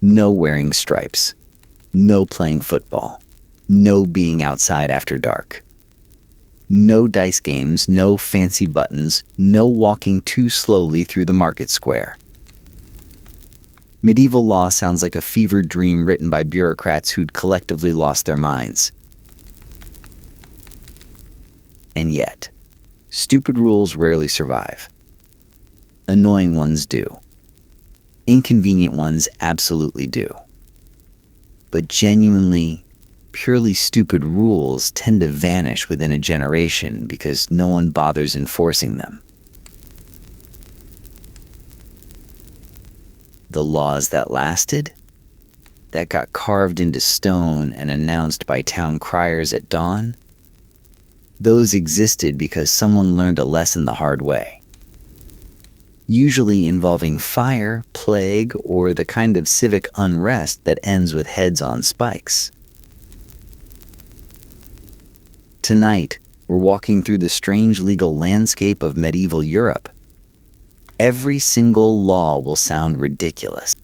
No wearing stripes. No playing football. No being outside after dark. No dice games, no fancy buttons, no walking too slowly through the market square. Medieval law sounds like a fevered dream written by bureaucrats who'd collectively lost their minds. And yet, stupid rules rarely survive. Annoying ones do. Inconvenient ones absolutely do. But genuinely, purely stupid rules tend to vanish within a generation because no one bothers enforcing them. The laws that lasted, that got carved into stone and announced by town criers at dawn, those existed because someone learned a lesson the hard way. Usually involving fire, plague, or the kind of civic unrest that ends with heads on spikes. Tonight, we're walking through the strange legal landscape of medieval Europe. Every single law will sound ridiculous.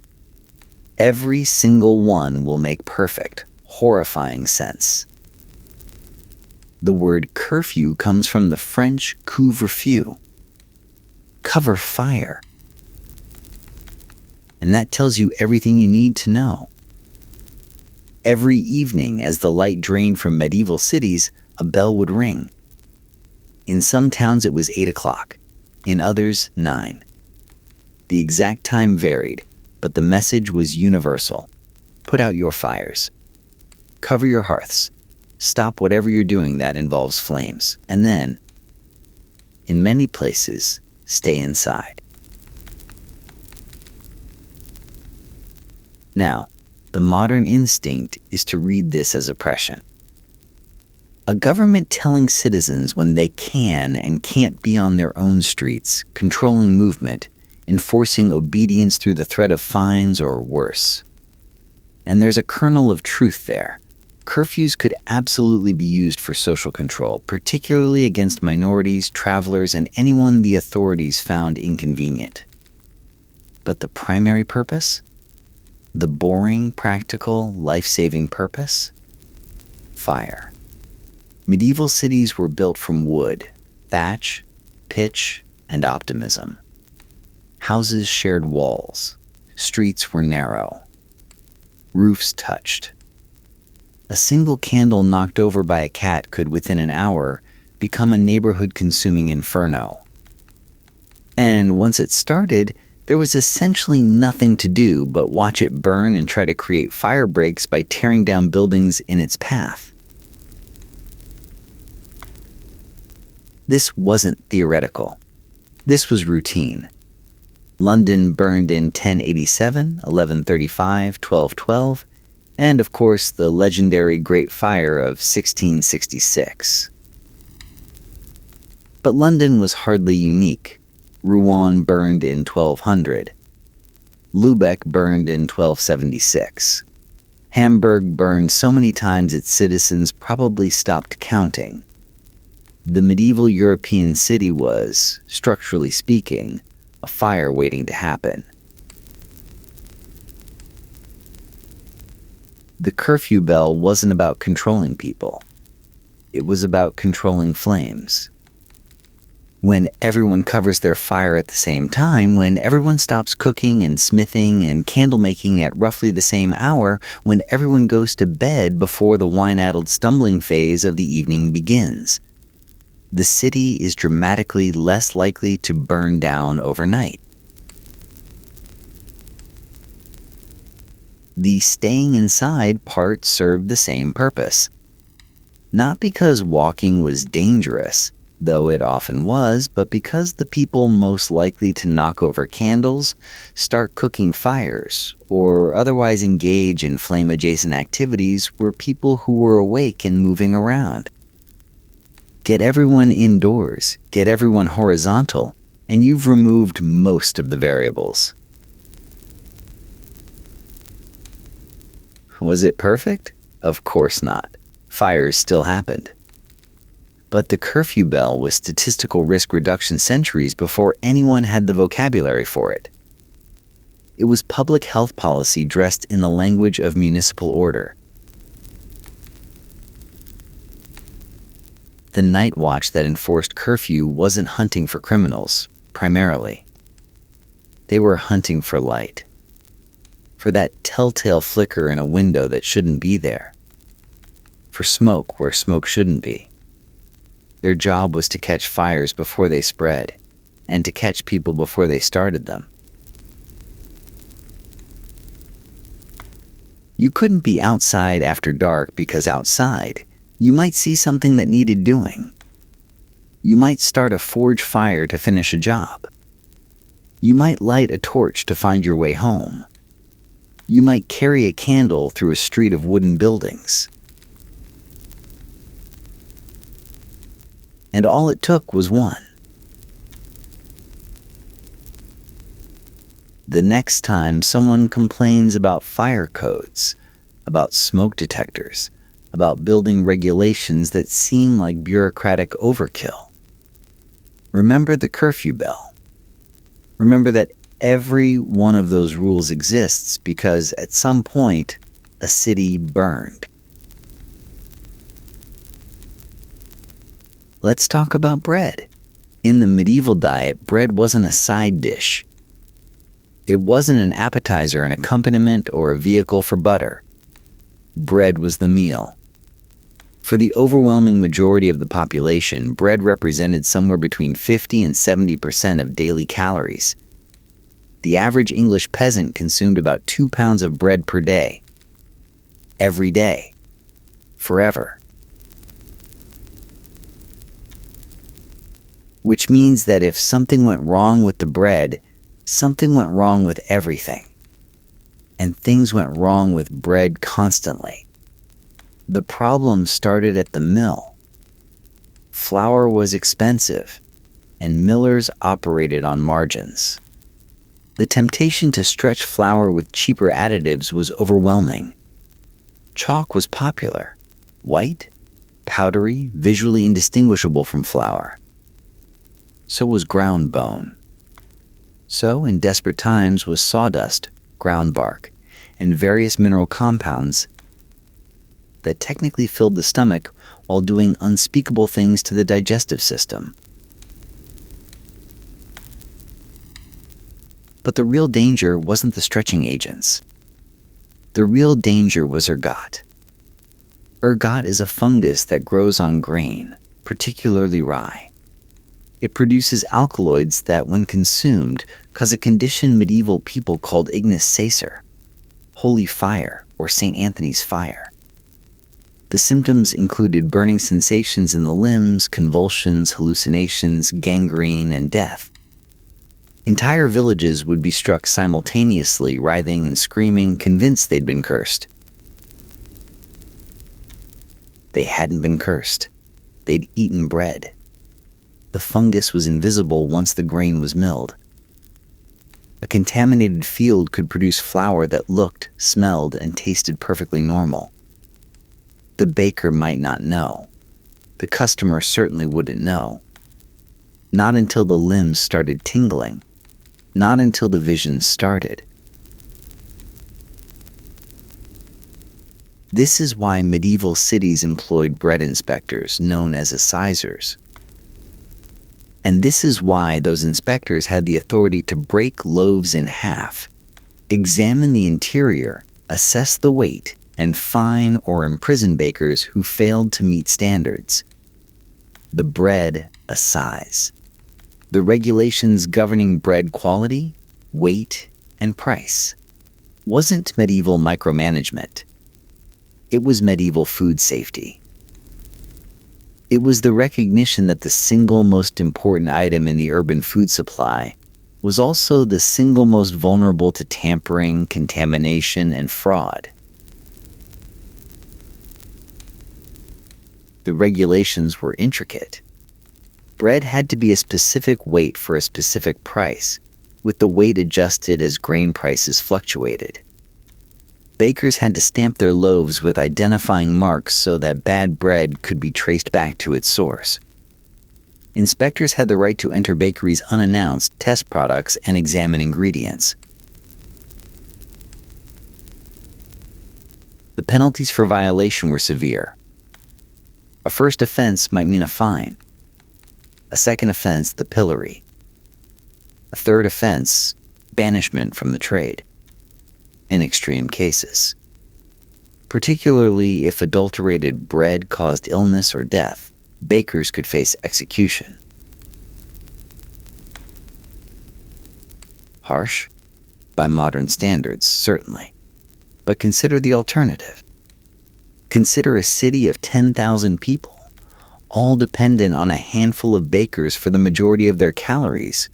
Every single one will make perfect, horrifying sense. The word curfew comes from the French couvre-feu, cover fire. And that tells you everything you need to know. Every evening, as the light drained from medieval cities, a bell would ring. In some towns it was 8 o'clock, in others 9. The exact time varied, but the message was universal. Put out your fires. Cover your hearths. Stop whatever you're doing that involves flames. And then, in many places, stay inside. Now, the modern instinct is to read this as oppression. A government telling citizens when they can and can't be on their own streets, controlling movement, enforcing obedience through the threat of fines or worse. And there's a kernel of truth there. Curfews could absolutely be used for social control, particularly against minorities, travelers, and anyone the authorities found inconvenient. But the primary purpose? The boring, practical, life-saving purpose? Fire. Medieval cities were built from wood, thatch, pitch, and optimism. Houses shared walls. Streets were narrow. Roofs touched. A single candle knocked over by a cat could, within an hour, become a neighborhood-consuming inferno. And once it started, there was essentially nothing to do but watch it burn and try to create fire breaks by tearing down buildings in its path. This wasn't theoretical. This was routine. London burned in 1087, 1135, 1212, and of course the legendary Great Fire of 1666. But London was hardly unique. Rouen burned in 1200. Lubeck burned in 1276. Hamburg burned so many times its citizens probably stopped counting. The medieval European city was, structurally speaking, a fire waiting to happen. The curfew bell wasn't about controlling people. It was about controlling flames. When everyone covers their fire at the same time, when everyone stops cooking and smithing and candle making at roughly the same hour, when everyone goes to bed before the wine-addled stumbling phase of the evening begins, the city is dramatically less likely to burn down overnight. The staying inside part served the same purpose. Not because walking was dangerous, though it often was, but because the people most likely to knock over candles, start cooking fires, or otherwise engage in flame-adjacent activities were people who were awake and moving around. Get everyone indoors, get everyone horizontal, and you've removed most of the variables. Was it perfect? Of course not. Fires still happened. But the curfew bell was statistical risk reduction centuries before anyone had the vocabulary for it. It was public health policy dressed in the language of municipal order. The night watch that enforced curfew wasn't hunting for criminals, primarily. They were hunting for light. For that telltale flicker in a window that shouldn't be there. For smoke where smoke shouldn't be. Their job was to catch fires before they spread, and to catch people before they started them. You couldn't be outside after dark because outside, you might see something that needed doing. You might start a forge fire to finish a job. You might light a torch to find your way home. You might carry a candle through a street of wooden buildings. And all it took was one. The next time someone complains about fire codes, about smoke detectors, about building regulations that seem like bureaucratic overkill, remember the curfew bell. Remember that every one of those rules exists because at some point, a city burned. Let's talk about bread. In the medieval diet, bread wasn't a side dish. It wasn't an appetizer, an accompaniment, or a vehicle for butter. Bread was the meal. For the overwhelming majority of the population, bread represented somewhere between 50 and 70% of daily calories. The average English peasant consumed about 2 pounds of bread per day. Every day. Forever. Which means that if something went wrong with the bread, something went wrong with everything. And things went wrong with bread constantly. The problem started at the mill. Flour was expensive, and millers operated on margins. The temptation to stretch flour with cheaper additives was overwhelming. Chalk was popular, white, powdery, visually indistinguishable from flour. So was ground bone. So, in desperate times, was sawdust, ground bark, and various mineral compounds that technically filled the stomach while doing unspeakable things to the digestive system. But the real danger wasn't the stretching agents. The real danger was ergot. Ergot is a fungus that grows on grain, particularly rye. It produces alkaloids that, when consumed, cause a condition medieval people called ignis sacer, holy fire, or St. Anthony's fire. The symptoms included burning sensations in the limbs, convulsions, hallucinations, gangrene, and death. Entire villages would be struck simultaneously, writhing and screaming, convinced they'd been cursed. They hadn't been cursed. They'd eaten bread. The fungus was invisible once the grain was milled. A contaminated field could produce flour that looked, smelled, and tasted perfectly normal. The baker might not know. The customer certainly wouldn't know. Not until the limbs started tingling. Not until the vision started. This is why medieval cities employed bread inspectors, known as assizers. And this is why those inspectors had the authority to break loaves in half, examine the interior, assess the weight, and fine or imprison bakers who failed to meet standards. The bread assize. The regulations governing bread quality, weight, and price. Wasn't medieval micromanagement. It was medieval food safety. It was the recognition that the single most important item in the urban food supply was also the single most vulnerable to tampering, contamination, and fraud. The regulations were intricate. Bread had to be a specific weight for a specific price, with the weight adjusted as grain prices fluctuated. Bakers had to stamp their loaves with identifying marks so that bad bread could be traced back to its source. Inspectors had the right to enter bakeries unannounced, test products, and examine ingredients. The penalties for violation were severe. A first offense might mean a fine. A second offense, the pillory. A third offense, banishment from the trade. In extreme cases. Particularly if adulterated bread caused illness or death, bakers could face execution. Harsh? By modern standards, certainly. But consider the alternative. Consider a city of 10,000 people, all dependent on a handful of bakers for the majority of their calories,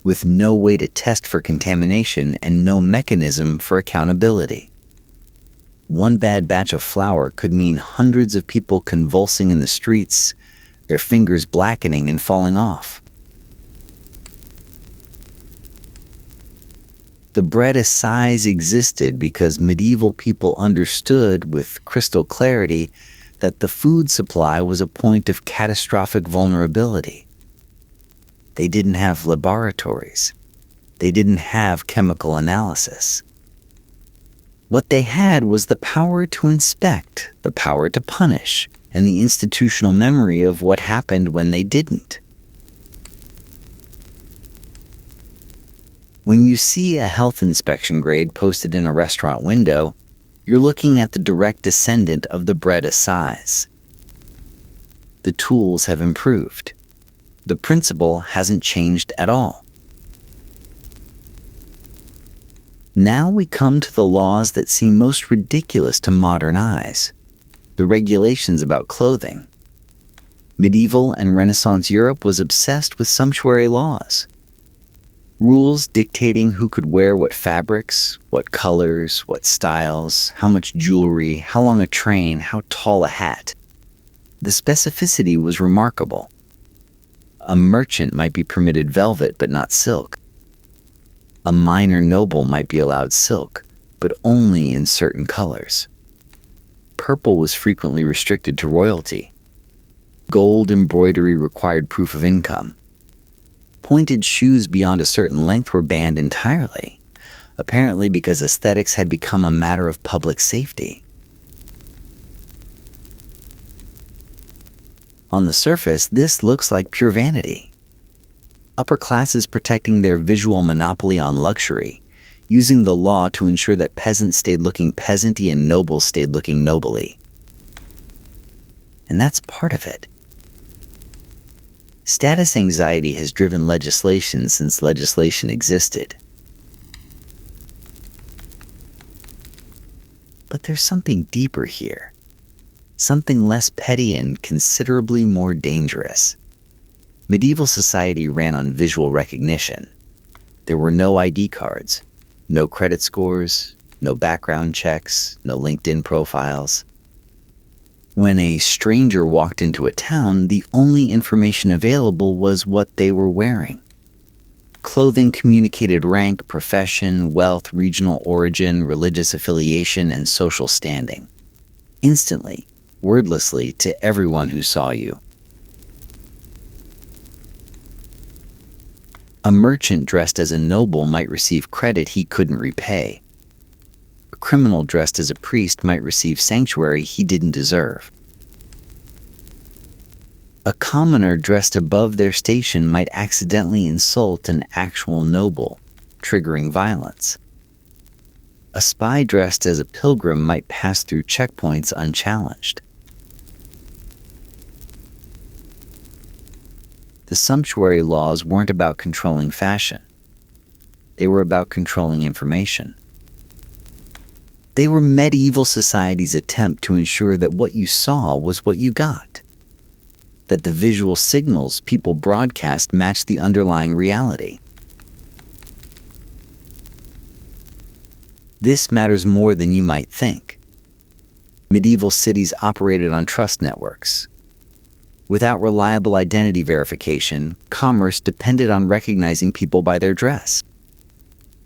with no way to test for contamination and no mechanism for accountability. One bad batch of flour could mean hundreds of people convulsing in the streets, their fingers blackening and falling off. The bread assize existed because medieval people understood with crystal clarity that the food supply was a point of catastrophic vulnerability. They didn't have laboratories. They didn't have chemical analysis. What they had was the power to inspect, the power to punish, and the institutional memory of what happened when they didn't. When you see a health inspection grade posted in a restaurant window, you're looking at the direct descendant of the bread assize. The tools have improved. The principle hasn't changed at all. Now we come to the laws that seem most ridiculous to modern eyes. The regulations about clothing. Medieval and Renaissance Europe was obsessed with sumptuary laws. Rules dictating who could wear what fabrics, what colors, what styles, how much jewelry, how long a train, how tall a hat. The specificity was remarkable. A merchant might be permitted velvet but not silk. A minor noble might be allowed silk, but only in certain colors. Purple was frequently restricted to royalty. Gold embroidery required proof of income. Pointed shoes beyond a certain length were banned entirely, apparently because aesthetics had become a matter of public safety. On the surface, this looks like pure vanity. Upper classes protecting their visual monopoly on luxury, using the law to ensure that peasants stayed looking peasanty and nobles stayed looking nobly. And that's part of it. Status anxiety has driven legislation since legislation existed. But there's something deeper here. Something less petty and considerably more dangerous. Medieval society ran on visual recognition. There were no ID cards, no credit scores, no background checks, no LinkedIn profiles. When a stranger walked into a town, the only information available was what they were wearing. Clothing communicated rank, profession, wealth, regional origin, religious affiliation, and social standing. Instantly, wordlessly, to everyone who saw you. A merchant dressed as a noble might receive credit he couldn't repay. A criminal dressed as a priest might receive sanctuary he didn't deserve. A commoner dressed above their station might accidentally insult an actual noble, triggering violence. A spy dressed as a pilgrim might pass through checkpoints unchallenged. The sumptuary laws weren't about controlling fashion. They were about controlling information. They were medieval society's attempt to ensure that what you saw was what you got. That the visual signals people broadcast matched the underlying reality. This matters more than you might think. Medieval cities operated on trust networks. Without reliable identity verification, commerce depended on recognizing people by their dress.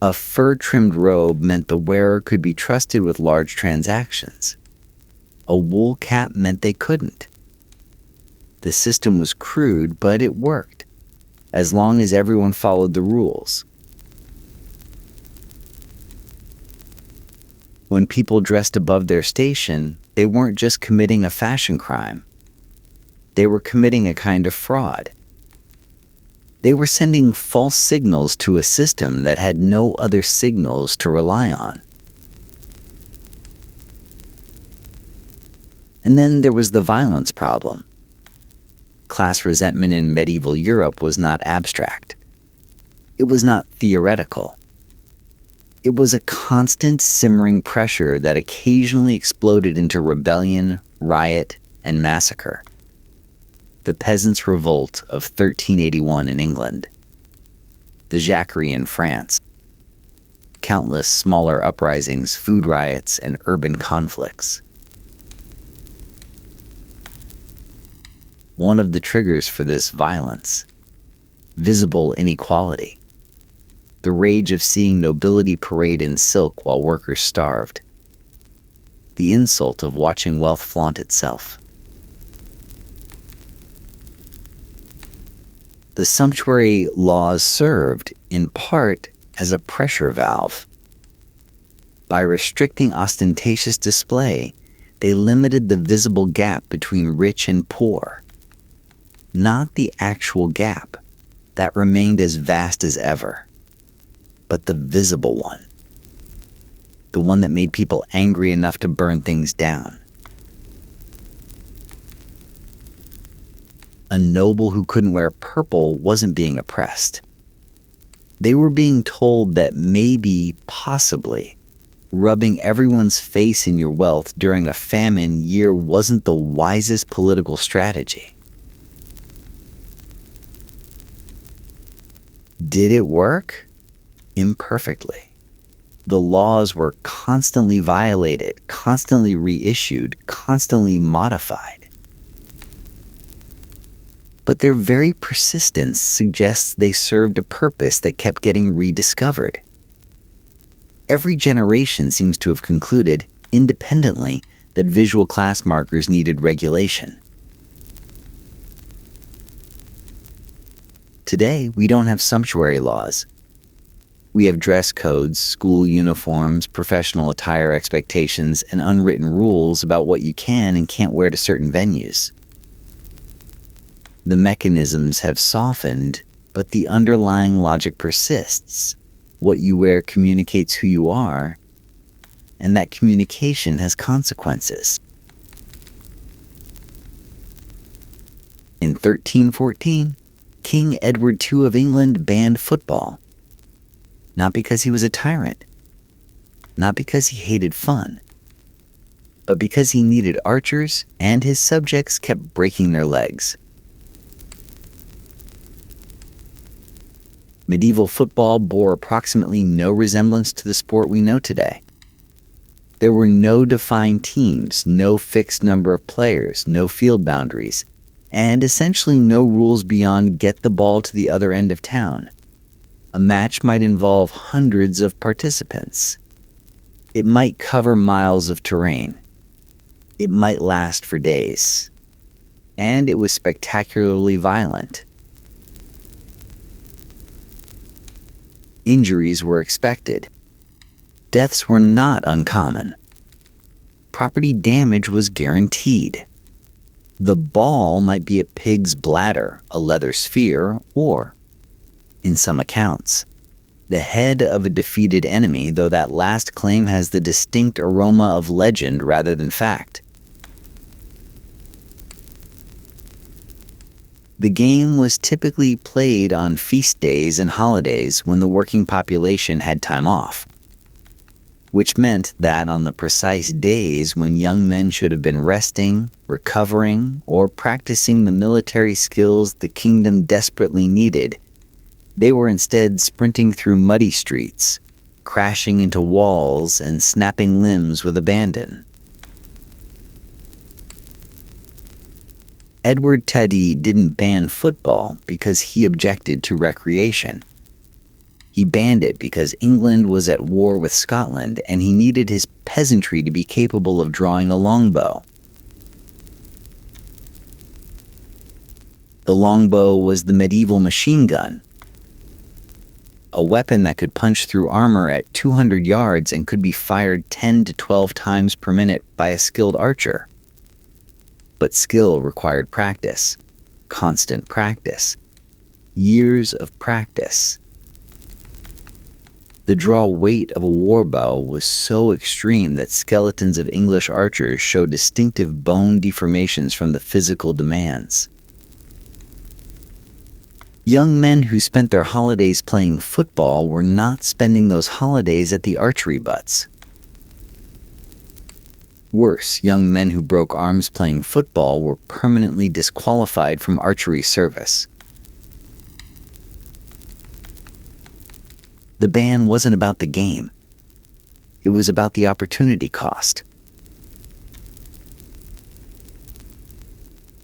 A fur-trimmed robe meant the wearer could be trusted with large transactions. A wool cap meant they couldn't. The system was crude, but it worked, as long as everyone followed the rules. When people dressed above their station, they weren't just committing a fashion crime. They were committing a kind of fraud. They were sending false signals to a system that had no other signals to rely on. And then there was the violence problem. Class resentment in medieval Europe was not abstract. It was not theoretical. It was a constant simmering pressure that occasionally exploded into rebellion, riot, and massacre. The Peasants' Revolt of 1381 in England. The Jacquerie in France. Countless smaller uprisings, food riots, and urban conflicts. One of the triggers for this violence: visible inequality. The rage of seeing nobility parade in silk while workers starved. The insult of watching wealth flaunt itself. The sumptuary laws served, in part, as a pressure valve. By restricting ostentatious display, they limited the visible gap between rich and poor. Not the actual gap, that remained as vast as ever, but the visible one. The one that made people angry enough to burn things down. A noble who couldn't wear purple wasn't being oppressed. They were being told that maybe, possibly, rubbing everyone's face in your wealth during a famine year wasn't the wisest political strategy. Did it work? Imperfectly. The laws were constantly violated, constantly reissued, constantly modified. But their very persistence suggests they served a purpose that kept getting rediscovered. Every generation seems to have concluded, independently, that visual class markers needed regulation. Today, we don't have sumptuary laws. We have dress codes, school uniforms, professional attire expectations, and unwritten rules about what you can and can't wear to certain venues. The mechanisms have softened, but the underlying logic persists. What you wear communicates who you are, and that communication has consequences. In 1314, King Edward II of England banned football. Not because he was a tyrant, not because he hated fun, but because he needed archers and his subjects kept breaking their legs. Medieval football bore approximately no resemblance to the sport we know today. There were no defined teams, no fixed number of players, no field boundaries, and essentially no rules beyond get the ball to the other end of town. A match might involve hundreds of participants. It might cover miles of terrain. It might last for days. And it was spectacularly violent. Injuries were expected. Deaths were not uncommon. Property damage was guaranteed. The ball might be a pig's bladder, a leather sphere, or, in some accounts, the head of a defeated enemy, though that last claim has the distinct aroma of legend rather than fact. The game was typically played on feast days and holidays when the working population had time off, which meant that on the precise days when young men should have been resting, recovering, or practicing the military skills the kingdom desperately needed, they were instead sprinting through muddy streets, crashing into walls, and snapping limbs with abandon. Edward Teddy didn't ban football because he objected to recreation. He banned it because England was at war with Scotland and he needed his peasantry to be capable of drawing a longbow. The longbow was the medieval machine gun. a weapon that could punch through armor at 200 yards and could be fired 10 to 12 times per minute by a skilled archer. But skill required practice, constant practice, years of practice. The draw weight of a warbow was so extreme that skeletons of English archers showed distinctive bone deformations from the physical demands. Young men who spent their holidays playing football were not spending those holidays at the archery butts. Worse, young men who broke arms playing football were permanently disqualified from archery service. The ban wasn't about the game. It was about the opportunity cost.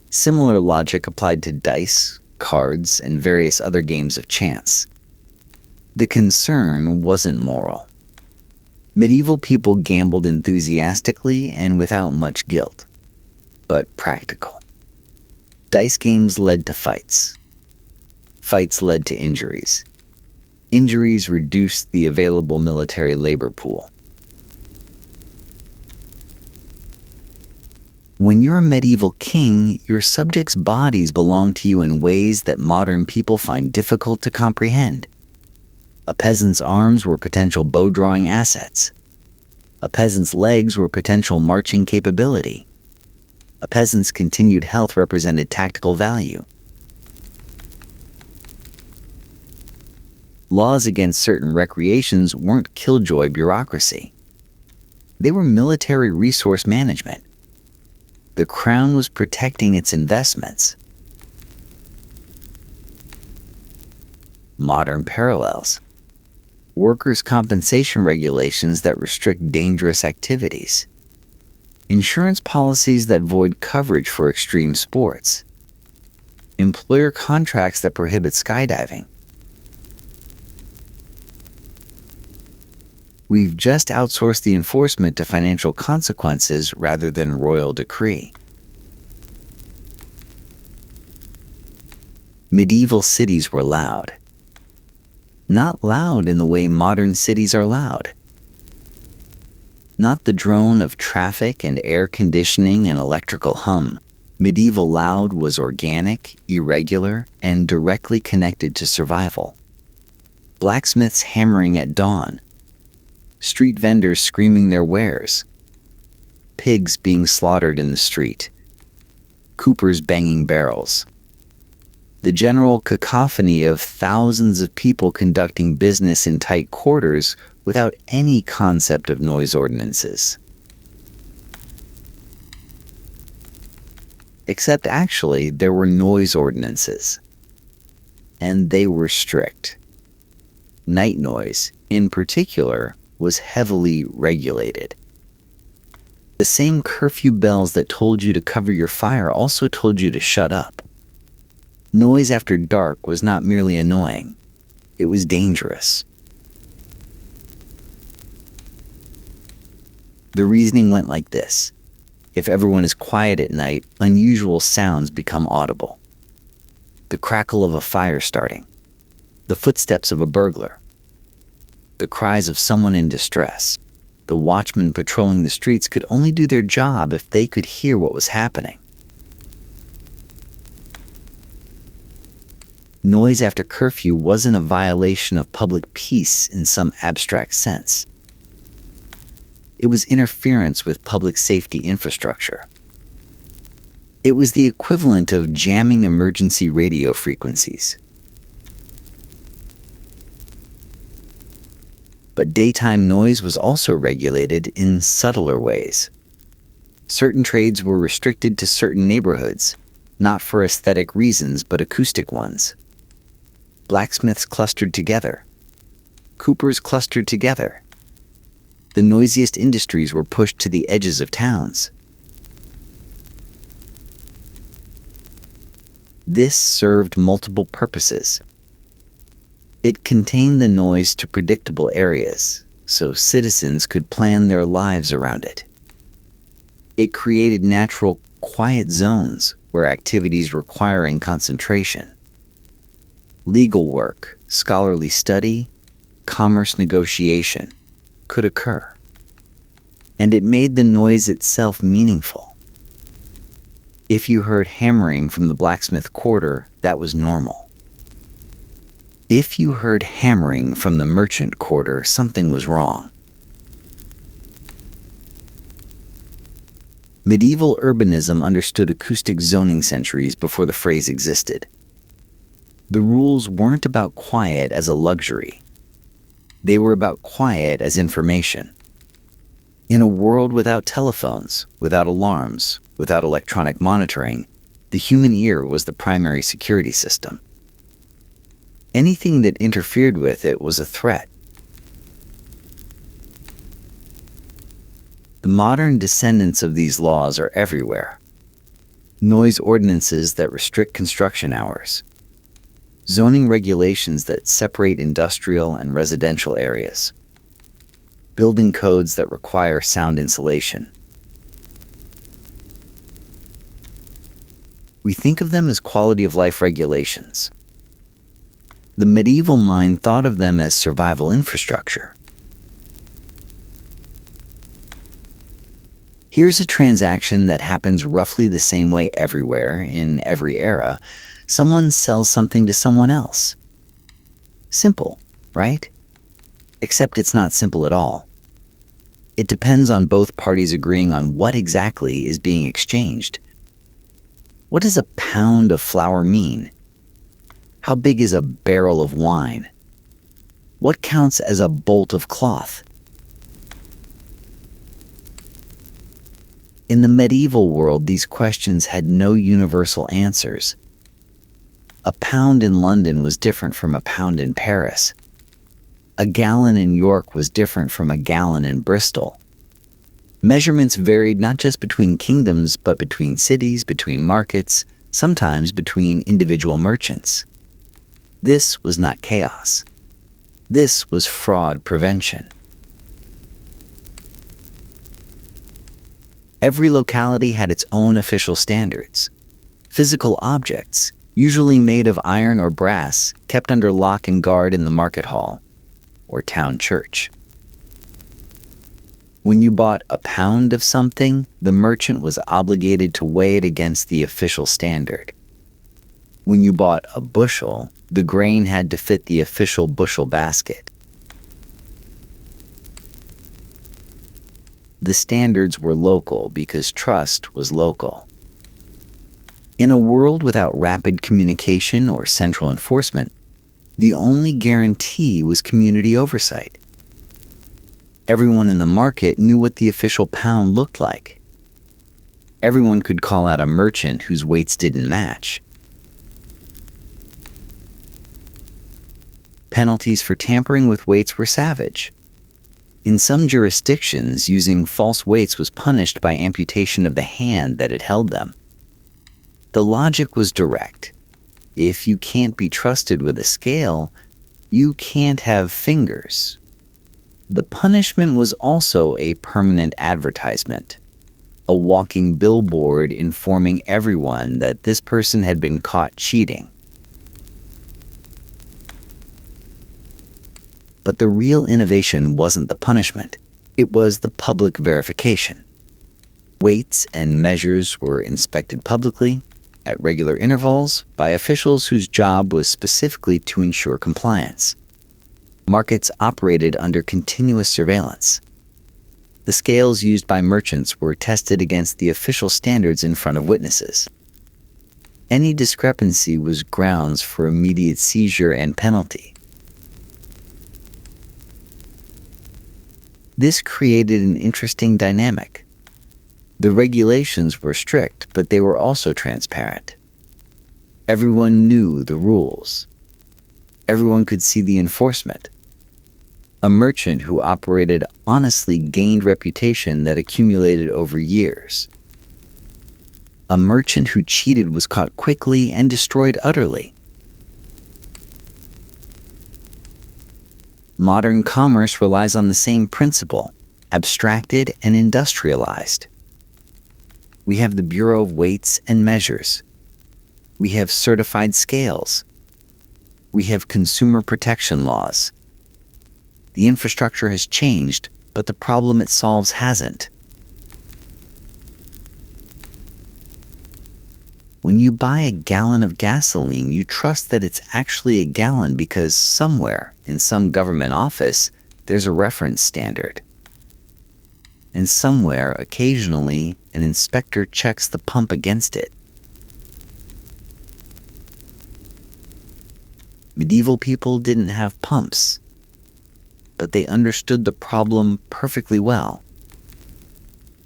Similar logic applied to dice, cards, and various other games of chance. The concern wasn't moral. Medieval people gambled enthusiastically and without much guilt, but practical. Dice games led to fights. Fights led to injuries. Injuries reduced the available military labor pool. When you're a medieval king, your subjects' bodies belong to you in ways that modern people find difficult to comprehend. A peasant's arms were potential bow-drawing assets. A peasant's legs were potential marching capability. A peasant's continued health represented tactical value. Laws against certain recreations weren't killjoy bureaucracy. They were military resource management. The crown was protecting its investments. Modern parallels. Workers' compensation regulations that restrict dangerous activities. Insurance policies that void coverage for extreme sports. Employer contracts that prohibit skydiving. We've just outsourced the enforcement to financial consequences rather than royal decree. Medieval cities were loud. Not loud in the way modern cities are loud. Not the drone of traffic and air conditioning and electrical hum. Medieval loud was organic, irregular, and directly connected to survival. Blacksmiths hammering at dawn. Street vendors screaming their wares. Pigs being slaughtered in the street. Coopers banging barrels. The general cacophony of thousands of people conducting business in tight quarters without any concept of noise ordinances. Except actually, there were noise ordinances. And they were strict. Night noise, in particular, was heavily regulated. The same curfew bells that told you to cover your fire also told you to shut up. Noise after dark was not merely annoying, it was dangerous. The reasoning went like this. If everyone is quiet at night, unusual sounds become audible. The crackle of a fire starting, the footsteps of a burglar, the cries of someone in distress. The watchmen patrolling the streets could only do their job if they could hear what was happening. Noise after curfew wasn't a violation of public peace in some abstract sense. It was interference with public safety infrastructure. It was the equivalent of jamming emergency radio frequencies. But daytime noise was also regulated in subtler ways. Certain trades were restricted to certain neighborhoods, not for aesthetic reasons but acoustic ones. Blacksmiths clustered together. Coopers clustered together. The noisiest industries were pushed to the edges of towns. This served multiple purposes. It contained the noise to predictable areas, so citizens could plan their lives around it. It created natural, quiet zones where activities requiring concentration. Legal work, scholarly study, commerce negotiation could occur. And it made the noise itself meaningful. If you heard hammering from the blacksmith quarter, that was normal. If you heard hammering from the merchant quarter, something was wrong. Medieval urbanism understood acoustic zoning centuries before the phrase existed. The rules weren't about quiet as a luxury. They were about quiet as information. In a world without telephones, without alarms, without electronic monitoring, the human ear was the primary security system. Anything that interfered with it was a threat. The modern descendants of these laws are everywhere. Noise ordinances that restrict construction hours. Zoning regulations that separate industrial and residential areas. Building codes that require sound insulation. We think of them as quality of life regulations. The medieval mind thought of them as survival infrastructure. Here's a transaction that happens roughly the same way everywhere, in every era. Someone sells something to someone else. Simple, right? Except it's not simple at all. It depends on both parties agreeing on what exactly is being exchanged. What does a pound of flour mean? How big is a barrel of wine? What counts as a bolt of cloth? In the medieval world, these questions had no universal answers. A pound in London was different from a pound in Paris. A gallon in York was different from a gallon in Bristol. Measurements varied not just between kingdoms, but between cities, between markets, sometimes between individual merchants. This was not chaos. This was fraud prevention. Every locality had its own official standards. Physical objects, usually made of iron or brass, kept under lock and guard in the market hall or town church. When you bought a pound of something, the merchant was obligated to weigh it against the official standard. When you bought a bushel, the grain had to fit the official bushel basket. The standards were local because trust was local. In a world without rapid communication or central enforcement, the only guarantee was community oversight. Everyone in the market knew what the official pound looked like. Everyone could call out a merchant whose weights didn't match. Penalties for tampering with weights were savage. In some jurisdictions, using false weights was punished by amputation of the hand that had held them. The logic was direct. If you can't be trusted with a scale, you can't have fingers. The punishment was also a permanent advertisement, a walking billboard informing everyone that this person had been caught cheating. But the real innovation wasn't the punishment. It was the public verification. Weights and measures were inspected publicly, at regular intervals, by officials whose job was specifically to ensure compliance. Markets operated under continuous surveillance. The scales used by merchants were tested against the official standards in front of witnesses. Any discrepancy was grounds for immediate seizure and penalty. This created an interesting dynamic. The regulations were strict, but they were also transparent. Everyone knew the rules. Everyone could see the enforcement. A merchant who operated honestly gained reputation that accumulated over years. A merchant who cheated was caught quickly and destroyed utterly. Modern commerce relies on the same principle, abstracted and industrialized. We have the Bureau of Weights and Measures. We have certified scales. We have consumer protection laws. The infrastructure has changed, but the problem it solves hasn't. When you buy a gallon of gasoline, you trust that it's actually a gallon because somewhere, in some government office, there's a reference standard. And somewhere, occasionally, an inspector checks the pump against it. Medieval people didn't have pumps, but they understood the problem perfectly well.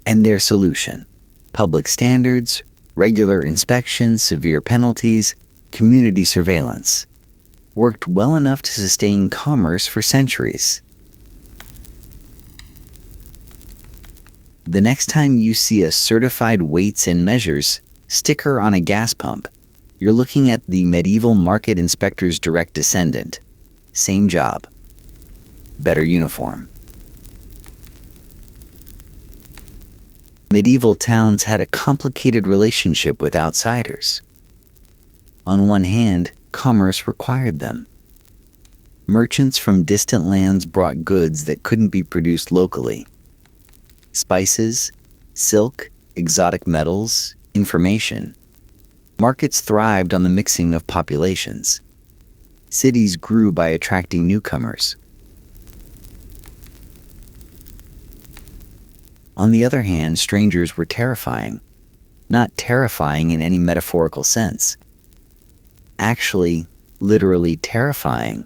And their solution: public standards, regular inspections, severe penalties, community surveillance, worked well enough to sustain commerce for centuries. The next time you see a certified weights and measures sticker on a gas pump, you're looking at the medieval market inspector's direct descendant. Same job, better uniform. Medieval towns had a complicated relationship with outsiders. On one hand, commerce required them. Merchants from distant lands brought goods that couldn't be produced locally. Spices, silk, exotic metals, information. Markets thrived on the mixing of populations. Cities grew by attracting newcomers. On the other hand, strangers were terrifying. Not terrifying in any metaphorical sense. Actually, literally terrifying.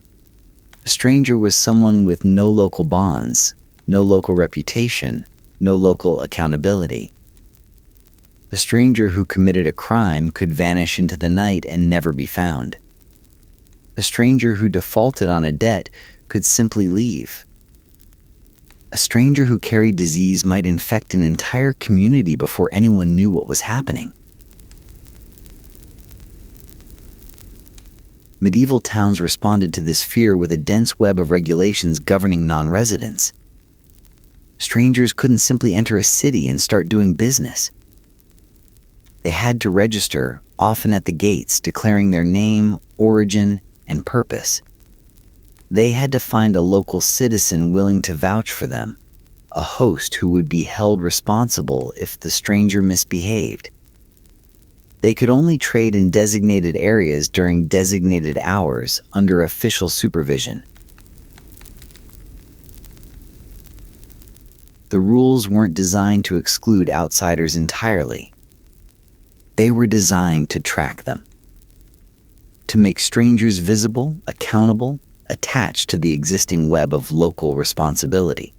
A stranger was someone with no local bonds, no local reputation, no local accountability. A stranger who committed a crime could vanish into the night and never be found. A stranger who defaulted on a debt could simply leave. A stranger who carried disease might infect an entire community before anyone knew what was happening. Medieval towns responded to this fear with a dense web of regulations governing non-residents. Strangers couldn't simply enter a city and start doing business. They had to register, often at the gates, declaring their name, origin, and purpose. They had to find a local citizen willing to vouch for them, a host who would be held responsible if the stranger misbehaved. They could only trade in designated areas during designated hours under official supervision. The rules weren't designed to exclude outsiders entirely. They were designed to track them, to make strangers visible, accountable, attached to the existing web of local responsibility.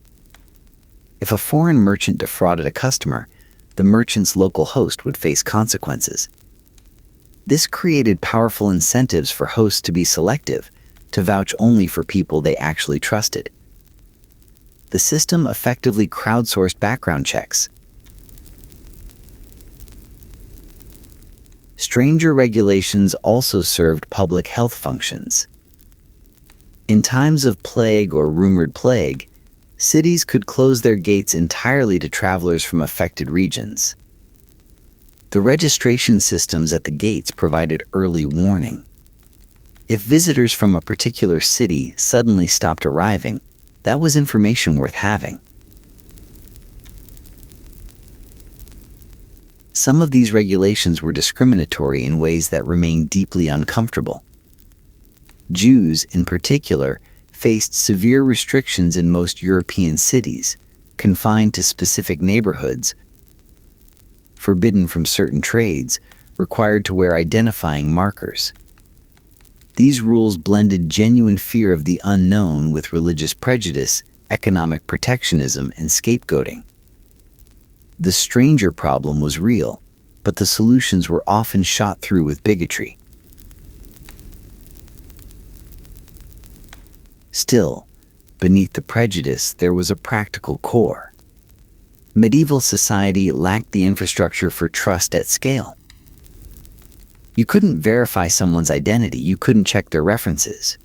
If a foreign merchant defrauded a customer, the merchant's local host would face consequences. This created powerful incentives for hosts to be selective, to vouch only for people they actually trusted. The system effectively crowdsourced background checks. Stranger regulations also served public health functions. In times of plague or rumored plague, cities could close their gates entirely to travelers from affected regions. The registration systems at the gates provided early warning. If visitors from a particular city suddenly stopped arriving, that was information worth having. Some of these regulations were discriminatory in ways that remained deeply uncomfortable. Jews, in particular, faced severe restrictions in most European cities, confined to specific neighborhoods, forbidden from certain trades, required to wear identifying markers. These rules blended genuine fear of the unknown with religious prejudice, economic protectionism, and scapegoating. The stranger problem was real, but the solutions were often shot through with bigotry. Still, beneath the prejudice, there was a practical core. Medieval society lacked the infrastructure for trust at scale. You couldn't verify someone's identity. You couldn't check their references.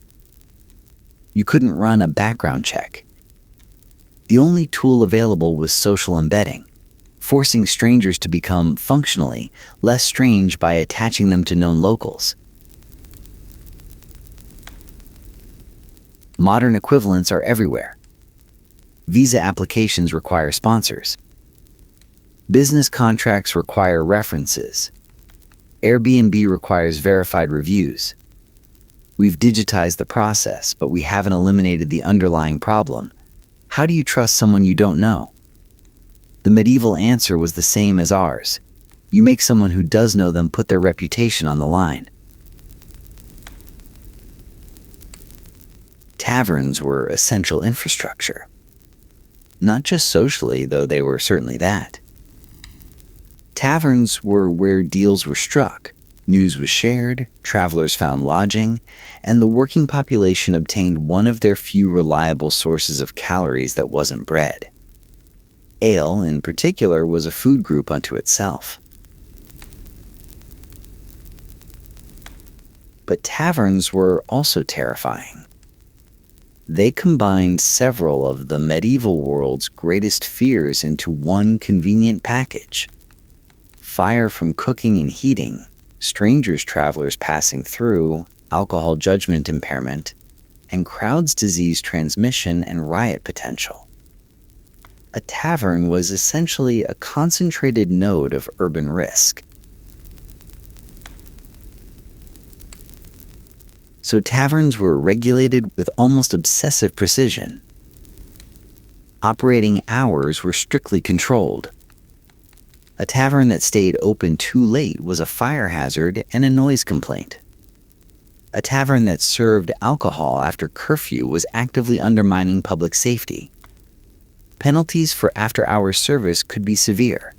You couldn't run a background check. The only tool available was social embedding, forcing strangers to become, functionally, less strange by attaching them to known locals. Modern equivalents are everywhere. Visa applications require sponsors. Business contracts require references. Airbnb requires verified reviews. We've digitized the process, but we haven't eliminated the underlying problem. How do you trust someone you don't know? The medieval answer was the same as ours. You make someone who does know them put their reputation on the line. Taverns were essential infrastructure. Not just socially, though they were certainly that. Taverns were where deals were struck, news was shared, travelers found lodging, and the working population obtained one of their few reliable sources of calories that wasn't bread. Ale, in particular, was a food group unto itself. But taverns were also terrifying. They combined several of the medieval world's greatest fears into one convenient package. Fire from cooking and heating, strangers travelers passing through, alcohol judgment impairment, and crowds disease transmission and riot potential. A tavern was essentially a concentrated node of urban risk. So taverns were regulated with almost obsessive precision. Operating hours were strictly controlled. A tavern that stayed open too late was a fire hazard and a noise complaint. A tavern that served alcohol after curfew was actively undermining public safety. Penalties for after-hours service could be severe: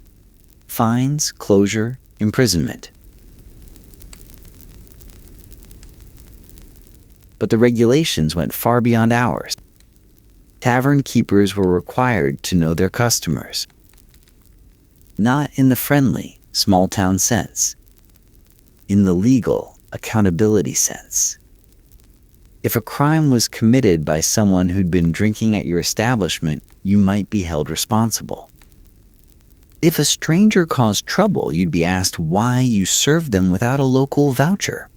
fines, closure, imprisonment. But the regulations went far beyond hours. Tavern keepers were required to know their customers. Not in the friendly, small-town sense. In the legal, accountability sense. If a crime was committed by someone who'd been drinking at your establishment, you might be held responsible. If a stranger caused trouble, you'd be asked why you served them without a local voucher.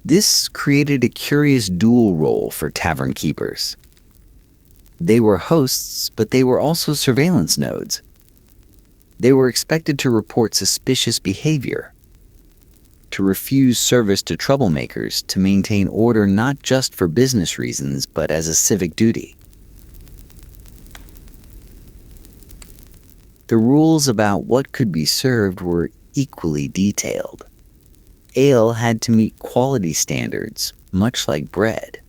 This created a curious dual role for tavern keepers. They were hosts, but they were also surveillance nodes. They were expected to report suspicious behavior, to refuse service to troublemakers, to maintain order not just for business reasons, but as a civic duty. The rules about what could be served were equally detailed. Ale had to meet quality standards, much like bread.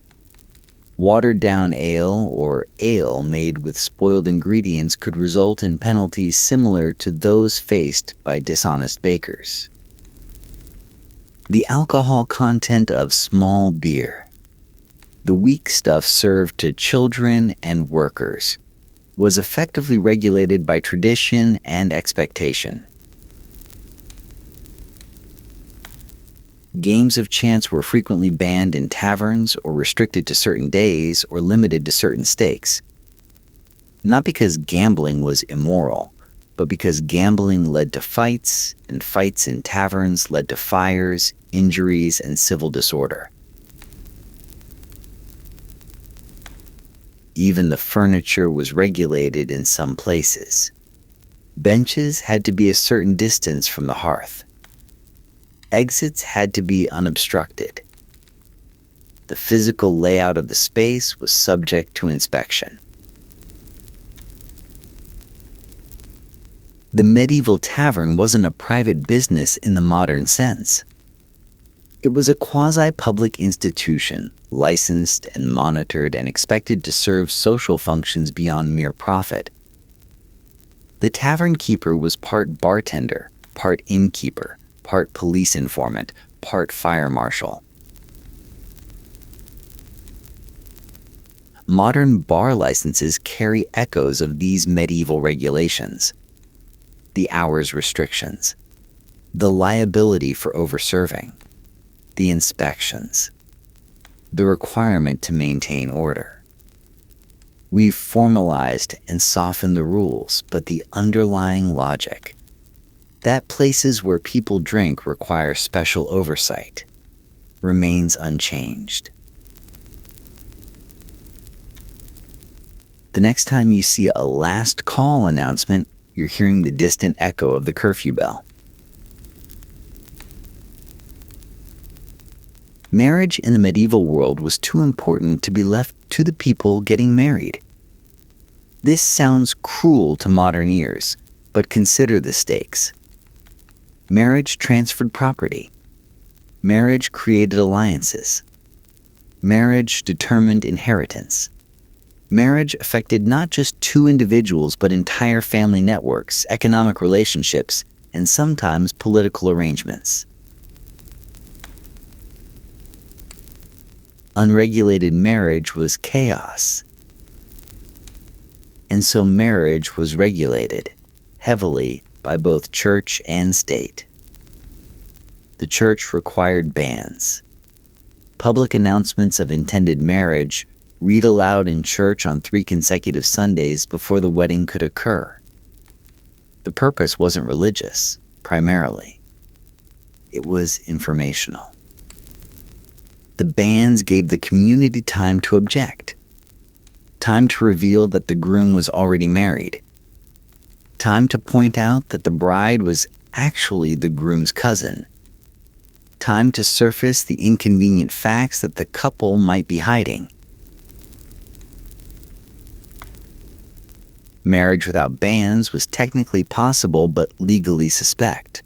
Watered-down ale or ale made with spoiled ingredients could result in penalties similar to those faced by dishonest bakers. The alcohol content of small beer, the weak stuff served to children and workers, was effectively regulated by tradition and expectation. Games of chance were frequently banned in taverns or restricted to certain days or limited to certain stakes. Not because gambling was immoral, but because gambling led to fights, and fights in taverns led to fires, injuries, and civil disorder. Even the furniture was regulated in some places. Benches had to be a certain distance from the hearth. Exits had to be unobstructed. The physical layout of the space was subject to inspection. The medieval tavern wasn't a private business in the modern sense. It was a quasi-public institution, licensed and monitored and expected to serve social functions beyond mere profit. The tavern keeper was part bartender, part innkeeper, part police informant, part fire marshal. Modern bar licenses carry echoes of these medieval regulations. The hours restrictions, the liability for overserving, the inspections, the requirement to maintain order. We've formalized and softened the rules, but the underlying logic, that places where people drink require special oversight, remains unchanged. The next time you see a last call announcement, you're hearing the distant echo of the curfew bell. Marriage in the medieval world was too important to be left to the people getting married. This sounds cruel to modern ears, but consider the stakes. Marriage transferred property. Marriage created alliances. Marriage determined inheritance. Marriage affected not just two individuals, but entire family networks, economic relationships, and sometimes political arrangements. Unregulated marriage was chaos. And so marriage was regulated heavily by both church and state. The church required bans. Public announcements of intended marriage read aloud in church on 3 consecutive Sundays before the wedding could occur. The purpose wasn't religious, primarily. It was informational. The bans gave the community time to object. Time to reveal that the groom was already married. Time to point out that the bride was actually the groom's cousin. Time to surface the inconvenient facts that the couple might be hiding. Marriage without bans was technically possible but legally suspect.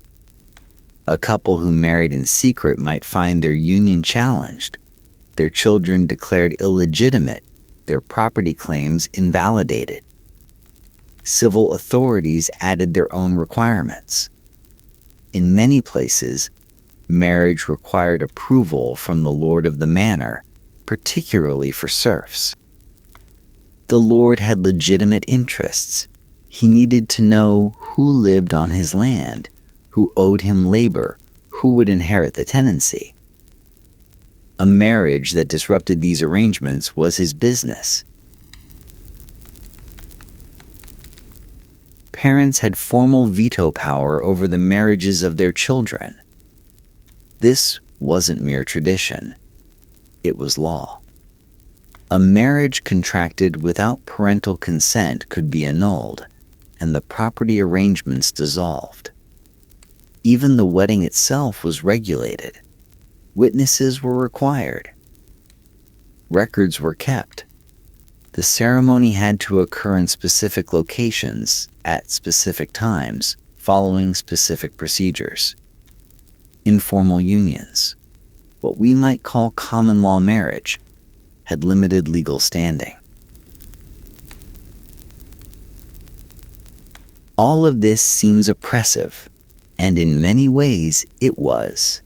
A couple who married in secret might find their union challenged, their children declared illegitimate, their property claims invalidated. Civil authorities added their own requirements. In many places, marriage required approval from the lord of the manor, particularly for serfs. The lord had legitimate interests. He needed to know who lived on his land, who owed him labor, who would inherit the tenancy. A marriage that disrupted these arrangements was his business. Parents had formal veto power over the marriages of their children. This wasn't mere tradition. It was law. A marriage contracted without parental consent could be annulled, and the property arrangements dissolved. Even the wedding itself was regulated. Witnesses were required. Records were kept. The ceremony had to occur in specific locations, at specific times, following specific procedures. Informal unions, what we might call common law marriage, had limited legal standing. All of this seems oppressive, and in many ways it was.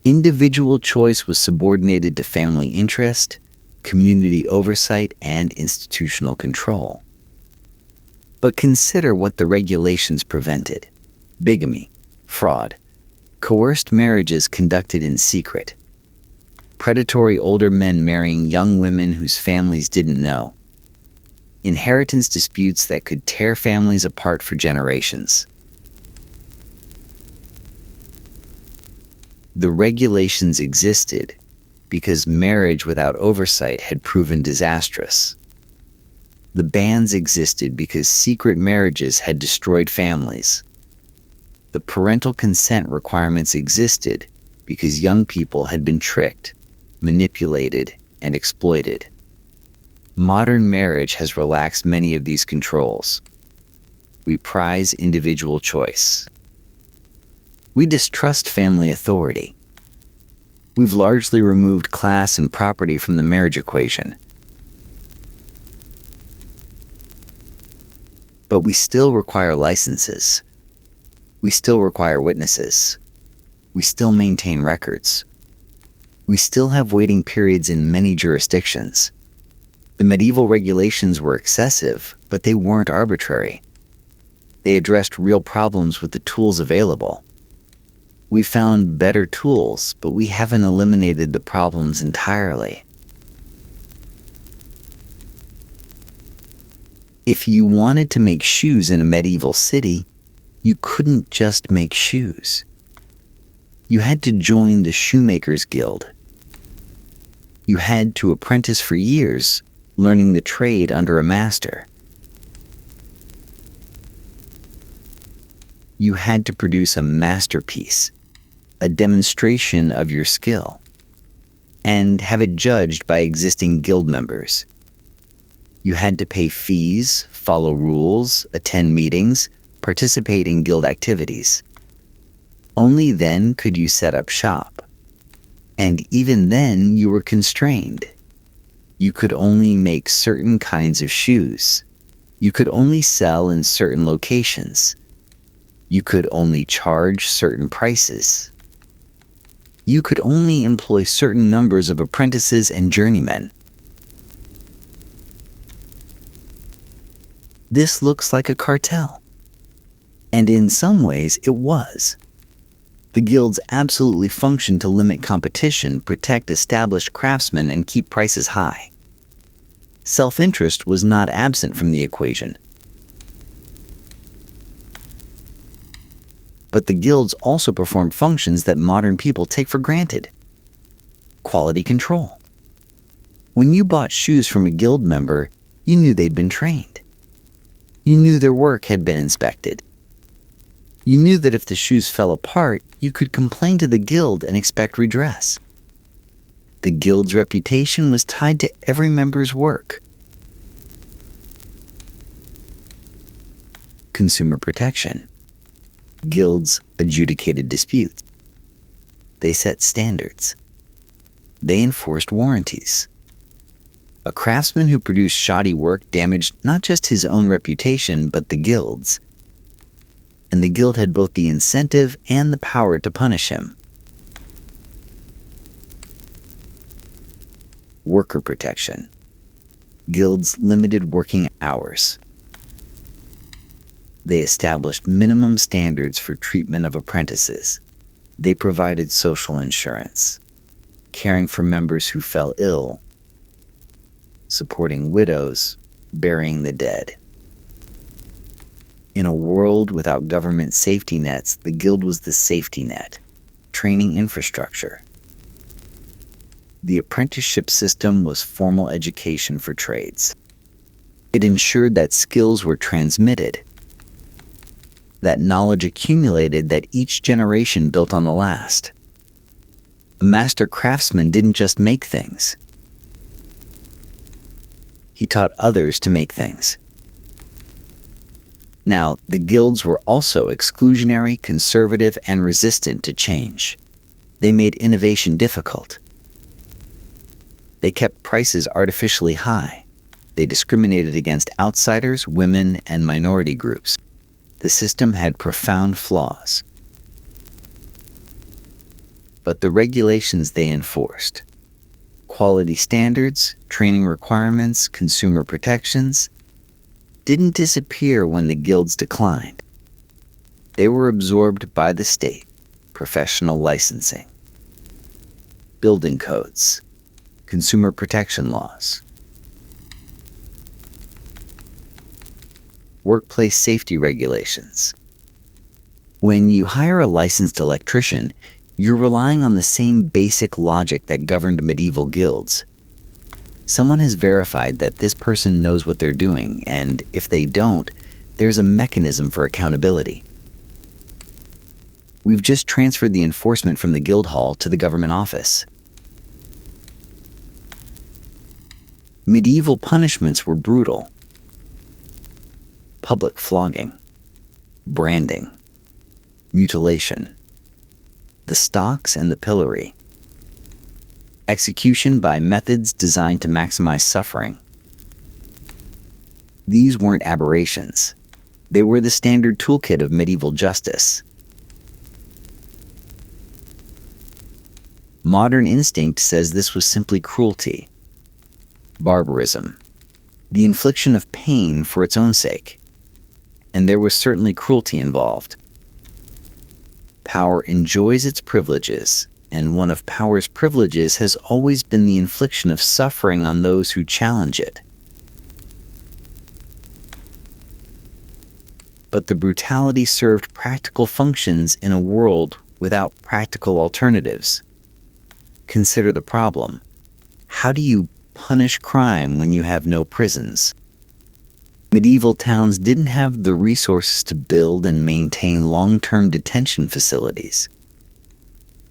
Individual choice was subordinated to family interest, community oversight, and institutional control. But consider what the regulations prevented: bigamy, fraud, coerced marriages conducted in secret, predatory older men marrying young women whose families didn't know, inheritance disputes that could tear families apart for generations. The regulations existed because marriage without oversight had proven disastrous. The bans existed because secret marriages had destroyed families. The parental consent requirements existed because young people had been tricked, manipulated, and exploited. Modern marriage has relaxed many of these controls. We prize individual choice. We distrust family authority. We've largely removed class and property from the marriage equation. But we still require licenses. We still require witnesses. We still maintain records. We still have waiting periods in many jurisdictions. The medieval regulations were excessive, but they weren't arbitrary. They addressed real problems with the tools available. We found better tools, but we haven't eliminated the problems entirely. If you wanted to make shoes in a medieval city, you couldn't just make shoes. You had to join the shoemaker's guild. You had to apprentice for years, learning the trade under a master. You had to produce a masterpiece, a demonstration of your skill, and have it judged by existing guild members. You had to pay fees, follow rules, attend meetings, participate in guild activities. Only then could you set up shop. And even then you were constrained. You could only make certain kinds of shoes. You could only sell in certain locations. You could only charge certain prices. You could only employ certain numbers of apprentices and journeymen. This looks like a cartel. And in some ways it was. The guilds absolutely functioned to limit competition, protect established craftsmen, and keep prices high. Self-interest was not absent from the equation. But the guilds also performed functions that modern people take for granted. Quality control. When you bought shoes from a guild member, you knew they'd been trained. You knew their work had been inspected. You knew that if the shoes fell apart, you could complain to the guild and expect redress. The guild's reputation was tied to every member's work. Consumer protection. Guilds adjudicated disputes. They set standards. They enforced warranties. A craftsman who produced shoddy work damaged not just his own reputation, but the guild's. And the guild had both the incentive and the power to punish him. Worker protection. Guilds limited working hours. They established minimum standards for treatment of apprentices. They provided social insurance, caring for members who fell ill, supporting widows, burying the dead. In a world without government safety nets, the guild was the safety net, training infrastructure. The apprenticeship system was formal education for trades. It ensured that skills were transmitted, that knowledge accumulated, that each generation built on the last. A master craftsman didn't just make things. He taught others to make things. Now, the guilds were also exclusionary, conservative, and resistant to change. They made innovation difficult. They kept prices artificially high. They discriminated against outsiders, women, and minority groups. The system had profound flaws. But the regulations they enforced, quality standards, training requirements, consumer protections, didn't disappear when the guilds declined. They were absorbed by the state, professional licensing, building codes, consumer protection laws, workplace safety regulations. When you hire a licensed electrician, you're relying on the same basic logic that governed medieval guilds. Someone has verified that this person knows what they're doing, and if they don't, there's a mechanism for accountability. We've just transferred the enforcement from the guild hall to the government office. Medieval punishments were brutal. Public flogging, branding, mutilation, the stocks and the pillory, execution by methods designed to maximize suffering. These weren't aberrations. They were the standard toolkit of medieval justice. Modern instinct says this was simply cruelty, barbarism, the infliction of pain for its own sake. And there was certainly cruelty involved. Power enjoys its privileges, and one of power's privileges has always been the infliction of suffering on those who challenge it. But the brutality served practical functions in a world without practical alternatives. Consider the problem. How do you punish crime when you have no prisons? Medieval towns didn't have the resources to build and maintain long-term detention facilities.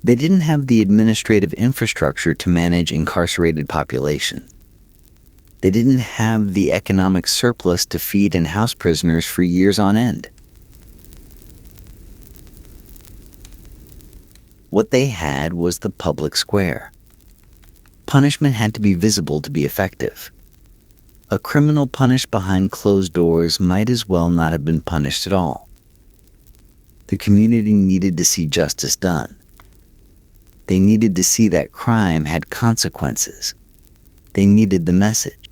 They didn't have the administrative infrastructure to manage incarcerated populations. They didn't have the economic surplus to feed and house prisoners for years on end. What they had was the public square. Punishment had to be visible to be effective. A criminal punished behind closed doors might as well not have been punished at all. The community needed to see justice done. They needed to see that crime had consequences. They needed the message.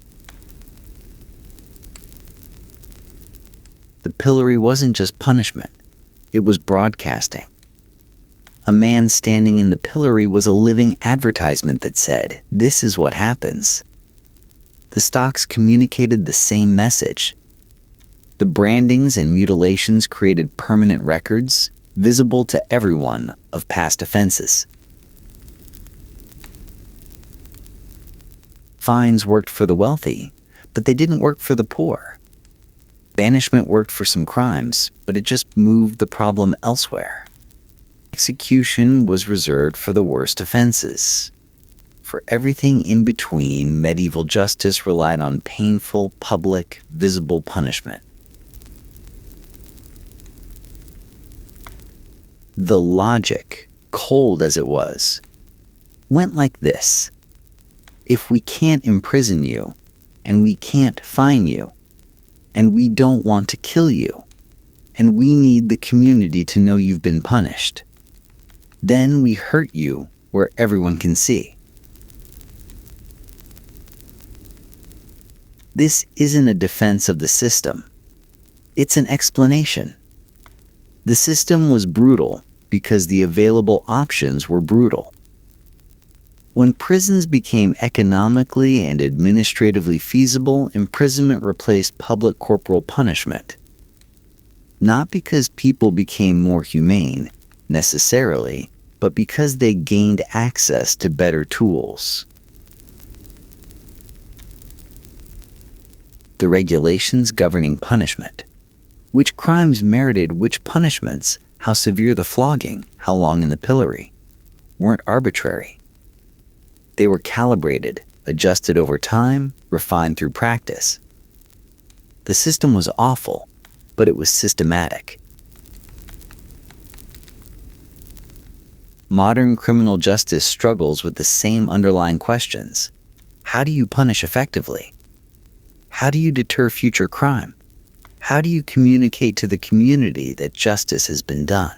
The pillory wasn't just punishment. It was broadcasting. A man standing in the pillory was a living advertisement that said, "This is what happens." The stocks communicated the same message. The brandings and mutilations created permanent records, visible to everyone, of past offenses. Fines worked for the wealthy, but they didn't work for the poor. Banishment worked for some crimes, but it just moved the problem elsewhere. Execution was reserved for the worst offenses. For everything in between, medieval justice relied on painful, public, visible punishment. The logic, cold as it was, went like this. If we can't imprison you, and we can't fine you, and we don't want to kill you, and we need the community to know you've been punished, then we hurt you where everyone can see. This isn't a defense of the system. It's an explanation. The system was brutal because the available options were brutal. When prisons became economically and administratively feasible, imprisonment replaced public corporal punishment. Not because people became more humane, necessarily, but because they gained access to better tools. The regulations governing punishment. Which crimes merited which punishments, how severe the flogging, how long in the pillory, weren't arbitrary. They were calibrated, adjusted over time, refined through practice. The system was awful, but it was systematic. Modern criminal justice struggles with the same underlying questions. How do you punish effectively? How do you deter future crime? How do you communicate to the community that justice has been done?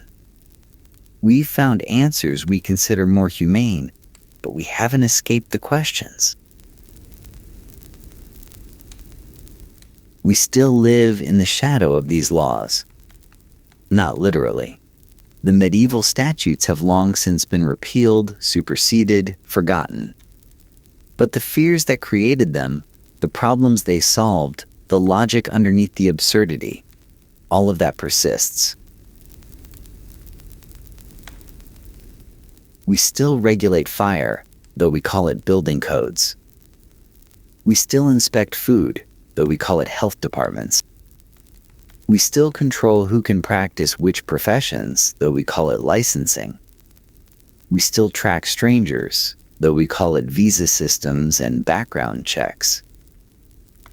We've found answers we consider more humane, but we haven't escaped the questions. We still live in the shadow of these laws. Not literally. The medieval statutes have long since been repealed, superseded, forgotten. But the fears that created them, the problems they solved, the logic underneath the absurdity, all of that persists. We still regulate fire, though we call it building codes. We still inspect food, though we call it health departments. We still control who can practice which professions, though we call it licensing. We still track strangers, though we call it visa systems and background checks.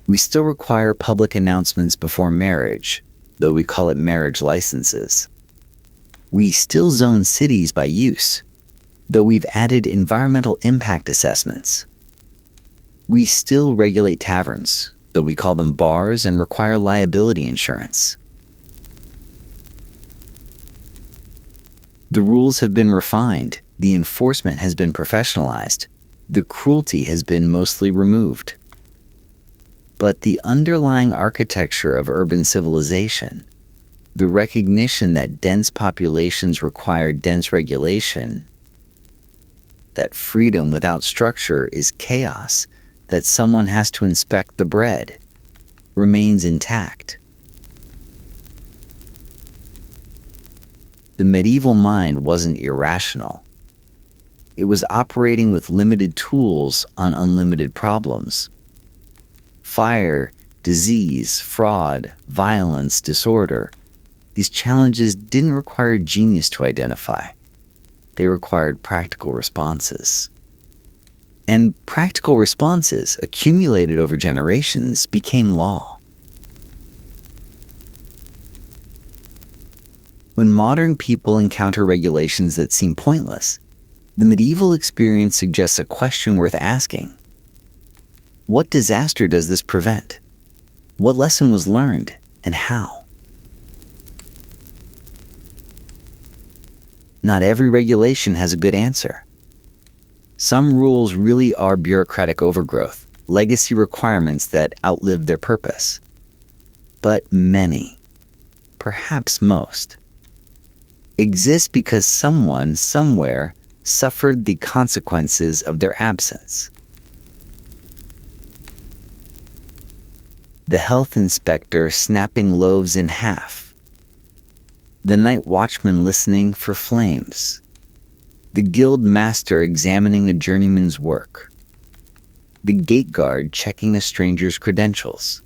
We still require public announcements before marriage, though we call it marriage licenses. We still zone cities by use, though we've added environmental impact assessments. We still regulate taverns, though we call them bars and require liability insurance. The rules have been refined, the enforcement has been professionalized, the cruelty has been mostly removed. But the underlying architecture of urban civilization, the recognition that dense populations require dense regulation, that freedom without structure is chaos, that someone has to inspect the bread, remains intact. The medieval mind wasn't irrational. It was operating with limited tools on unlimited problems. Fire, disease, fraud, violence, disorder. These challenges didn't require genius to identify. They required practical responses. And practical responses, accumulated over generations, became law. When modern people encounter regulations that seem pointless, the medieval experience suggests a question worth asking. What disaster does this prevent? What lesson was learned, and how? Not every regulation has a good answer. Some rules really are bureaucratic overgrowth, legacy requirements that outlived their purpose. But many, perhaps most, exist because someone, somewhere, suffered the consequences of their absence. The health inspector snapping loaves in half. The night watchman listening for flames. The guild master examining a journeyman's work. The gate guard checking a stranger's credentials.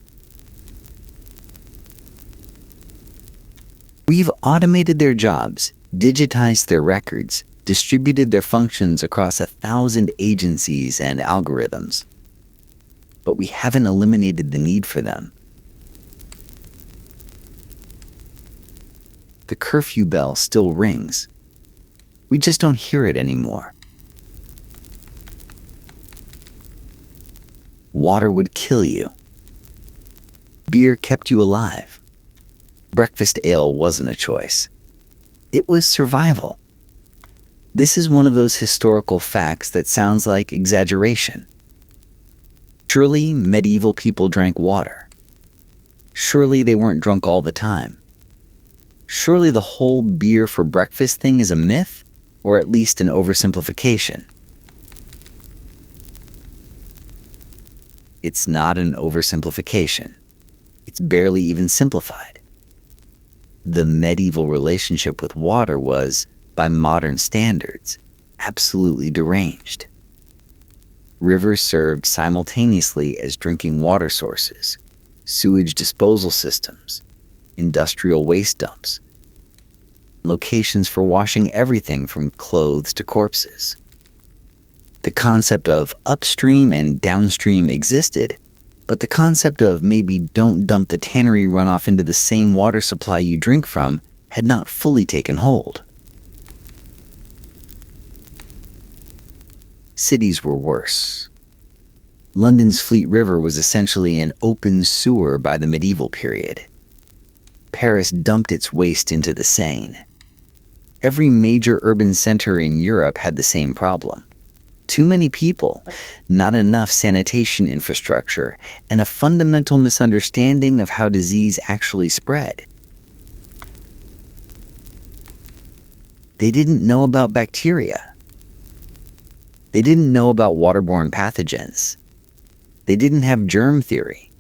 We've automated their jobs, digitized their records, distributed their functions across 1,000 agencies and algorithms. But we haven't eliminated the need for them. The curfew bell still rings. We just don't hear it anymore. Water would kill you. Beer kept you alive. Breakfast ale wasn't a choice. It was survival. This is one of those historical facts that sounds like exaggeration. Surely medieval people drank water. Surely they weren't drunk all the time. Surely the whole beer for breakfast thing is a myth, or at least an oversimplification. It's not an oversimplification. It's barely even simplified. The medieval relationship with water was, by modern standards, absolutely deranged. Rivers served simultaneously as drinking water sources, sewage disposal systems, industrial waste dumps, locations for washing everything from clothes to corpses. The concept of upstream and downstream existed, but the concept of maybe don't dump the tannery runoff into the same water supply you drink from had not fully taken hold. Cities were worse. London's Fleet River was essentially an open sewer by the medieval period. Paris dumped its waste into the Seine. Every major urban center in Europe had the same problem. Too many people, not enough sanitation infrastructure, and a fundamental misunderstanding of how disease actually spread. They didn't know about bacteria. They didn't know about waterborne pathogens. They didn't have germ theory.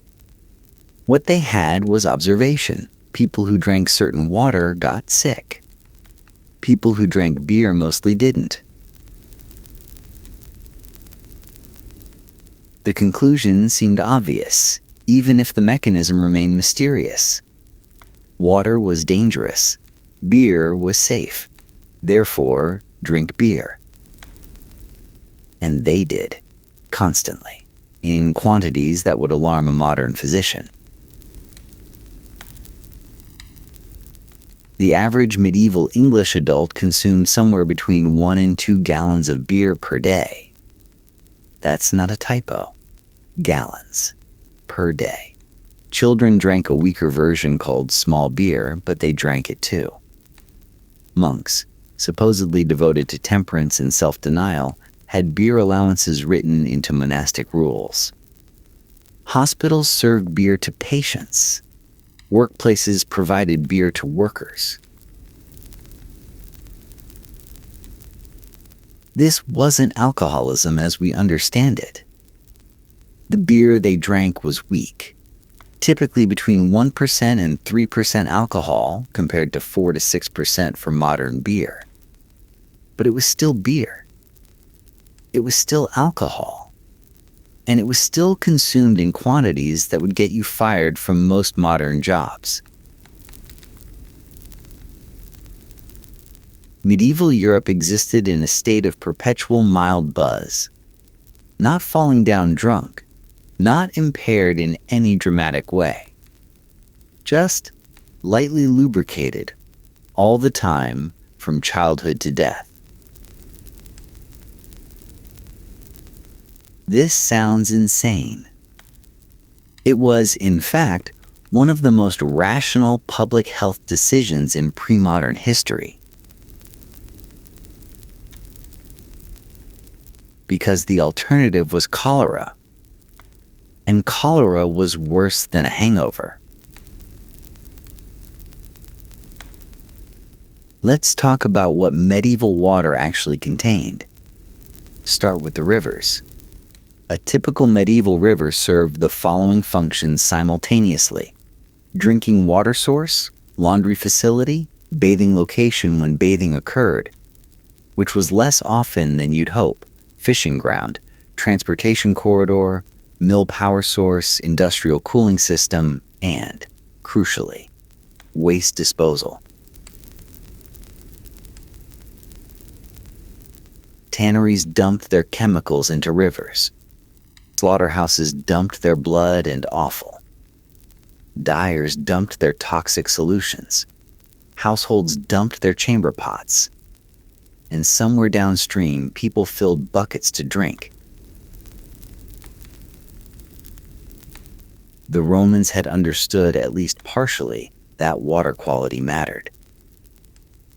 What they had was observation. People who drank certain water got sick. People who drank beer mostly didn't. The conclusion seemed obvious, even if the mechanism remained mysterious. Water was dangerous. Beer was safe. Therefore, drink beer. And they did, constantly, in quantities that would alarm a modern physician. The average medieval English adult consumed somewhere between 1 and 2 gallons of beer per day. That's not a typo. Gallons per day. Children drank a weaker version called small beer, but they drank it too. Monks, supposedly devoted to temperance and self-denial, had beer allowances written into monastic rules. Hospitals served beer to patients. Workplaces provided beer to workers. This wasn't alcoholism as we understand it. The beer they drank was weak. typically between 1% and 3% alcohol compared to 4 to 6% for modern beer. But it was still beer. It was still alcohol. And it was still consumed in quantities that would get you fired from most modern jobs. Medieval Europe existed in a state of perpetual mild buzz. Not falling down drunk, not impaired in any dramatic way. Just lightly lubricated, all the time, from childhood to death. This sounds insane. It was, in fact, one of the most rational public health decisions in pre-modern history. Because the alternative was cholera. And cholera was worse than a hangover. Let's talk about what medieval water actually contained. Start with the rivers. A typical medieval river served the following functions simultaneously: drinking water source, laundry facility, bathing location when bathing occurred, which was less often than you'd hope, fishing ground, transportation corridor, mill power source, industrial cooling system, and, crucially, waste disposal. Tanneries dumped their chemicals into rivers. Slaughterhouses dumped their blood and offal. Dyers dumped their toxic solutions. Households dumped their chamber pots. And somewhere downstream, people filled buckets to drink. The Romans had understood, at least partially, that water quality mattered.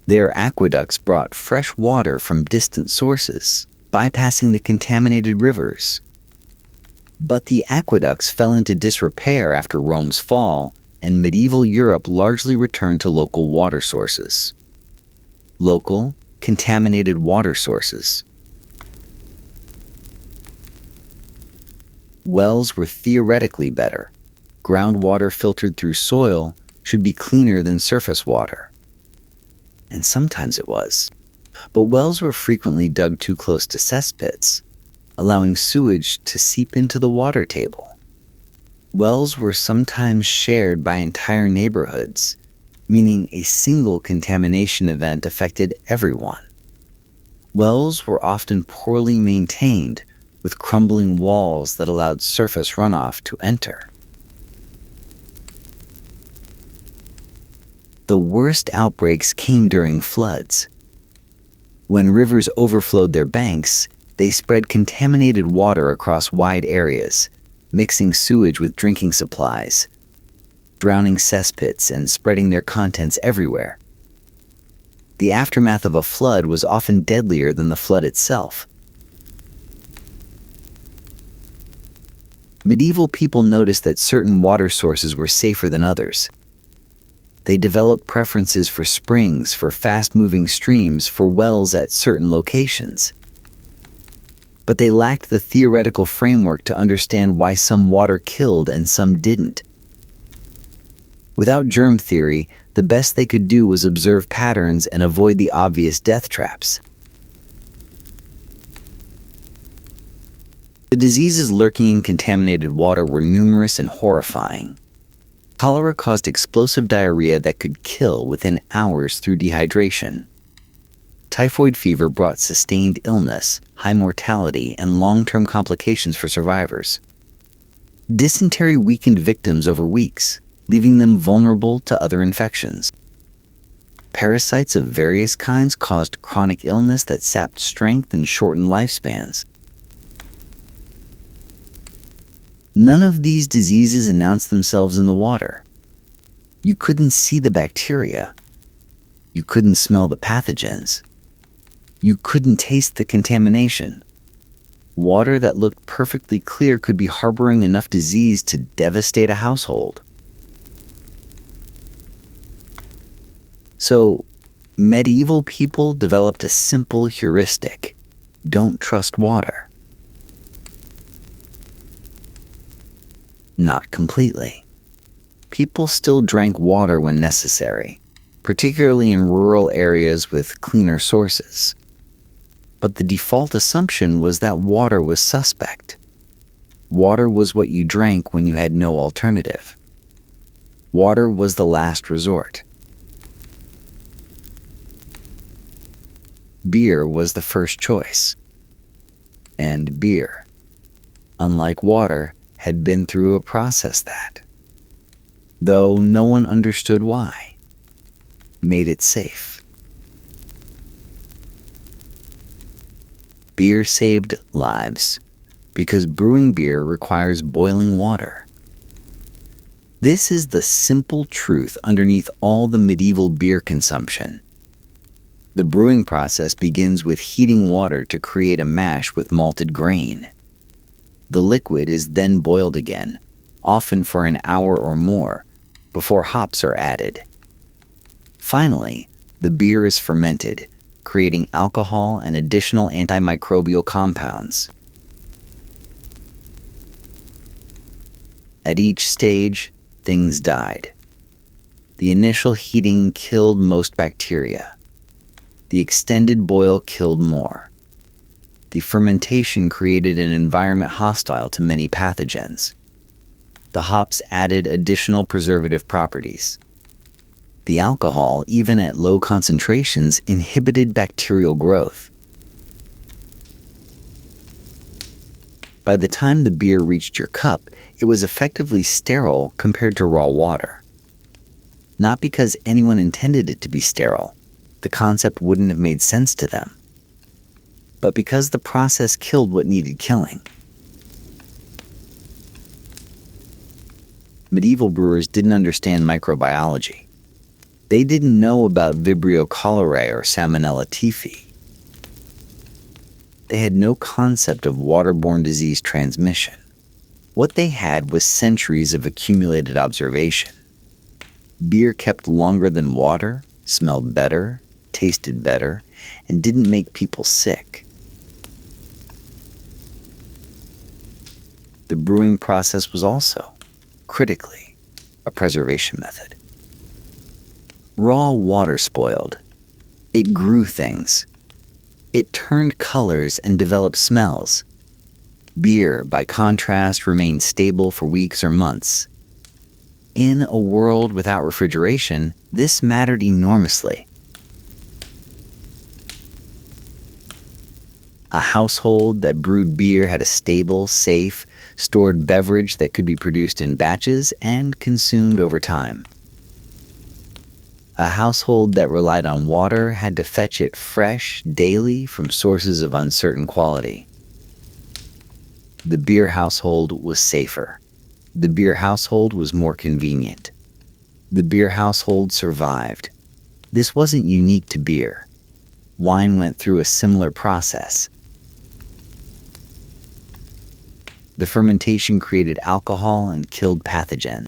Their aqueducts brought fresh water from distant sources, bypassing the contaminated rivers. But the aqueducts fell into disrepair after Rome's fall, and medieval Europe largely returned to local water sources. Local, contaminated water sources. Wells were theoretically better. Groundwater filtered through soil should be cleaner than surface water. And sometimes it was. But wells were frequently dug too close to cesspits, allowing sewage to seep into the water table. Wells were sometimes shared by entire neighborhoods, meaning a single contamination event affected everyone. Wells were often poorly maintained, with crumbling walls that allowed surface runoff to enter. The worst outbreaks came during floods. When rivers overflowed their banks, they spread contaminated water across wide areas, mixing sewage with drinking supplies, drowning cesspits and spreading their contents everywhere. The aftermath of a flood was often deadlier than the flood itself. Medieval people noticed that certain water sources were safer than others. They developed preferences for springs, for fast-moving streams, for wells at certain locations. But they lacked the theoretical framework to understand why some water killed and some didn't. Without germ theory, the best they could do was observe patterns and avoid the obvious death traps. The diseases lurking in contaminated water were numerous and horrifying. Cholera caused explosive diarrhea that could kill within hours through dehydration. Typhoid fever brought sustained illness, high mortality, and long-term complications for survivors. Dysentery weakened victims over weeks, leaving them vulnerable to other infections. Parasites of various kinds caused chronic illness that sapped strength and shortened lifespans. None of these diseases announced themselves in the water. You couldn't see the bacteria. You couldn't smell the pathogens. You couldn't taste the contamination. Water that looked perfectly clear could be harboring enough disease to devastate a household. So, medieval people developed a simple heuristic: don't trust water. Not completely. people still drank water when necessary, particularly in rural areas with cleaner sources. But the default assumption was that water was suspect. Water was what you drank when you had no alternative. Water was the last resort. Beer was the first choice. And beer, unlike water, had been through a process that, though no one understood why, made it safe. Beer saved lives because brewing beer requires boiling water. This is the simple truth underneath all the medieval beer consumption. The brewing process begins with heating water to create a mash with malted grain. The liquid is then boiled again, often for an hour or more, before hops are added. Finally, the beer is fermented, creating alcohol and additional antimicrobial compounds. At each stage, things died. The initial heating killed most bacteria. The extended boil killed more. The fermentation created an environment hostile to many pathogens. The hops added additional preservative properties. The alcohol, even at low concentrations, inhibited bacterial growth. By the time the beer reached your cup, it was effectively sterile compared to raw water. Not because anyone intended it to be sterile. The concept wouldn't have made sense to them. But because the process killed what needed killing. Medieval brewers didn't understand microbiology. They didn't know about Vibrio cholerae or Salmonella typhi. They had no concept of waterborne disease transmission. What they had was centuries of accumulated observation. Beer kept longer than water, smelled better, tasted better, and didn't make people sick. The brewing process was also, critically, a preservation method. Raw water spoiled. It grew things. It turned colors and developed smells. Beer, by contrast, remained stable for weeks or months. In a world without refrigeration, this mattered enormously. A household that brewed beer had a stable, safe, stored beverage that could be produced in batches and consumed over time. A household that relied on water had to fetch it fresh daily from sources of uncertain quality. The beer household was safer. The beer household was more convenient. The beer household survived. This wasn't unique to beer. Wine went through a similar process. The fermentation created alcohol and killed pathogens.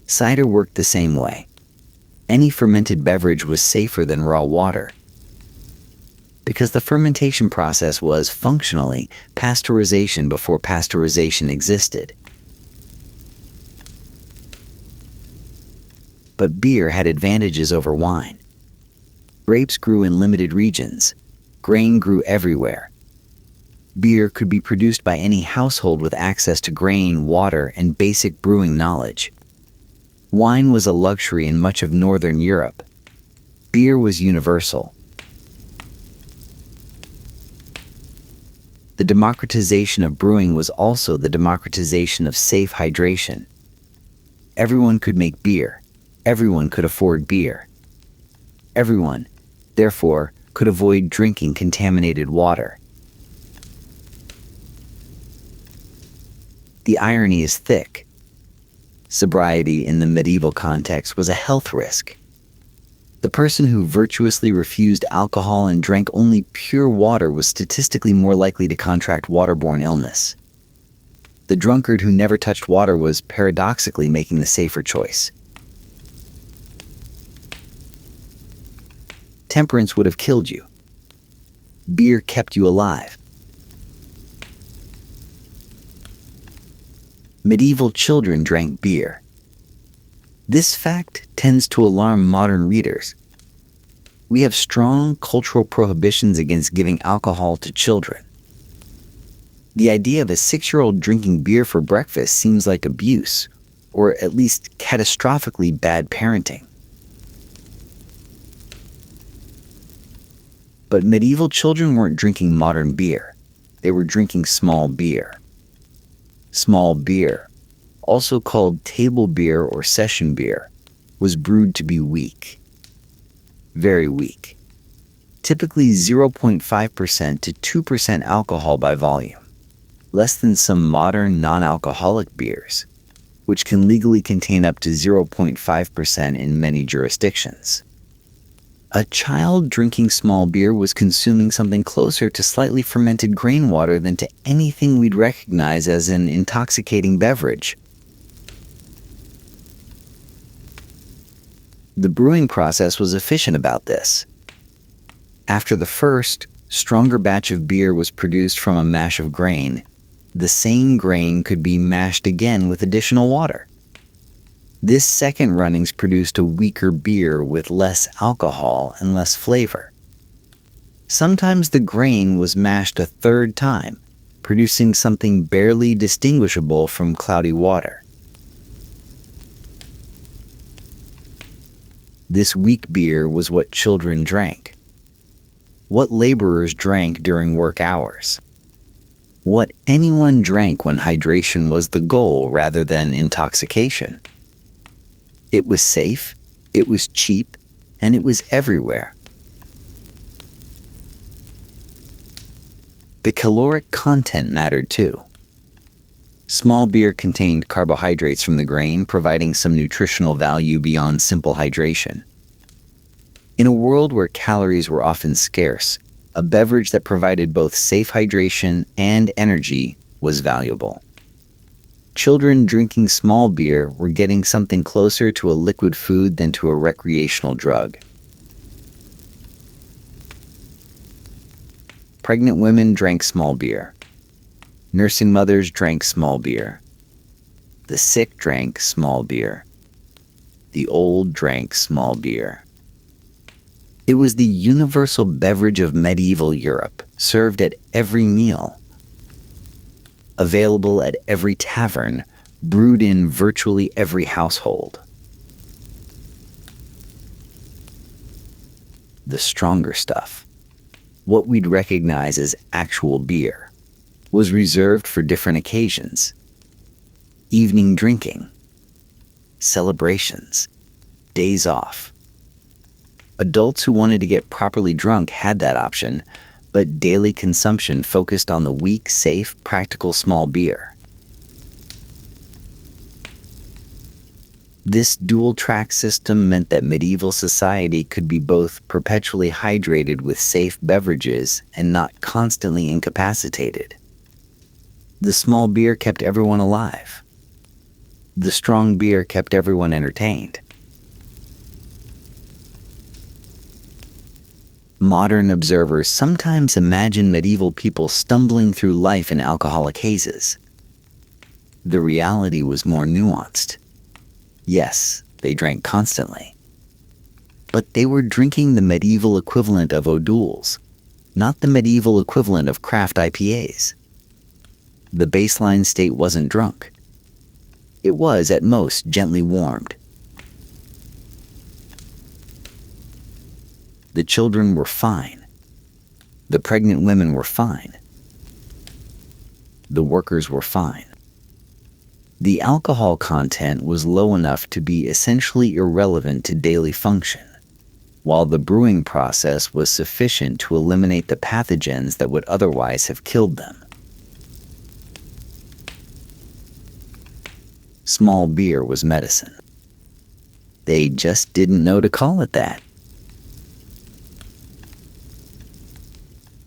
Cider worked the same way. Any fermented beverage was safer than raw water. Because the fermentation process was, functionally, pasteurization before pasteurization existed. But beer had advantages over wine. Grapes grew in limited regions. Grain grew everywhere. Beer could be produced by any household with access to grain, water, and basic brewing knowledge. Wine was a luxury in much of Northern Europe. Beer was universal. The democratization of brewing was also the democratization of safe hydration. Everyone could make beer. Everyone could afford beer. Everyone, therefore, could avoid drinking contaminated water. The irony is thick. Sobriety in the medieval context was a health risk. The person who virtuously refused alcohol and drank only pure water was statistically more likely to contract waterborne illness. The drunkard who never touched water was paradoxically making the safer choice. Temperance would have killed you. Beer kept you alive. Medieval children drank beer. This fact tends to alarm modern readers. We have strong cultural prohibitions against giving alcohol to children. The idea of a 6-year-old drinking beer for breakfast seems like abuse, or at least catastrophically bad parenting. But medieval children weren't drinking modern beer. They were drinking small beer. Small beer, also called table beer or session beer, was brewed to be weak. Very weak. Typically 0.5% to 2% alcohol by volume. Less than some modern non-alcoholic beers, which can legally contain up to 0.5% in many jurisdictions. A child drinking small beer was consuming something closer to slightly fermented grain water than to anything we'd recognize as an intoxicating beverage. The brewing process was efficient about this. After the first, stronger batch of beer was produced from a mash of grain, the same grain could be mashed again with additional water. This second runnings produced a weaker beer with less alcohol and less flavor. Sometimes the grain was mashed a third time, producing something barely distinguishable from cloudy water. This weak beer was what children drank. What laborers drank during work hours. What anyone drank when hydration was the goal rather than intoxication. It was safe, it was cheap, and it was everywhere. The caloric content mattered too. Small beer contained carbohydrates from the grain, providing some nutritional value beyond simple hydration. In a world where calories were often scarce, a beverage that provided both safe hydration and energy was valuable. Children drinking small beer were getting something closer to a liquid food than to a recreational drug. Pregnant women drank small beer. Nursing mothers drank small beer. The sick drank small beer. The old drank small beer. It was the universal beverage of medieval Europe, served at every meal. Available at every tavern, brewed in virtually every household. The stronger stuff, what we'd recognize as actual beer, was reserved for different occasions. Evening drinking, celebrations, days off. Adults who wanted to get properly drunk had that option, but daily consumption focused on the weak, safe, practical small beer. This dual-track system meant that medieval society could be both perpetually hydrated with safe beverages and not constantly incapacitated. The small beer kept everyone alive. The strong beer kept everyone entertained. Modern observers sometimes imagine medieval people stumbling through life in alcoholic hazes. The reality was more nuanced. Yes, they drank constantly. But they were drinking the medieval equivalent of O'Doul's, not the medieval equivalent of craft IPAs. The baseline state wasn't drunk. It was, at most, gently warmed. The children were fine. The pregnant women were fine. The workers were fine. The alcohol content was low enough to be essentially irrelevant to daily function, while the brewing process was sufficient to eliminate the pathogens that would otherwise have killed them. Small beer was medicine. They just didn't know to call it that.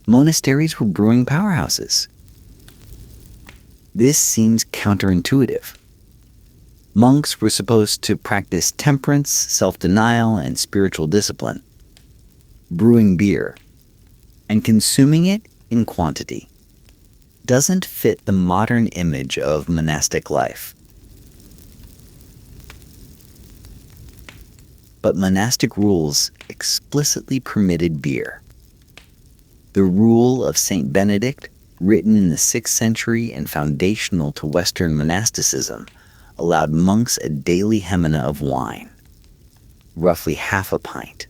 Monasteries were brewing powerhouses. This seems counterintuitive. Monks were supposed to practice temperance, self-denial, and spiritual discipline. Brewing beer and consuming it in quantity doesn't fit the modern image of monastic life. but monastic rules explicitly permitted beer. The Rule of St. Benedict, written in the 6th century and foundational to Western monasticism, allowed monks a daily hemina of wine, roughly half a pint.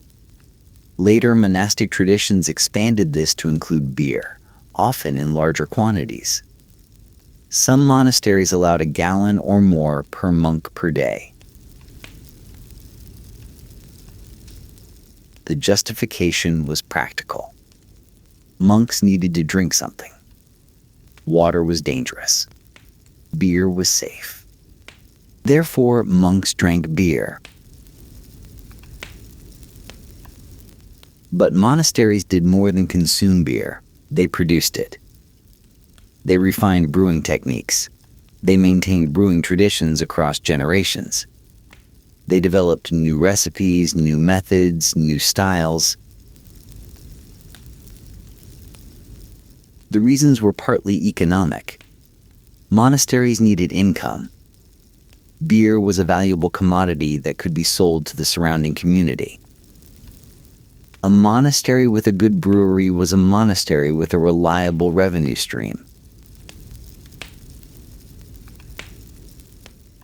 Later monastic traditions expanded this to include beer, often in larger quantities. Some monasteries allowed a gallon or more per monk per day. The justification was practical. Monks needed to drink something. Water was dangerous. Beer was safe. Therefore, monks drank beer. But monasteries did more than consume beer. They produced it. They refined brewing techniques. They maintained brewing traditions across generations. They developed new recipes, new methods, new styles. The reasons were partly economic. Monasteries needed income. Beer was a valuable commodity that could be sold to the surrounding community. A monastery with a good brewery was a monastery with a reliable revenue stream.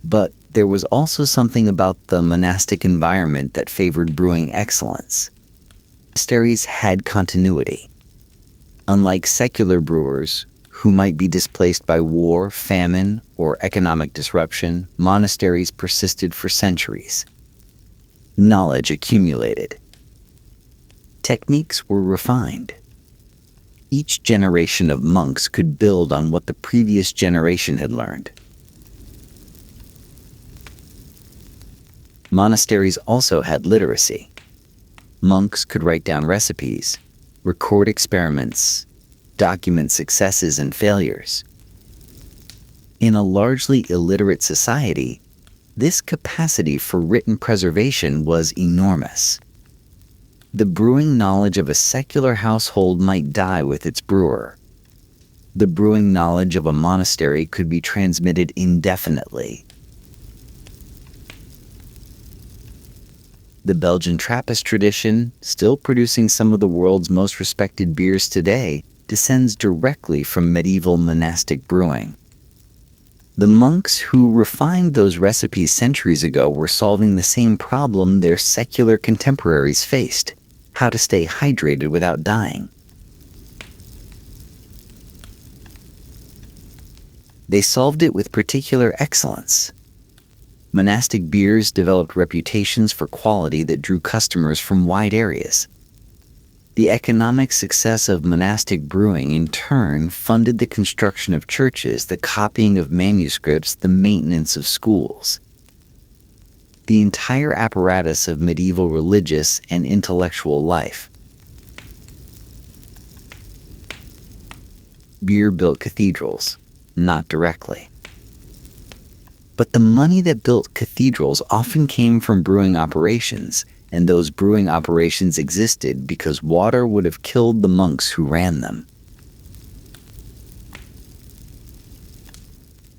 But there was also something about the monastic environment that favored brewing excellence. Monasteries had continuity. Unlike secular brewers, who might be displaced by war, famine, or economic disruption, monasteries persisted for centuries. Knowledge accumulated. Techniques were refined. Each generation of monks could build on what the previous generation had learned. Monasteries also had literacy. Monks could write down recipes, record experiments, document successes and failures. In a largely illiterate society, this capacity for written preservation was enormous. The brewing knowledge of a secular household might die with its brewer. The brewing knowledge of a monastery could be transmitted indefinitely. The Belgian Trappist tradition, still producing some of the world's most respected beers today, descends directly from medieval monastic brewing. The monks who refined those recipes centuries ago were solving the same problem their secular contemporaries faced: how to stay hydrated without dying. They solved it with particular excellence. Monastic beers developed reputations for quality that drew customers from wide areas. The economic success of monastic brewing, in turn, funded the construction of churches, the copying of manuscripts, the maintenance of schools. The entire apparatus of medieval religious and intellectual life. Beer built cathedrals, not directly. But the money that built cathedrals often came from brewing operations, and those brewing operations existed because water would have killed the monks who ran them.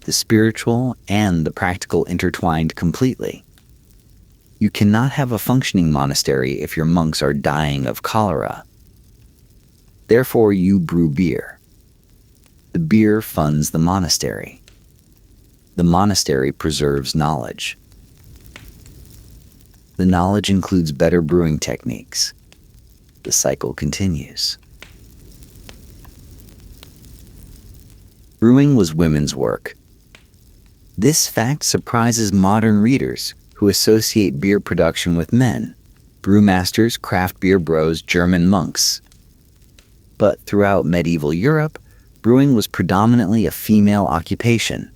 The spiritual and the practical intertwined completely. You cannot have a functioning monastery if your monks are dying of cholera. Therefore, you brew beer. The beer funds the monastery. The monastery preserves knowledge. The knowledge includes better brewing techniques. The cycle continues. Brewing was women's work. This fact surprises modern readers who associate beer production with men: brewmasters, craft beer bros, German monks. But throughout medieval Europe, brewing was predominantly a female occupation.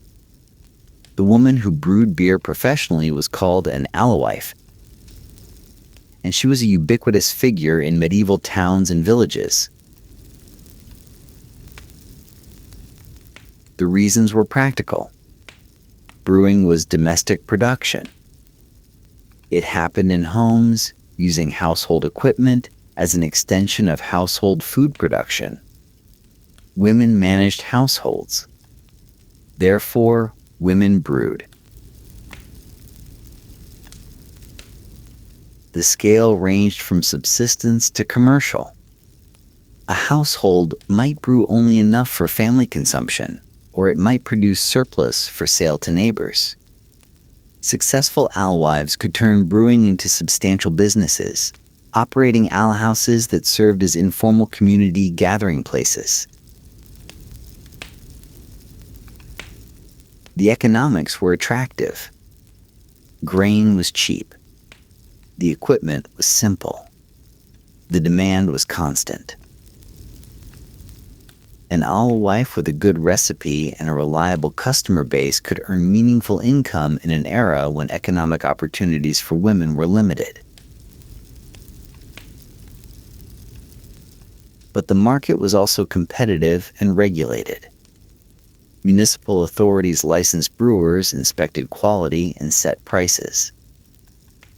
The woman who brewed beer professionally was called an alewife, and she was a ubiquitous figure in medieval towns and villages. The reasons were practical. Brewing was domestic production. It happened in homes, using household equipment as an extension of household food production. Women managed households. Therefore, women brewed. The scale ranged from subsistence to commercial. A household might brew only enough for family consumption, or it might produce surplus for sale to neighbors. Successful alewives could turn brewing into substantial businesses, operating alehouses that served as informal community gathering places. The economics were attractive. Grain was cheap. The equipment was simple. The demand was constant. An alewife with a good recipe and a reliable customer base could earn meaningful income in an era when economic opportunities for women were limited. But the market was also competitive and regulated. Municipal authorities licensed brewers, inspected quality, and set prices.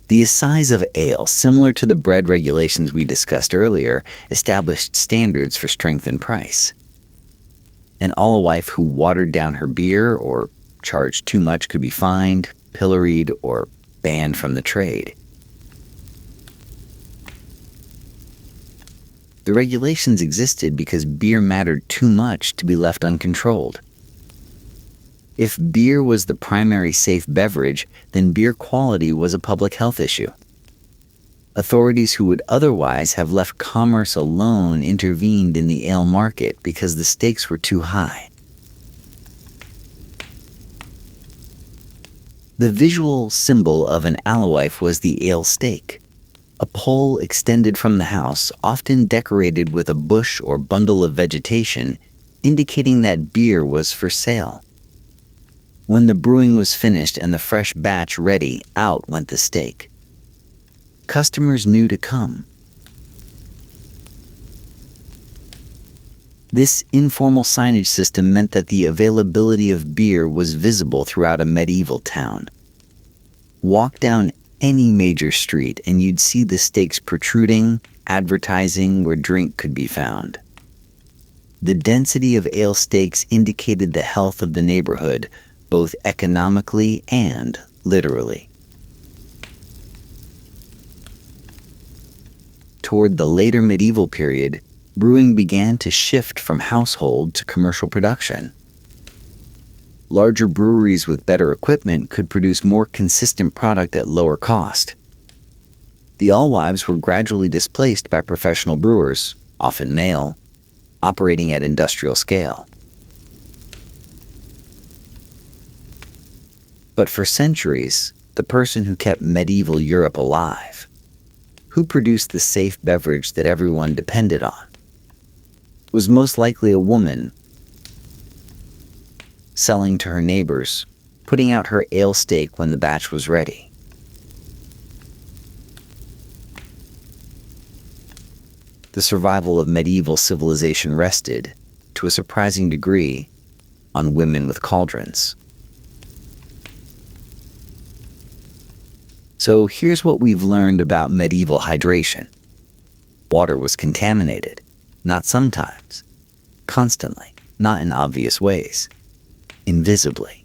The assize of ale, similar to the bread regulations we discussed earlier, established standards for strength and price. An alewife who watered down her beer or charged too much could be fined, pilloried, or banned from the trade. The regulations existed because beer mattered too much to be left uncontrolled. If beer was the primary safe beverage, then beer quality was a public health issue. Authorities who would otherwise have left commerce alone intervened in the ale market because the stakes were too high. The visual symbol of an alewife was the ale stake, a pole extended from the house, often decorated with a bush or bundle of vegetation, indicating that beer was for sale. When the brewing was finished and the fresh batch ready, out went the stake. Customers knew to come. This informal signage system meant that the availability of beer was visible throughout a medieval town. Walk down any major street and you'd see the stakes protruding, advertising where drink could be found. The density of ale stakes indicated the health of the neighborhood, both economically and literally. Toward the later medieval period, brewing began to shift from household to commercial production. Larger breweries with better equipment could produce more consistent product at lower cost. The alewives were gradually displaced by professional brewers, often male, operating at industrial scale. But for centuries, the person who kept medieval Europe alive, who produced the safe beverage that everyone depended on, was most likely a woman, selling to her neighbors, putting out her ale stake when the batch was ready. The survival of medieval civilization rested, to a surprising degree, on women with cauldrons. So here's what we've learned about medieval hydration. Water was contaminated, not sometimes, constantly, not in obvious ways, invisibly.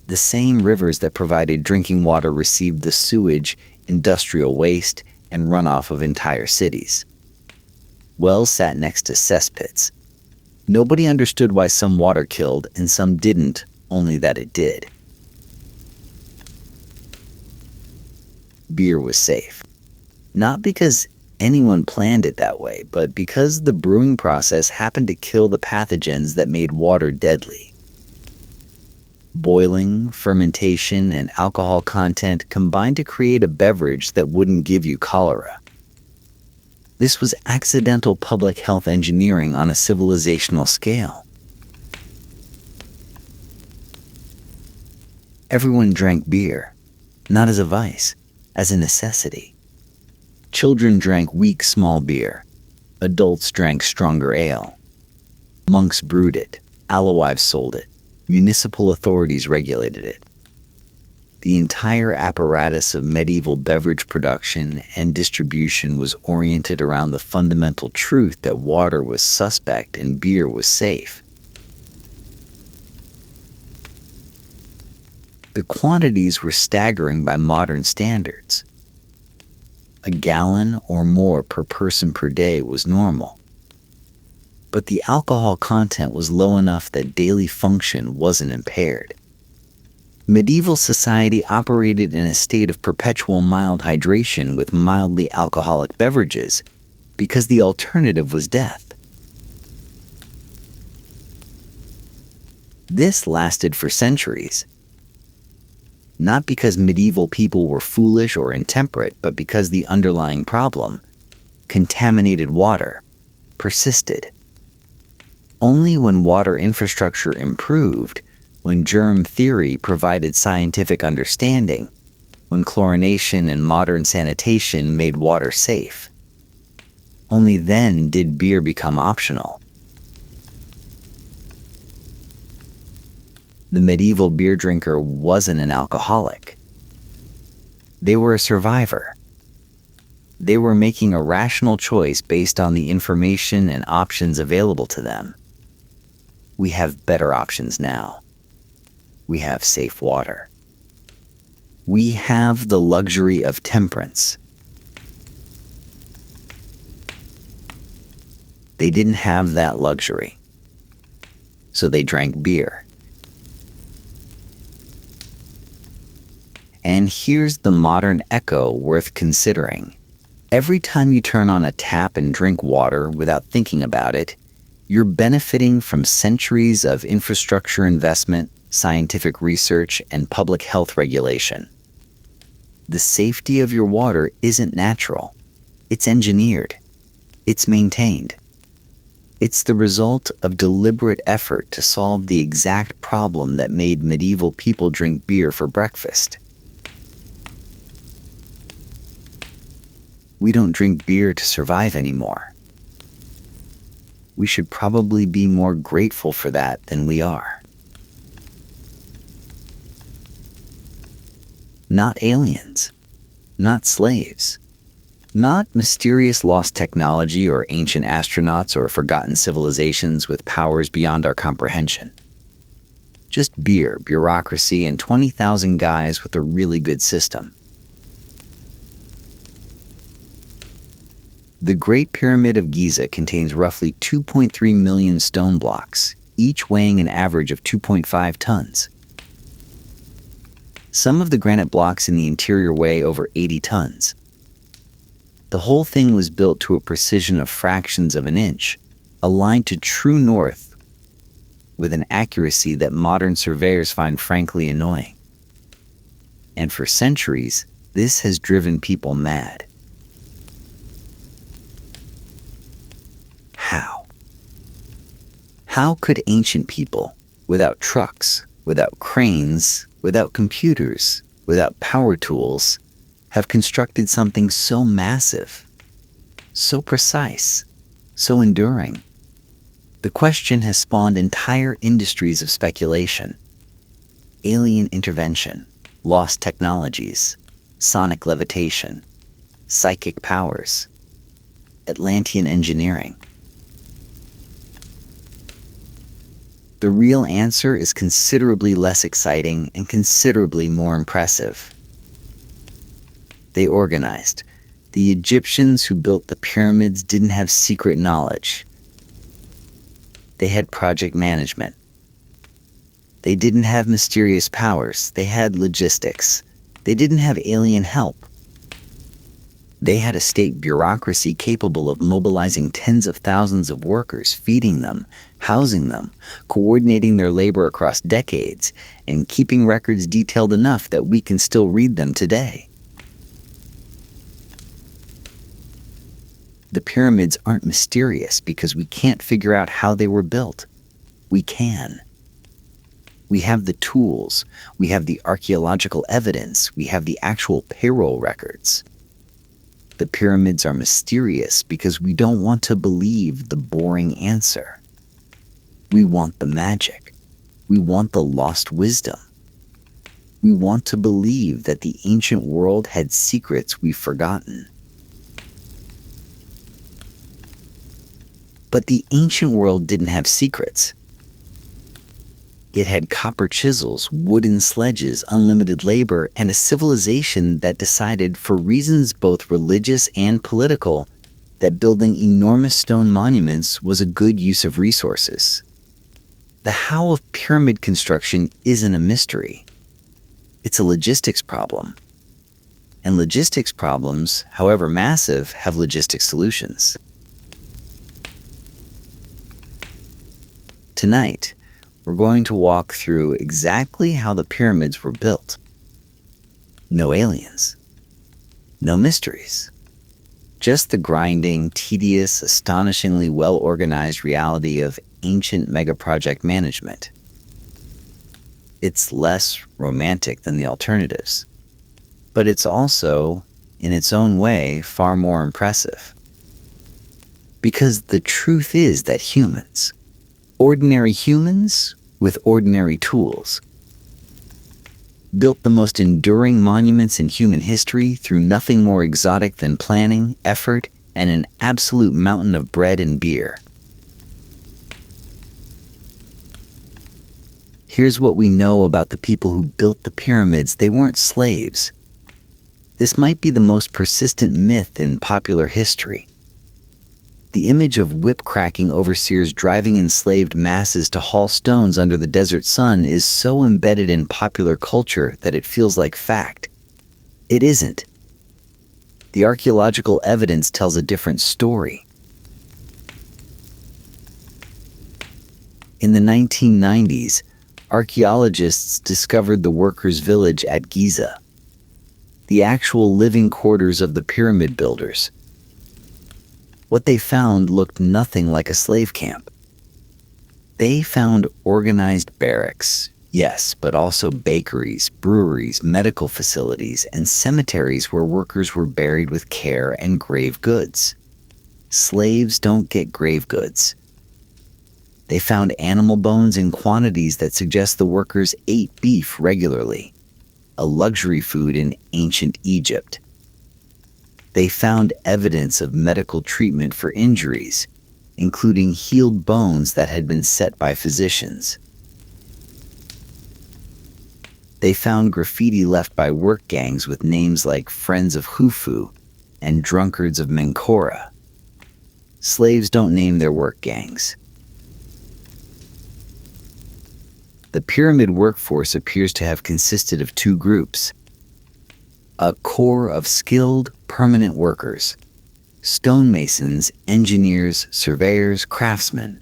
The same rivers that provided drinking water received the sewage, industrial waste, and runoff of entire cities. Wells sat next to cesspits. Nobody understood why some water killed and some didn't, only that it did. Beer was safe. Not because anyone planned it that way, but because the brewing process happened to kill the pathogens that made water deadly. Boiling, fermentation, and alcohol content combined to create a beverage that wouldn't give you cholera. This was accidental public health engineering on a civilizational scale. Everyone drank beer, not as a vice, as a necessity. Children drank weak small beer. Adults drank stronger ale. Monks brewed it. Alewives sold it. Municipal authorities regulated it. The entire apparatus of medieval beverage production and distribution was oriented around the fundamental truth that water was suspect and beer was safe. The quantities were staggering by modern standards. A gallon or more per person per day was normal. But the alcohol content was low enough that daily function wasn't impaired. Medieval society operated in a state of perpetual mild hydration with mildly alcoholic beverages because the alternative was death. This lasted for centuries, not because medieval people were foolish or intemperate, but because the underlying problem, contaminated water, persisted. Only when water infrastructure improved, when germ theory provided scientific understanding, when chlorination and modern sanitation made water safe, only then did beer become optional. The medieval beer drinker wasn't an alcoholic. They were a survivor. They were making a rational choice based on the information and options available to them. We have better options now. We have safe water. We have the luxury of temperance. They didn't have that luxury, so they drank beer. And here's the modern echo worth considering. Every time you turn on a tap and drink water without thinking about it, you're benefiting from centuries of infrastructure investment, scientific research, and public health regulation. The safety of your water isn't natural. It's engineered. It's maintained. It's the result of deliberate effort to solve the exact problem that made medieval people drink beer for breakfast. We don't drink beer to survive anymore. We should probably be more grateful for that than we are. Not aliens. Not slaves. Not mysterious lost technology or ancient astronauts or forgotten civilizations with powers beyond our comprehension. Just beer, bureaucracy, and 20,000 guys with a really good system. The Great Pyramid of Giza contains roughly 2.3 million stone blocks, each weighing an average of 2.5 tons. Some of the granite blocks in the interior weigh over 80 tons. The whole thing was built to a precision of fractions of an inch, aligned to true north with an accuracy that modern surveyors find frankly annoying. And for centuries, this has driven people mad. How? How could ancient people, without trucks, without cranes, without computers, without power tools, have constructed something so massive, so precise, so enduring? The question has spawned entire industries of speculation. Alien intervention, lost technologies, sonic levitation, psychic powers, Atlantean engineering. The real answer is considerably less exciting and considerably more impressive. They organized. The Egyptians who built the pyramids didn't have secret knowledge. They had project management. They didn't have mysterious powers. They had logistics. They didn't have alien help. They had a state bureaucracy capable of mobilizing tens of thousands of workers, feeding them, housing them, coordinating their labor across decades, and keeping records detailed enough that we can still read them today. The pyramids aren't mysterious because we can't figure out how they were built. We can. We have the tools, we have the archaeological evidence, we have the actual payroll records. The pyramids are mysterious because we don't want to believe the boring answer. We want the magic. We want the lost wisdom. We want to believe that the ancient world had secrets we've forgotten. But the ancient world didn't have secrets. It had copper chisels, wooden sledges, unlimited labor, and a civilization that decided, for reasons both religious and political, that building enormous stone monuments was a good use of resources. The how of pyramid construction isn't a mystery. It's a logistics problem. And logistics problems, however massive, have logistic solutions. Tonight, we're going to walk through exactly how the pyramids were built. No aliens. No mysteries. Just the grinding, tedious, astonishingly well-organized reality of ancient megaproject management. It's less romantic than the alternatives, but it's also, in its own way, far more impressive. Because the truth is that humans, ordinary humans with ordinary tools, built the most enduring monuments in human history through nothing more exotic than planning, effort, and an absolute mountain of bread and beer. Here's what we know about the people who built the pyramids. They weren't slaves. This might be the most persistent myth in popular history. The image of whip-cracking overseers driving enslaved masses to haul stones under the desert sun is so embedded in popular culture that it feels like fact. It isn't. The archaeological evidence tells a different story. In the 1990s, archaeologists discovered the workers' village at Giza, the actual living quarters of the pyramid builders. What they found looked nothing like a slave camp. They found organized barracks, yes, but also bakeries, breweries, medical facilities, and cemeteries where workers were buried with care and grave goods. Slaves don't get grave goods. They found animal bones in quantities that suggest the workers ate beef regularly, a luxury food in ancient Egypt. They found evidence of medical treatment for injuries, including healed bones that had been set by physicians. They found graffiti left by work gangs with names like Friends of Khufu and Drunkards of Menkora. Slaves don't name their work gangs. The pyramid workforce appears to have consisted of two groups: a core of skilled, permanent workers, stonemasons, engineers, surveyors, craftsmen,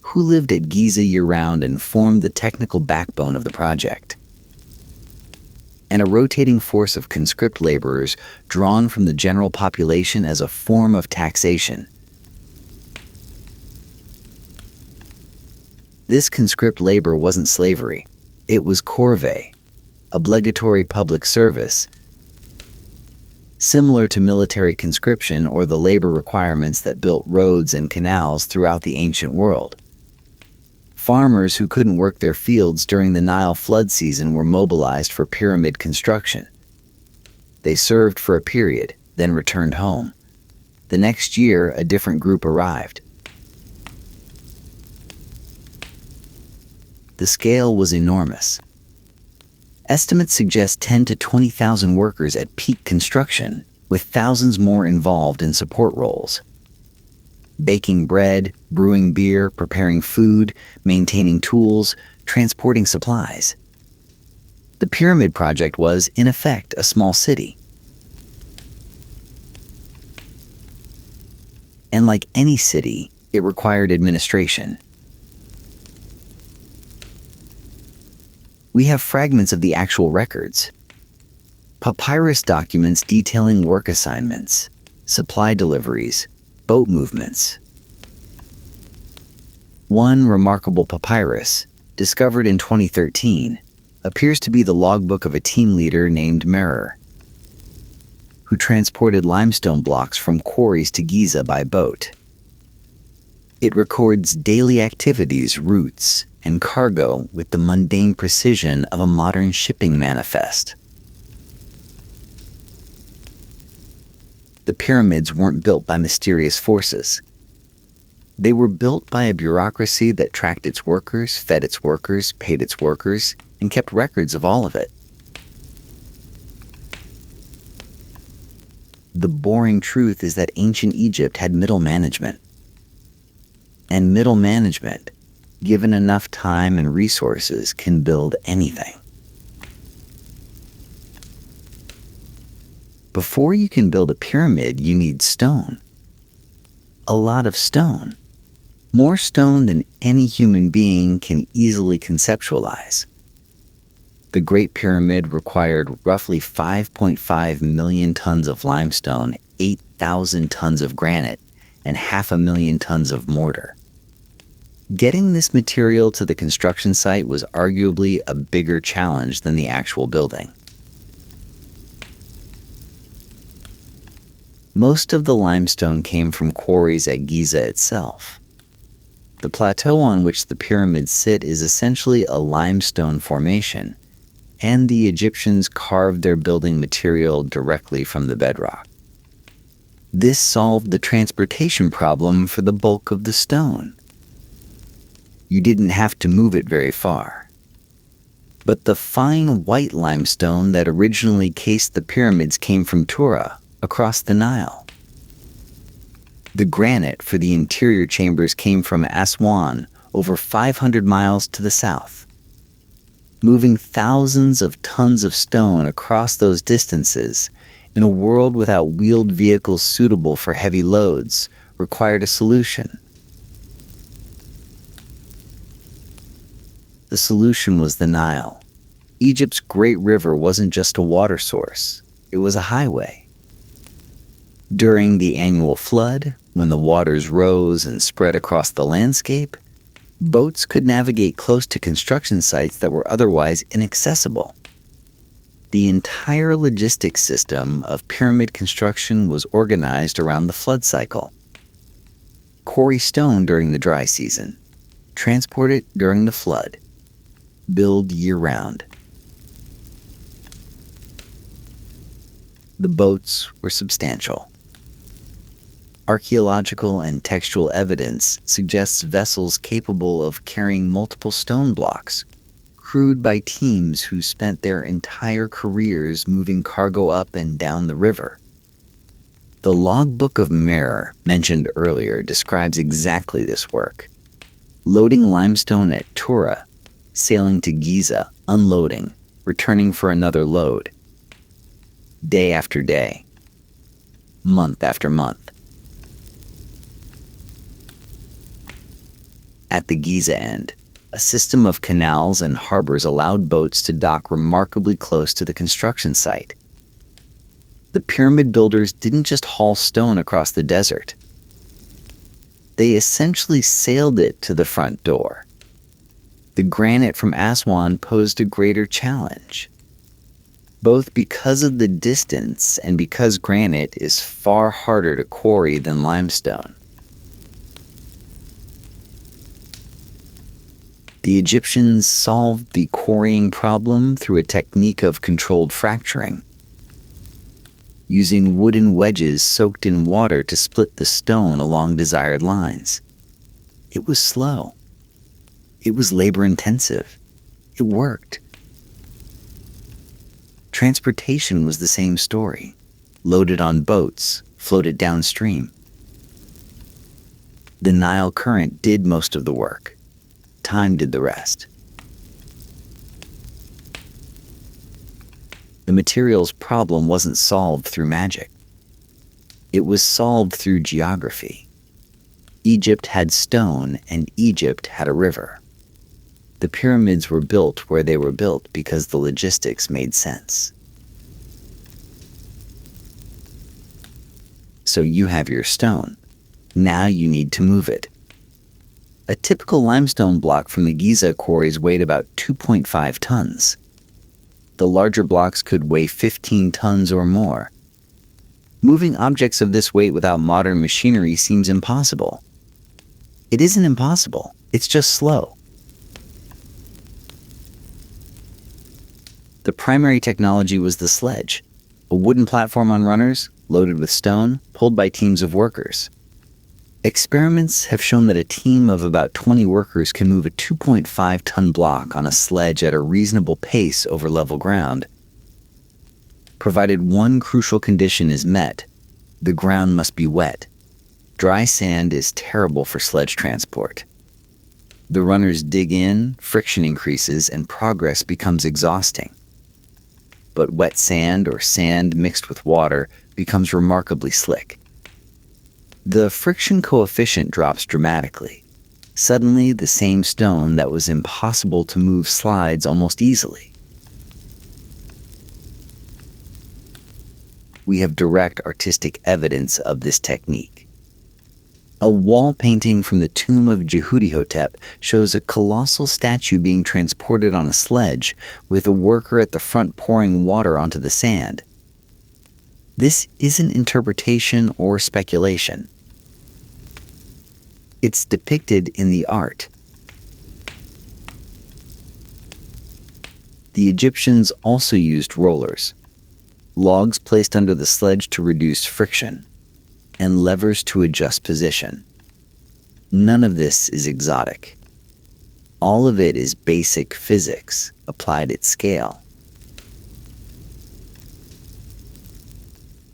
who lived at Giza year-round and formed the technical backbone of the project, and a rotating force of conscript laborers drawn from the general population as a form of taxation. This conscript labor wasn't slavery. It was corvée, obligatory public service, similar to military conscription or the labor requirements that built roads and canals throughout the ancient world. Farmers who couldn't work their fields during the Nile flood season were mobilized for pyramid construction. They served for a period, then returned home. The next year, a different group arrived. The scale was enormous. Estimates suggest 10 to 20,000 workers at peak construction, with thousands more involved in support roles. Baking bread, brewing beer, preparing food, maintaining tools, transporting supplies. The pyramid project was, in effect, a small city. And like any city, it required administration. We have fragments of the actual records. Papyrus documents detailing work assignments, supply deliveries, boat movements. One remarkable papyrus, discovered in 2013, appears to be the logbook of a team leader named Merer, who transported limestone blocks from quarries to Giza by boat. It records daily activities, routes, and cargo with the mundane precision of a modern shipping manifest. The pyramids weren't built by mysterious forces. They were built by a bureaucracy that tracked its workers, fed its workers, paid its workers, and kept records of all of it. The boring truth is that ancient Egypt had middle management. And middle management, given enough time and resources, can build anything. Before you can build a pyramid, you need stone. A lot of stone. More stone than any human being can easily conceptualize. The Great Pyramid required roughly 5.5 million tons of limestone, 8,000 tons of granite, and 500,000 tons of mortar. Getting this material to the construction site was arguably a bigger challenge than the actual building. Most of the limestone came from quarries at Giza itself. The plateau on which the pyramids sit is essentially a limestone formation, and the Egyptians carved their building material directly from the bedrock. This solved the transportation problem for the bulk of the stone. You didn't have to move it very far. But the fine white limestone that originally cased the pyramids came from Tura, across the Nile. The granite for the interior chambers came from Aswan, over 500 miles to the south. Moving thousands of tons of stone across those distances in a world without wheeled vehicles suitable for heavy loads required a solution. The solution was the Nile. Egypt's great river wasn't just a water source, it was a highway. During the annual flood, when the waters rose and spread across the landscape, boats could navigate close to construction sites that were otherwise inaccessible. The entire logistics system of pyramid construction was organized around the flood cycle. Quarry stone during the dry season, transport it during the flood, build year-round. The boats were substantial. Archaeological and textual evidence suggests vessels capable of carrying multiple stone blocks, crewed by teams who spent their entire careers moving cargo up and down the river. The logbook of Merer, mentioned earlier, describes exactly this work. Loading limestone at Tura, sailing to Giza, unloading, returning for another load. Day after day. Month after month. At the Giza end, a system of canals and harbors allowed boats to dock remarkably close to the construction site. The pyramid builders didn't just haul stone across the desert. They essentially sailed it to the front door. The granite from Aswan posed a greater challenge, both because of the distance and because granite is far harder to quarry than limestone. The Egyptians solved the quarrying problem through a technique of controlled fracturing, using wooden wedges soaked in water to split the stone along desired lines. It was slow. It was labor-intensive. It worked. Transportation was the same story, loaded on boats, floated downstream. The Nile current did most of the work. Time did the rest. The materials problem wasn't solved through magic. It was solved through geography. Egypt had stone and Egypt had a river. The pyramids were built where they were built because the logistics made sense. So you have your stone. Now you need to move it. A typical limestone block from the Giza quarries weighed about 2.5 tons. The larger blocks could weigh 15 tons or more. Moving objects of this weight without modern machinery seems impossible. It isn't impossible, it's just slow. The primary technology was the sledge, a wooden platform on runners, loaded with stone, pulled by teams of workers. Experiments have shown that a team of about 20 workers can move a 2.5-ton block on a sledge at a reasonable pace over level ground. Provided one crucial condition is met: the ground must be wet. Dry sand is terrible for sledge transport. The runners dig in, friction increases, and progress becomes exhausting. But wet sand, or sand mixed with water, becomes remarkably slick. The friction coefficient drops dramatically. Suddenly, the same stone that was impossible to move slides almost easily. We have direct artistic evidence of this technique. A wall painting from the tomb of Jehudihotep shows a colossal statue being transported on a sledge, with a worker at the front pouring water onto the sand. This isn't interpretation or speculation. It's depicted in the art. The Egyptians also used rollers, logs placed under the sledge to reduce friction, and levers to adjust position. None of this is exotic. All of it is basic physics applied at scale.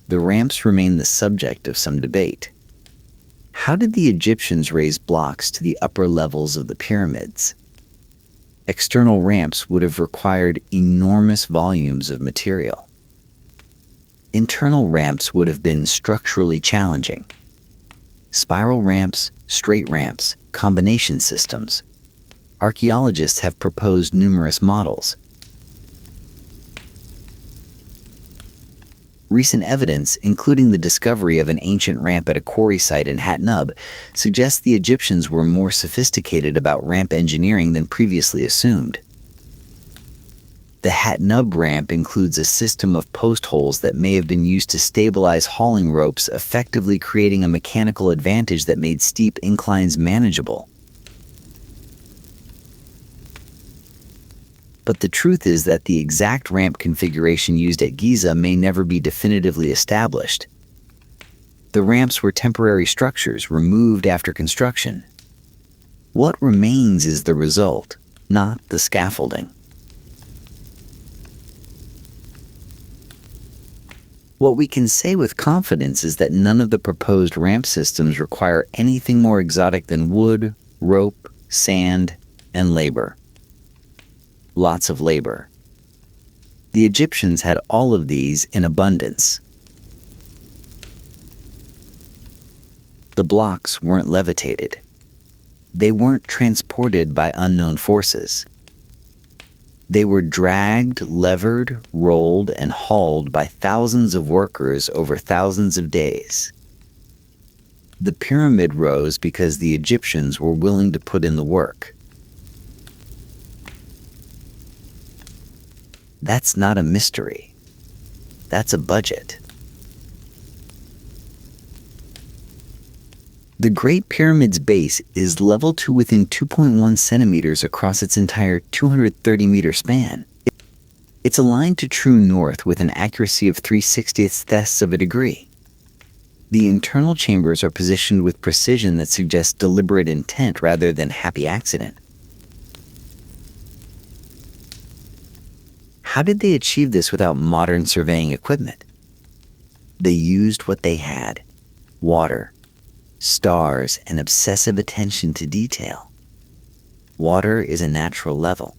The ramps remain the subject of some debate. How did the Egyptians raise blocks to the upper levels of the pyramids? External ramps would have required enormous volumes of material. Internal ramps would have been structurally challenging. Spiral ramps, straight ramps, combination systems. Archaeologists have proposed numerous models. Recent evidence, including the discovery of an ancient ramp at a quarry site in Hatnub, suggests the Egyptians were more sophisticated about ramp engineering than previously assumed. The Hatnub ramp includes a system of post holes that may have been used to stabilize hauling ropes, effectively creating a mechanical advantage that made steep inclines manageable. But the truth is that the exact ramp configuration used at Giza may never be definitively established. The ramps were temporary structures removed after construction. What remains is the result, not the scaffolding. What we can say with confidence is that none of the proposed ramp systems require anything more exotic than wood, rope, sand, and labor. Lots of labor. The Egyptians had all of these in abundance. The blocks weren't levitated. They weren't transported by unknown forces. They were dragged, levered, rolled, and hauled by thousands of workers over thousands of days. The pyramid rose because the Egyptians were willing to put in the work. That's not a mystery. That's a budget. The Great Pyramid's base is level to within 2.1 centimeters across its entire 230-meter span. It's aligned to true north with an accuracy of 3/60ths of a degree. The internal chambers are positioned with precision that suggests deliberate intent rather than happy accident. How did they achieve this without modern surveying equipment? They used what they had: water, stars, and obsessive attention to detail. Water is a natural level.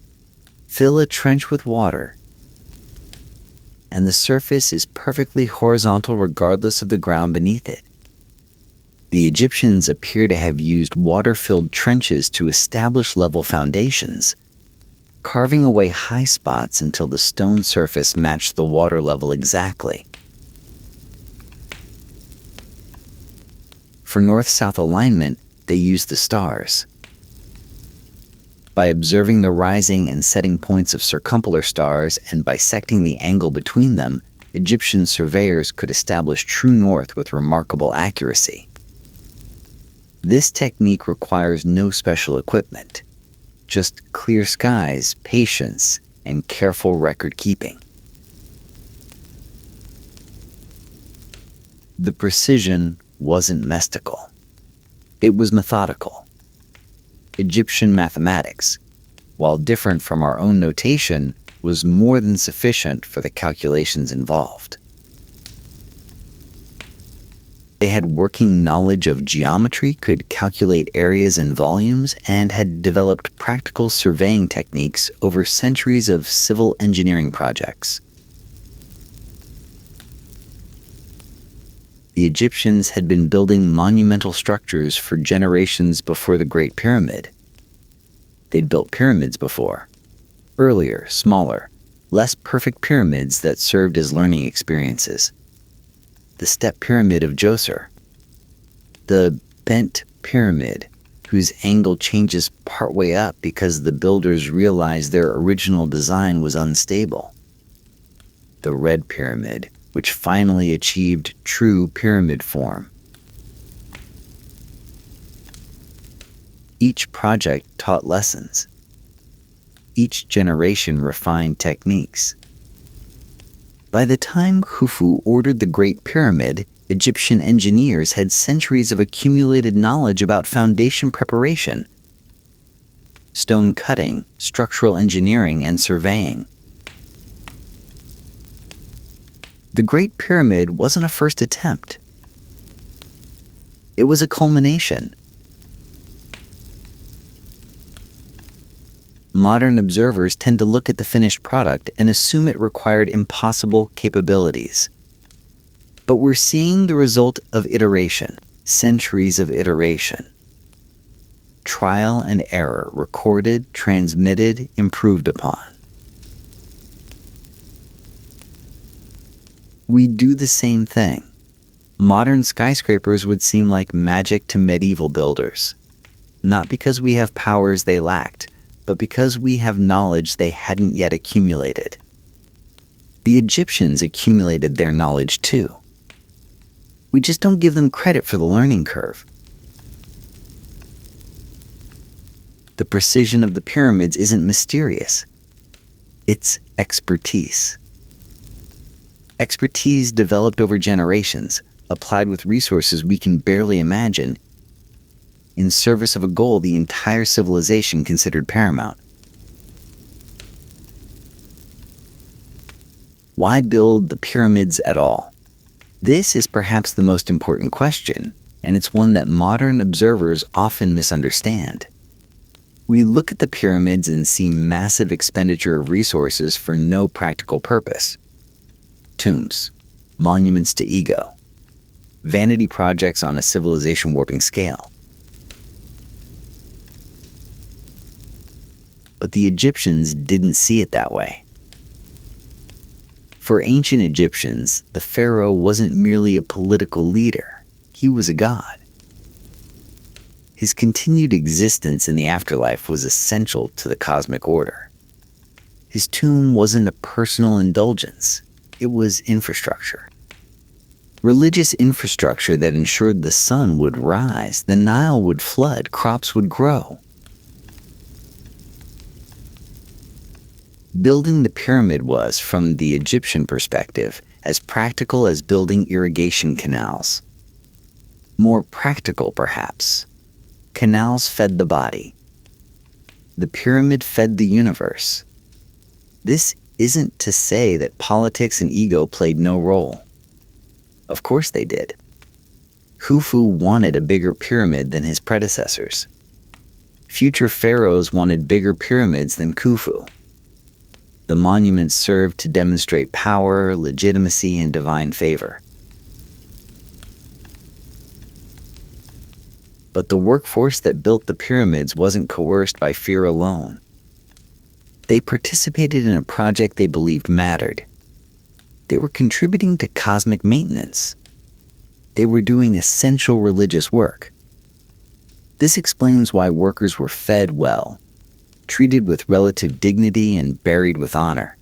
Fill a trench with water, and the surface is perfectly horizontal regardless of the ground beneath it. The Egyptians appear to have used water-filled trenches to establish level foundations, carving away high spots until the stone surface matched the water level exactly. For north-south alignment, they used the stars. By observing the rising and setting points of circumpolar stars and bisecting the angle between them, Egyptian surveyors could establish true north with remarkable accuracy. This technique requires no special equipment, just clear skies, patience, and careful record-keeping. The precision wasn't mystical. It was methodical. Egyptian mathematics, while different from our own notation, was more than sufficient for the calculations involved. They had working knowledge of geometry, could calculate areas and volumes, and had developed practical surveying techniques over centuries of civil engineering projects. The Egyptians had been building monumental structures for generations before the Great Pyramid. They'd built pyramids before. Earlier, smaller, less perfect pyramids that served as learning experiences. The Step Pyramid of Djoser. The bent pyramid, whose angle changes partway up because the builders realized their original design was unstable. The Red Pyramid, which finally achieved true pyramid form. Each project taught lessons. Each generation refined techniques. By the time Khufu ordered the Great Pyramid, Egyptian engineers had centuries of accumulated knowledge about foundation preparation, stone cutting, structural engineering, and surveying. The Great Pyramid wasn't a first attempt. It was a culmination. Modern observers tend to look at the finished product and assume it required impossible capabilities. But we're seeing the result of iteration, centuries of iteration. Trial and error, recorded, transmitted, improved upon. We do the same thing. Modern skyscrapers would seem like magic to medieval builders, not because we have powers they lacked, but because we have knowledge they hadn't yet accumulated. The Egyptians accumulated their knowledge too. We just don't give them credit for the learning curve. The precision of the pyramids isn't mysterious. It's expertise. Expertise developed over generations, applied with resources we can barely imagine, in service of a goal the entire civilization considered paramount. Why build the pyramids at all? This is perhaps the most important question, and it's one that modern observers often misunderstand. We look at the pyramids and see massive expenditure of resources for no practical purpose. Tombs, monuments to ego, vanity projects on a civilization warping scale. But the Egyptians didn't see it that way. For ancient Egyptians, the pharaoh wasn't merely a political leader. He was a god. His continued existence in the afterlife was essential to the cosmic order. His tomb wasn't a personal indulgence. It was infrastructure. Religious infrastructure that ensured the sun would rise, the Nile would flood, crops would grow. Building the pyramid was, from the Egyptian perspective, as practical as building irrigation canals. More practical, perhaps. Canals fed the body. The pyramid fed the universe. This isn't to say that politics and ego played no role. Of course they did. Khufu wanted a bigger pyramid than his predecessors. Future pharaohs wanted bigger pyramids than Khufu. The monuments served to demonstrate power, legitimacy, and divine favor. But the workforce that built the pyramids wasn't coerced by fear alone. They participated in a project they believed mattered. They were contributing to cosmic maintenance. They were doing essential religious work. This explains why workers were fed well, treated with relative dignity, and buried with honor.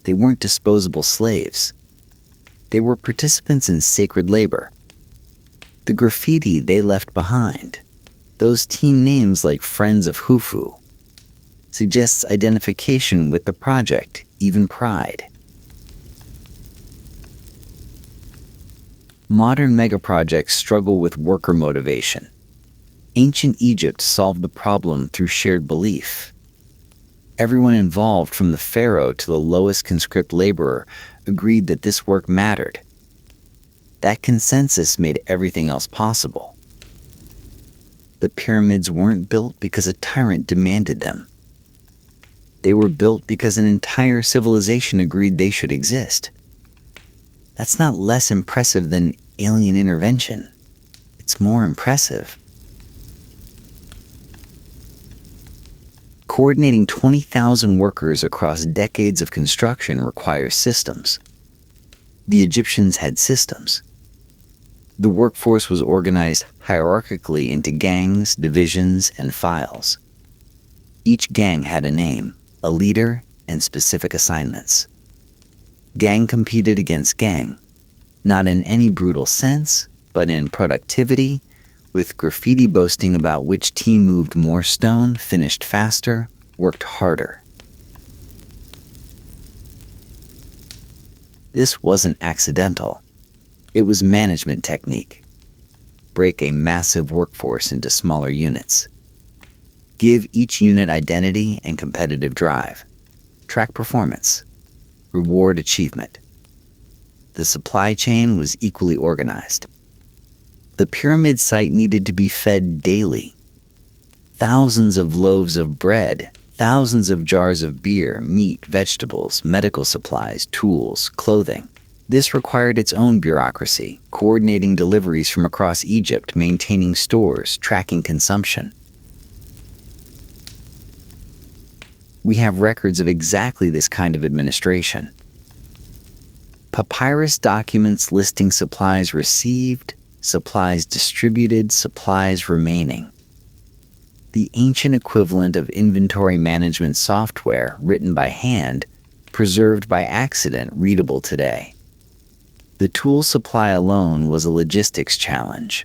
They weren't disposable slaves. They were participants in sacred labor. The graffiti they left behind, those team names like Friends of Khufu, suggests identification with the project, even pride. Modern megaprojects struggle with worker motivation. Ancient Egypt solved the problem through shared belief. Everyone involved, from the pharaoh to the lowest conscript laborer, agreed that this work mattered. That consensus made everything else possible. The pyramids weren't built because a tyrant demanded them. They were built because an entire civilization agreed they should exist. That's not less impressive than alien intervention. It's more impressive. Coordinating 20,000 workers across decades of construction requires systems. The Egyptians had systems. The workforce was organized hierarchically into gangs, divisions, and files. Each gang had a name, a leader, and specific assignments. Gang competed against gang, not in any brutal sense, but in productivity, with graffiti boasting about which team moved more stone, finished faster, worked harder. This wasn't accidental. It was management technique. Break a massive workforce into smaller units. Give each unit identity and competitive drive. Track performance. Reward achievement. The supply chain was equally organized. The pyramid site needed to be fed daily. Thousands of loaves of bread, thousands of jars of beer, meat, vegetables, medical supplies, tools, clothing. This required its own bureaucracy, coordinating deliveries from across Egypt, maintaining stores, tracking consumption. We have records of exactly this kind of administration. Papyrus documents listing supplies received, supplies distributed, supplies remaining. The ancient equivalent of inventory management software written by hand, preserved by accident, readable today. The tool supply alone was a logistics challenge.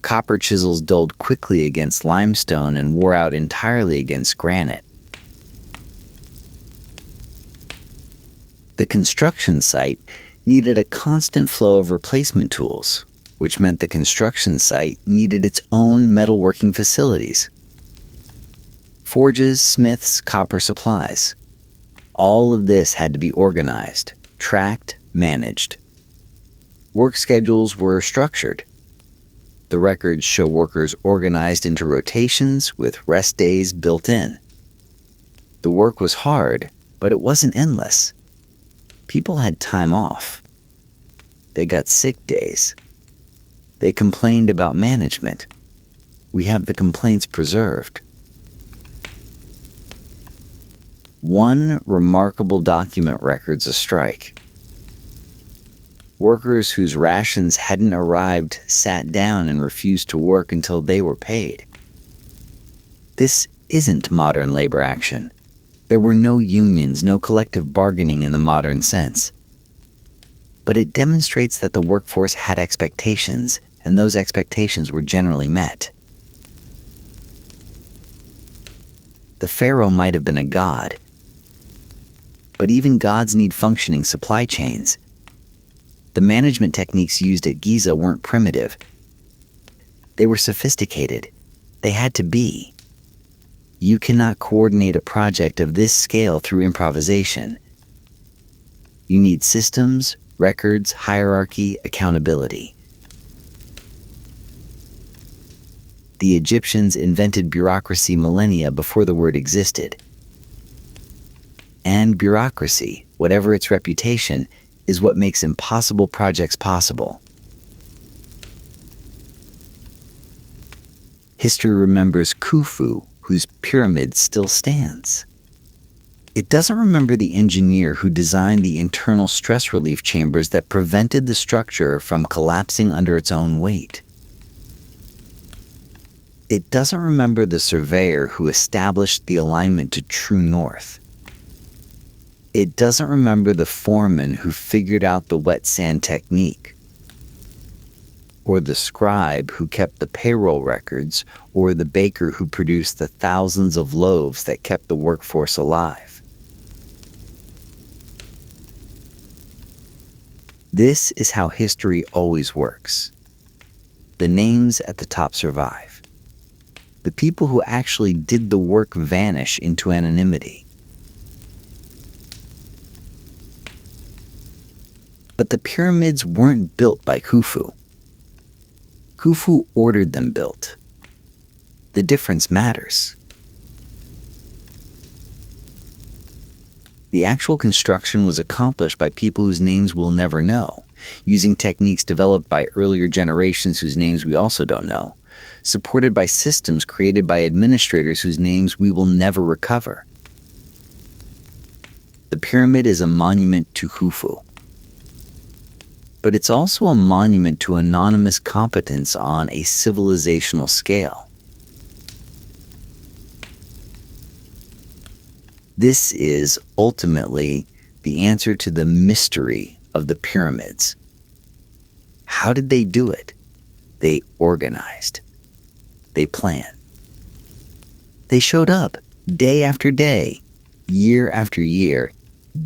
Copper chisels dulled quickly against limestone and wore out entirely against granite. The construction site needed a constant flow of replacement tools, which meant the construction site needed its own metalworking facilities. Forges, smiths, copper supplies. All of this had to be organized, tracked, managed. Work schedules were structured. The records show workers organized into rotations with rest days built in. The work was hard, but it wasn't endless. People had time off. They got sick days. They complained about management. We have the complaints preserved. One remarkable document records a strike. Workers whose rations hadn't arrived sat down and refused to work until they were paid. This isn't modern labor action. There were no unions, no collective bargaining in the modern sense. But it demonstrates that the workforce had expectations, and those expectations were generally met. The pharaoh might have been a god, but even gods need functioning supply chains. The management techniques used at Giza weren't primitive. They were sophisticated. They had to be. You cannot coordinate a project of this scale through improvisation. You need systems, records, hierarchy, accountability. The Egyptians invented bureaucracy millennia before the word existed. And bureaucracy, whatever its reputation, is what makes impossible projects possible. History remembers Khufu, whose pyramid still stands. It doesn't remember the engineer who designed the internal stress relief chambers that prevented the structure from collapsing under its own weight. It doesn't remember the surveyor who established the alignment to true north. It doesn't remember the foreman who figured out the wet sand technique, or the scribe who kept the payroll records, or the baker who produced the thousands of loaves that kept the workforce alive. This is how history always works. The names at the top survive. The people who actually did the work vanish into anonymity. But the pyramids weren't built by Khufu. Khufu ordered them built. The difference matters. The actual construction was accomplished by people whose names we'll never know, using techniques developed by earlier generations whose names we also don't know, supported by systems created by administrators whose names we will never recover. The pyramid is a monument to Khufu. But it's also a monument to anonymous competence on a civilizational scale. This is ultimately the answer to the mystery of the pyramids. How did they do it? They organized. They planned. They showed up day after day, year after year,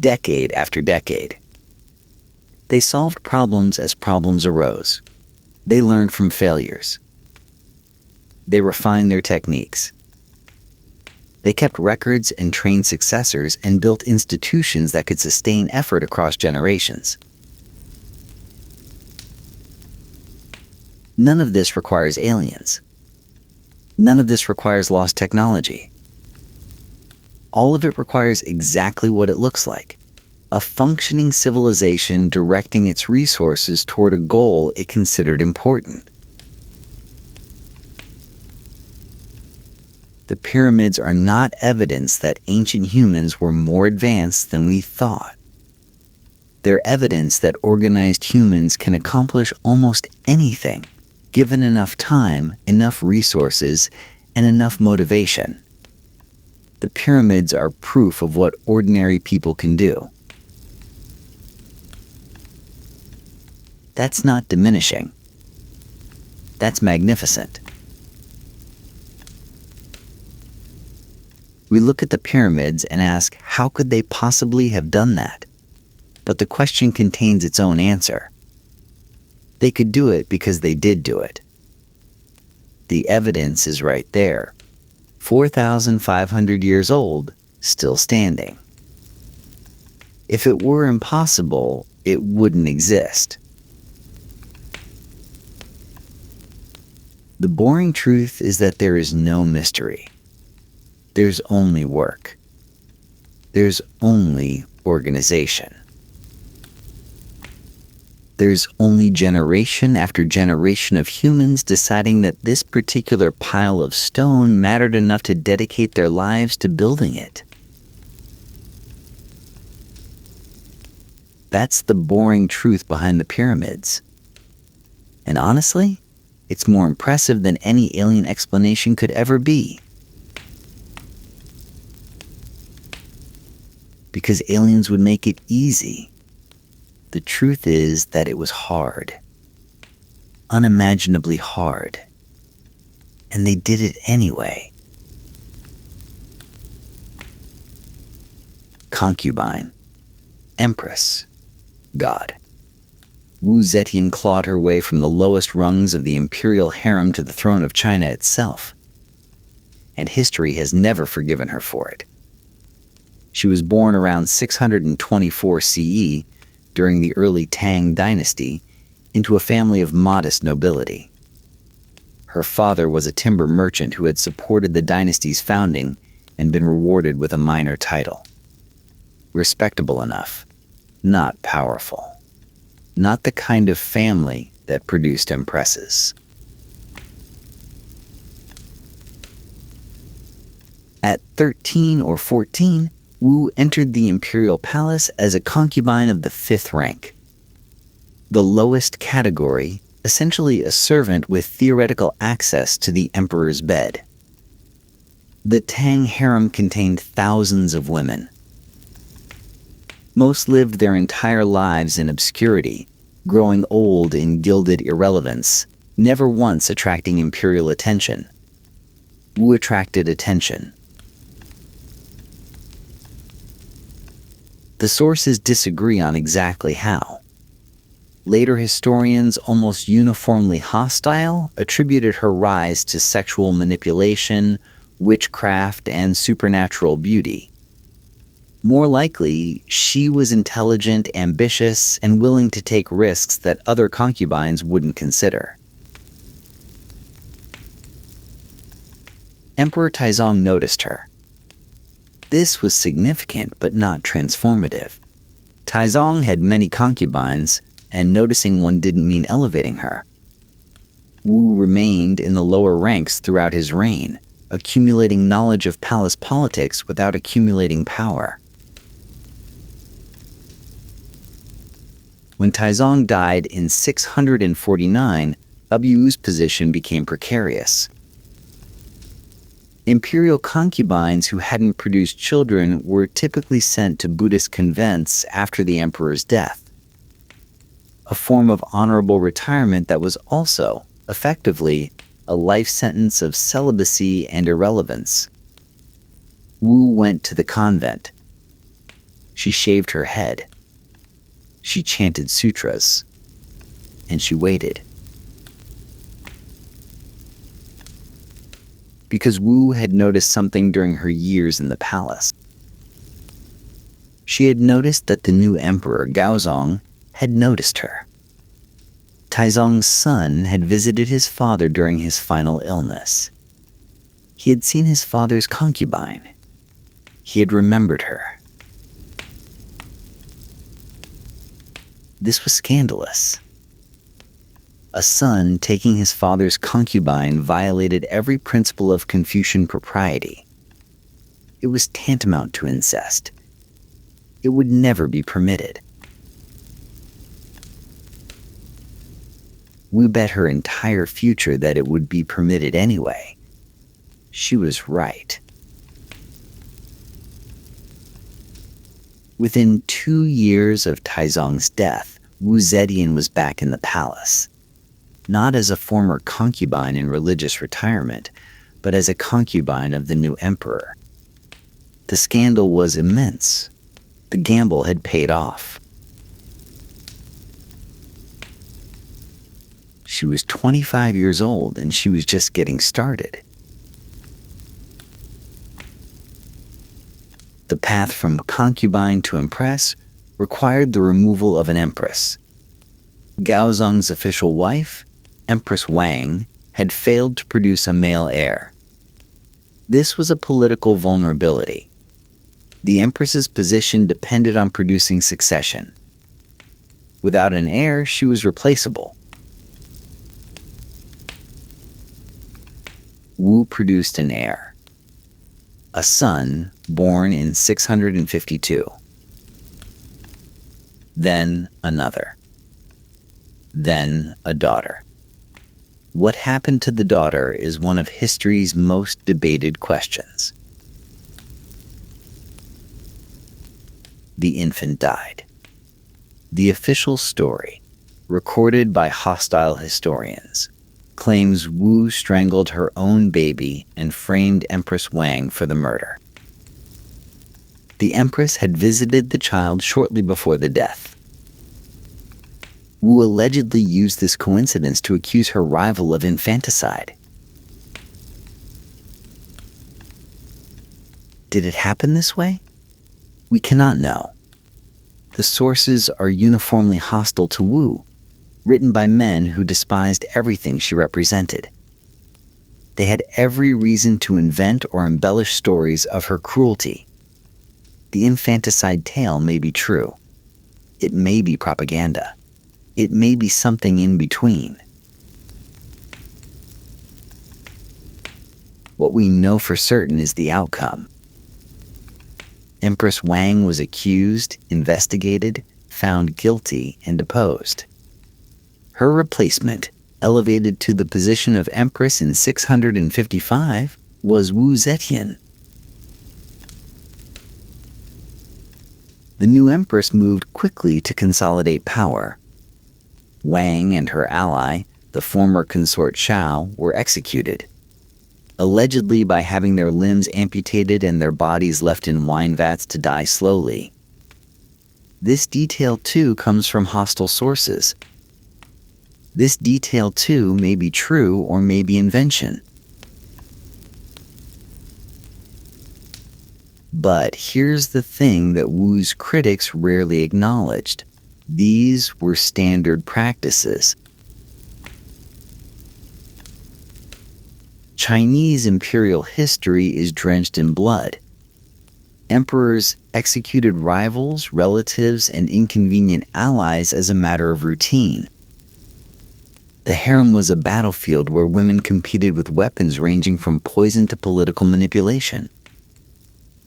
decade after decade. They solved problems as problems arose. They learned from failures. They refined their techniques. They kept records and trained successors and built institutions that could sustain effort across generations. None of this requires aliens. None of this requires lost technology. All of it requires exactly what it looks like: a functioning civilization directing its resources toward a goal it considered important. The pyramids are not evidence that ancient humans were more advanced than we thought. They're evidence that organized humans can accomplish almost anything, given enough time, enough resources, and enough motivation. The pyramids are proof of what ordinary people can do. That's not diminishing. That's magnificent. We look at the pyramids and ask, how could they possibly have done that? But the question contains its own answer. They could do it because they did do it. The evidence is right there. 4,500 years old, still standing. If it were impossible, it wouldn't exist. The boring truth is that there is no mystery. There's only work. There's only organization. There's only generation after generation of humans deciding that this particular pile of stone mattered enough to dedicate their lives to building it. That's the boring truth behind the pyramids. And honestly, it's more impressive than any alien explanation could ever be. Because aliens would make it easy. The truth is that it was hard. Unimaginably hard. And they did it anyway. Concubine. Empress. God. Wu Zetian clawed her way from the lowest rungs of the imperial harem to the throne of China itself. And history has never forgiven her for it. She was born around 624 CE, during the early Tang dynasty, into a family of modest nobility. Her father was a timber merchant who had supported the dynasty's founding and been rewarded with a minor title. Respectable enough, not powerful. Not the kind of family that produced empresses. At 13 or 14, Wu entered the imperial palace as a concubine of the 5th rank. The lowest category, essentially a servant with theoretical access to the emperor's bed. The Tang harem contained thousands of women. Most lived their entire lives in obscurity, growing old in gilded irrelevance, never once attracting imperial attention. Wu attracted attention. The sources disagree on exactly how. Later historians, almost uniformly hostile, attributed her rise to sexual manipulation, witchcraft, and supernatural beauty. More likely, she was intelligent, ambitious, and willing to take risks that other concubines wouldn't consider. Emperor Taizong noticed her. This was significant but not transformative. Taizong had many concubines, and noticing one didn't mean elevating her. Wu remained in the lower ranks throughout his reign, accumulating knowledge of palace politics without accumulating power. When Taizong died in 649, Wu's position became precarious. Imperial concubines who hadn't produced children were typically sent to Buddhist convents after the emperor's death, a form of honorable retirement that was also, effectively, a life sentence of celibacy and irrelevance. Wu went to the convent. She shaved her head. She chanted sutras. And she waited. Because Wu had noticed something during her years in the palace. She had noticed that the new emperor, Gaozong, had noticed her. Taizong's son had visited his father during his final illness. He had seen his father's concubine. He had remembered her. This was scandalous. A son taking his father's concubine violated every principle of Confucian propriety. It was tantamount to incest. It would never be permitted. Wu bet her entire future that it would be permitted anyway. She was right. Within 2 years of Taizong's death, Wu Zetian was back in the palace. Not as a former concubine in religious retirement, but as a concubine of the new emperor. The scandal was immense. The gamble had paid off. She was 25 years old and she was just getting started. The path from concubine to empress required the removal of an empress. Gaozong's official wife, Empress Wang, had failed to produce a male heir. This was a political vulnerability. The empress's position depended on producing succession. Without an heir, she was replaceable. Wu produced an heir, a son born in 652. Then another. Then a daughter. What happened to the daughter is one of history's most debated questions. The infant died. The official story, recorded by hostile historians, claims Wu strangled her own baby and framed Empress Wang for the murder. The empress had visited the child shortly before the death. Wu allegedly used this coincidence to accuse her rival of infanticide. Did it happen this way? We cannot know. The sources are uniformly hostile to Wu, written by men who despised everything she represented. They had every reason to invent or embellish stories of her cruelty. The infanticide tale may be true. It may be propaganda. It may be something in between. What we know for certain is the outcome. Empress Wang was accused, investigated, found guilty, and deposed. Her replacement, elevated to the position of empress in 655, was Wu Zetian. The new empress moved quickly to consolidate power. Wang and her ally, the former consort Shao, were executed, allegedly by having their limbs amputated and their bodies left in wine vats to die slowly. This detail, too, comes from hostile sources, This detail, too, may be true or may be invention. But here's the thing that Wu's critics rarely acknowledged. These were standard practices. Chinese imperial history is drenched in blood. Emperors executed rivals, relatives, and inconvenient allies as a matter of routine. The harem was a battlefield where women competed with weapons ranging from poison to political manipulation.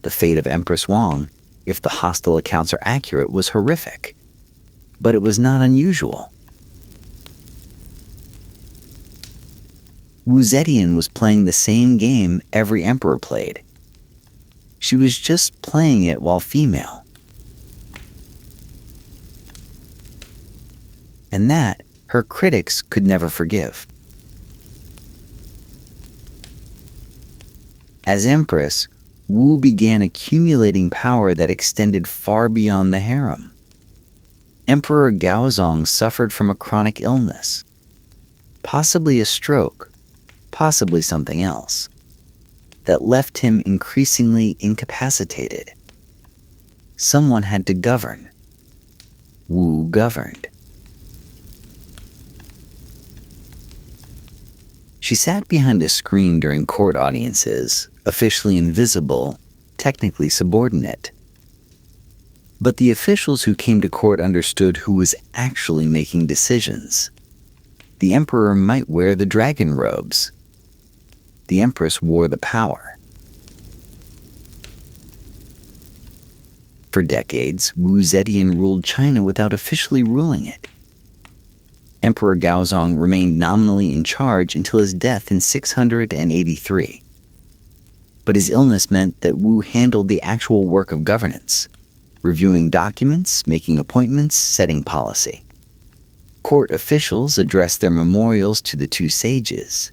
The fate of Empress Wang, if the hostile accounts are accurate, was horrific. But it was not unusual. Wu Zetian was playing the same game every emperor played. She was just playing it while female. And that her critics could never forgive. As empress, Wu began accumulating power that extended far beyond the harem. Emperor Gaozong suffered from a chronic illness, possibly a stroke, possibly something else, that left him increasingly incapacitated. Someone had to govern. Wu governed. She sat behind a screen during court audiences, officially invisible, technically subordinate. But the officials who came to court understood who was actually making decisions. The emperor might wear the dragon robes. The empress wore the power. For decades, Wu Zetian ruled China without officially ruling it. Emperor Gaozong remained nominally in charge until his death in 683. But his illness meant that Wu handled the actual work of governance, reviewing documents, making appointments, setting policy. Court officials addressed their memorials to the two sages,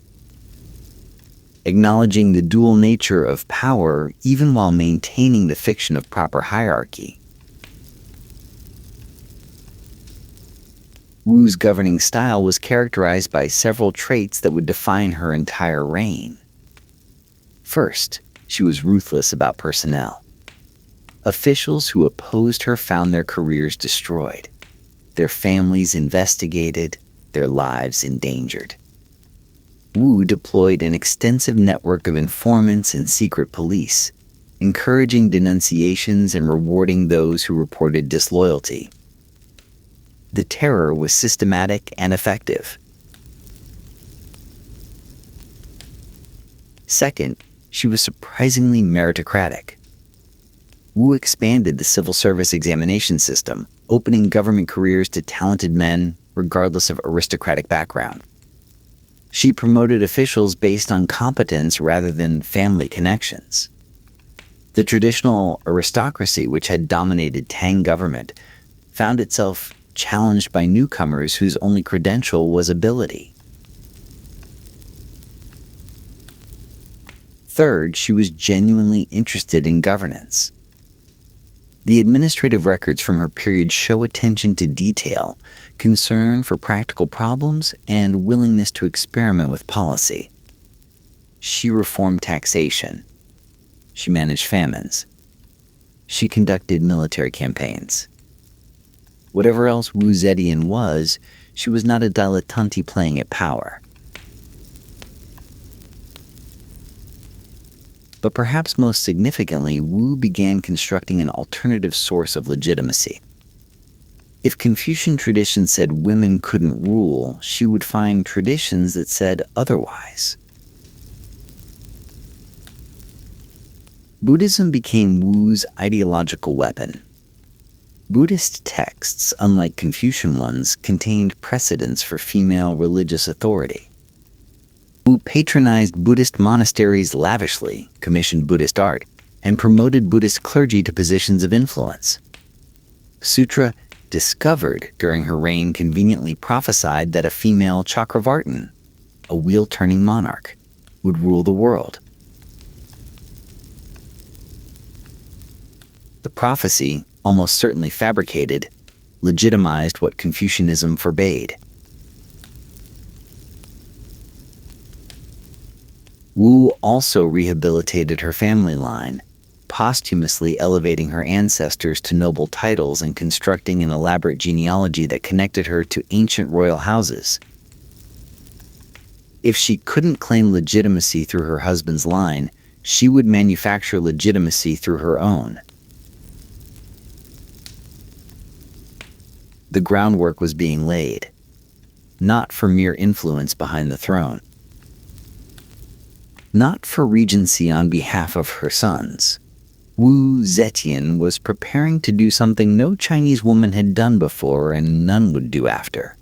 acknowledging the dual nature of power even while maintaining the fiction of proper hierarchy. Wu's governing style was characterized by several traits that would define her entire reign. First, she was ruthless about personnel. Officials who opposed her found their careers destroyed, their families investigated, their lives endangered. Wu deployed an extensive network of informants and secret police, encouraging denunciations and rewarding those who reported disloyalty. The terror was systematic and effective. Second, she was surprisingly meritocratic. Wu expanded the civil service examination system, opening government careers to talented men regardless of aristocratic background. She promoted officials based on competence rather than family connections. The traditional aristocracy, which had dominated Tang government, found itself challenged by newcomers whose only credential was ability. Third, she was genuinely interested in governance. The administrative records from her period show attention to detail, concern for practical problems, and willingness to experiment with policy. She reformed taxation. She managed famines. She conducted military campaigns. Whatever else Wu Zetian was, she was not a dilettante playing at power. But perhaps most significantly, Wu began constructing an alternative source of legitimacy. If Confucian tradition said women couldn't rule, she would find traditions that said otherwise. Buddhism became Wu's ideological weapon. Buddhist texts, unlike Confucian ones, contained precedents for female religious authority. Wu patronized Buddhist monasteries lavishly, commissioned Buddhist art, and promoted Buddhist clergy to positions of influence. Sutra, discovered during her reign, conveniently prophesied that a female Chakravartin, a wheel-turning monarch, would rule the world. The prophecy, almost certainly fabricated, legitimized what Confucianism forbade. also rehabilitated her family line, posthumously elevating her ancestors to noble titles and constructing an elaborate genealogy that connected her to ancient royal houses. If she couldn't claim legitimacy through her husband's line, she would manufacture legitimacy through her own. The groundwork was being laid, not for mere influence behind the throne, not for regency on behalf of her sons. Wu Zetian was preparing to do something no Chinese woman had done before and none would do after.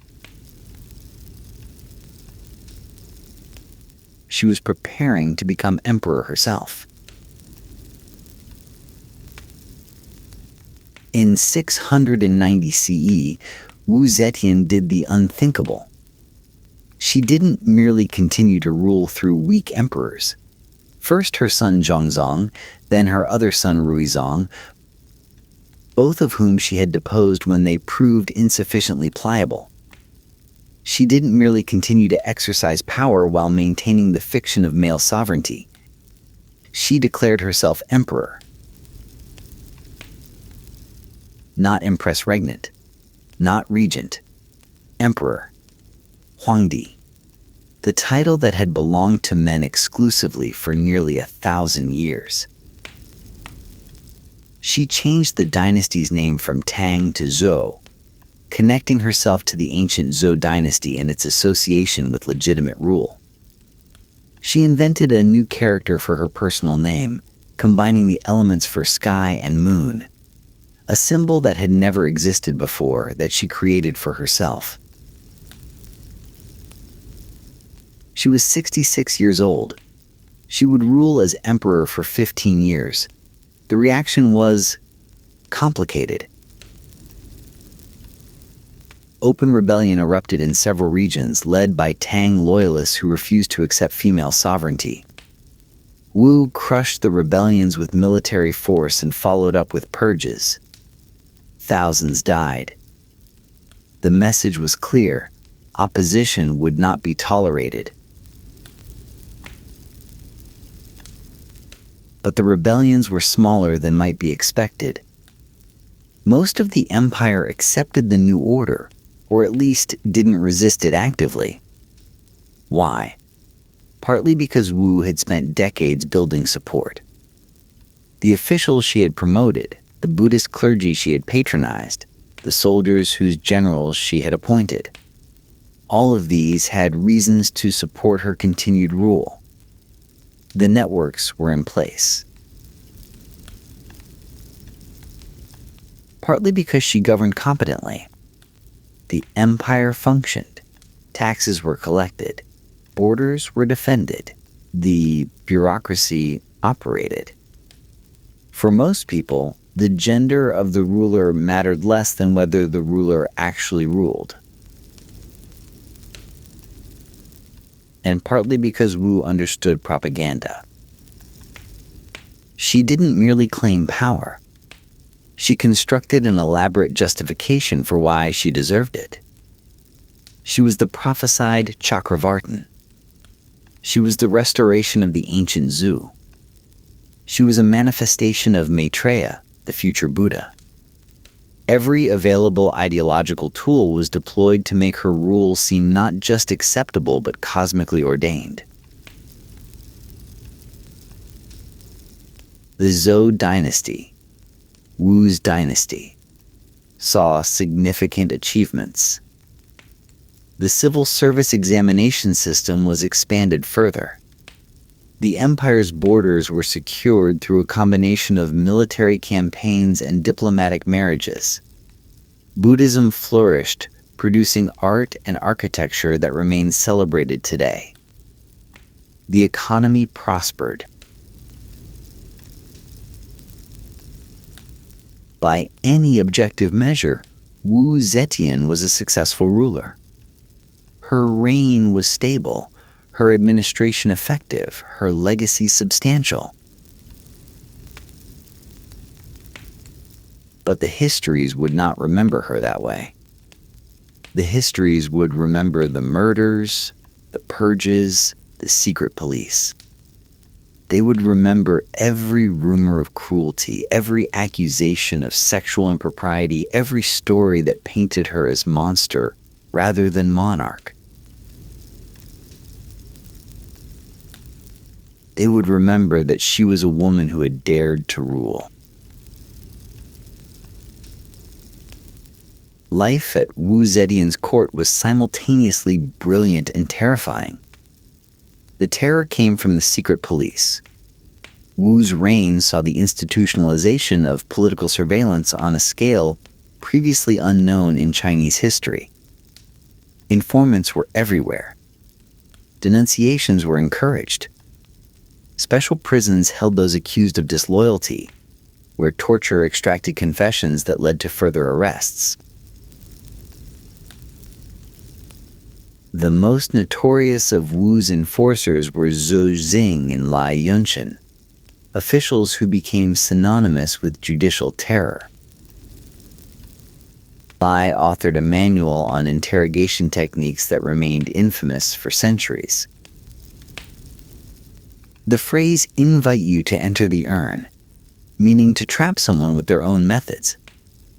She was preparing to become emperor herself. In 690 CE, Wu Zetian did the unthinkable. She didn't merely continue to rule through weak emperors. First her son Zhongzong, then her other son Ruizong, both of whom she had deposed when they proved insufficiently pliable. She didn't merely continue to exercise power while maintaining the fiction of male sovereignty. She declared herself emperor. Not empress regnant, not regent, emperor, Huangdi, the title that had belonged to men exclusively for nearly 1,000 years. She changed the dynasty's name from Tang to Zhou, connecting herself to the ancient Zhou dynasty and its association with legitimate rule. She invented a new character for her personal name, combining the elements for sky and moon, a symbol that had never existed before that she created for herself. She was 66 years old. She would rule as emperor for 15 years. The reaction was complicated. Open rebellion erupted in several regions, led by Tang loyalists who refused to accept female sovereignty. Wu crushed the rebellions with military force and followed up with purges. Thousands died. The message was clear: opposition would not be tolerated. But the rebellions were smaller than might be expected. Most of the empire accepted the new order, or at least didn't resist it actively. Why? Partly because Wu had spent decades building support. The officials she had promoted, the Buddhist clergy she had patronized, the soldiers whose generals she had appointed. All of these had reasons to support her continued rule. The networks were in place. Partly because she governed competently. The empire functioned. Taxes were collected. Borders were defended. The bureaucracy operated. For most people, the gender of the ruler mattered less than whether the ruler actually ruled. And partly because Wu understood propaganda. She didn't merely claim power. She constructed an elaborate justification for why she deserved it. She was the prophesied Chakravartin. She was the restoration of the ancient Zhu. She was a manifestation of Maitreya, the future Buddha. Every available ideological tool was deployed to make her rule seem not just acceptable but cosmically ordained. The Zhou dynasty, Wu's dynasty, saw significant achievements. The civil service examination system was expanded further. The empire's borders were secured through a combination of military campaigns and diplomatic marriages. Buddhism flourished, producing art and architecture that remain celebrated today. The economy prospered. By any objective measure, Wu Zetian was a successful ruler. Her reign was stable, her administration effective, her legacy substantial. But the histories would not remember her that way. The histories would remember the murders, the purges, the secret police. They would remember every rumor of cruelty, every accusation of sexual impropriety, every story that painted her as monster rather than monarch. They would remember that she was a woman who had dared to rule. Life at Wu Zetian's court was simultaneously brilliant and terrifying. The terror came from the secret police. Wu's reign saw the institutionalization of political surveillance on a scale previously unknown in Chinese history. Informants were everywhere. Denunciations were encouraged. Special prisons held those accused of disloyalty, where torture extracted confessions that led to further arrests. The most notorious of Wu's enforcers were Zhou Xing and Lai Yunshin, officials who became synonymous with judicial terror. Lai authored a manual on interrogation techniques that remained infamous for centuries. The phrase "invite you to enter the urn," meaning to trap someone with their own methods,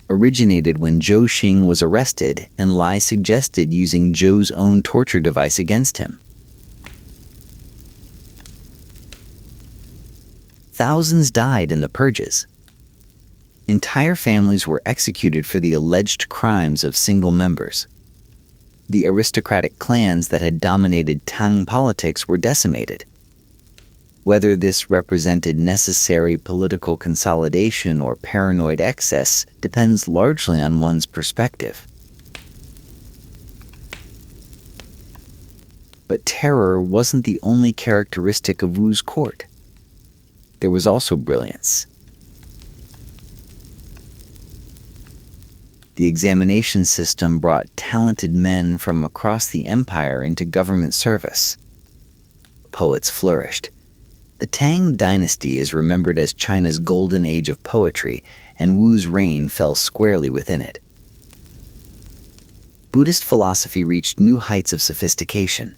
originated when Zhou Xing was arrested and Lai suggested using Zhou's own torture device against him. Thousands died in the purges. Entire families were executed for the alleged crimes of single members. The aristocratic clans that had dominated Tang politics were decimated. Whether this represented necessary political consolidation or paranoid excess depends largely on one's perspective. But terror wasn't the only characteristic of Wu's court. There was also brilliance. The examination system brought talented men from across the empire into government service. Poets flourished. The Tang dynasty is remembered as China's golden age of poetry, and Wu's reign fell squarely within it. Buddhist philosophy reached new heights of sophistication.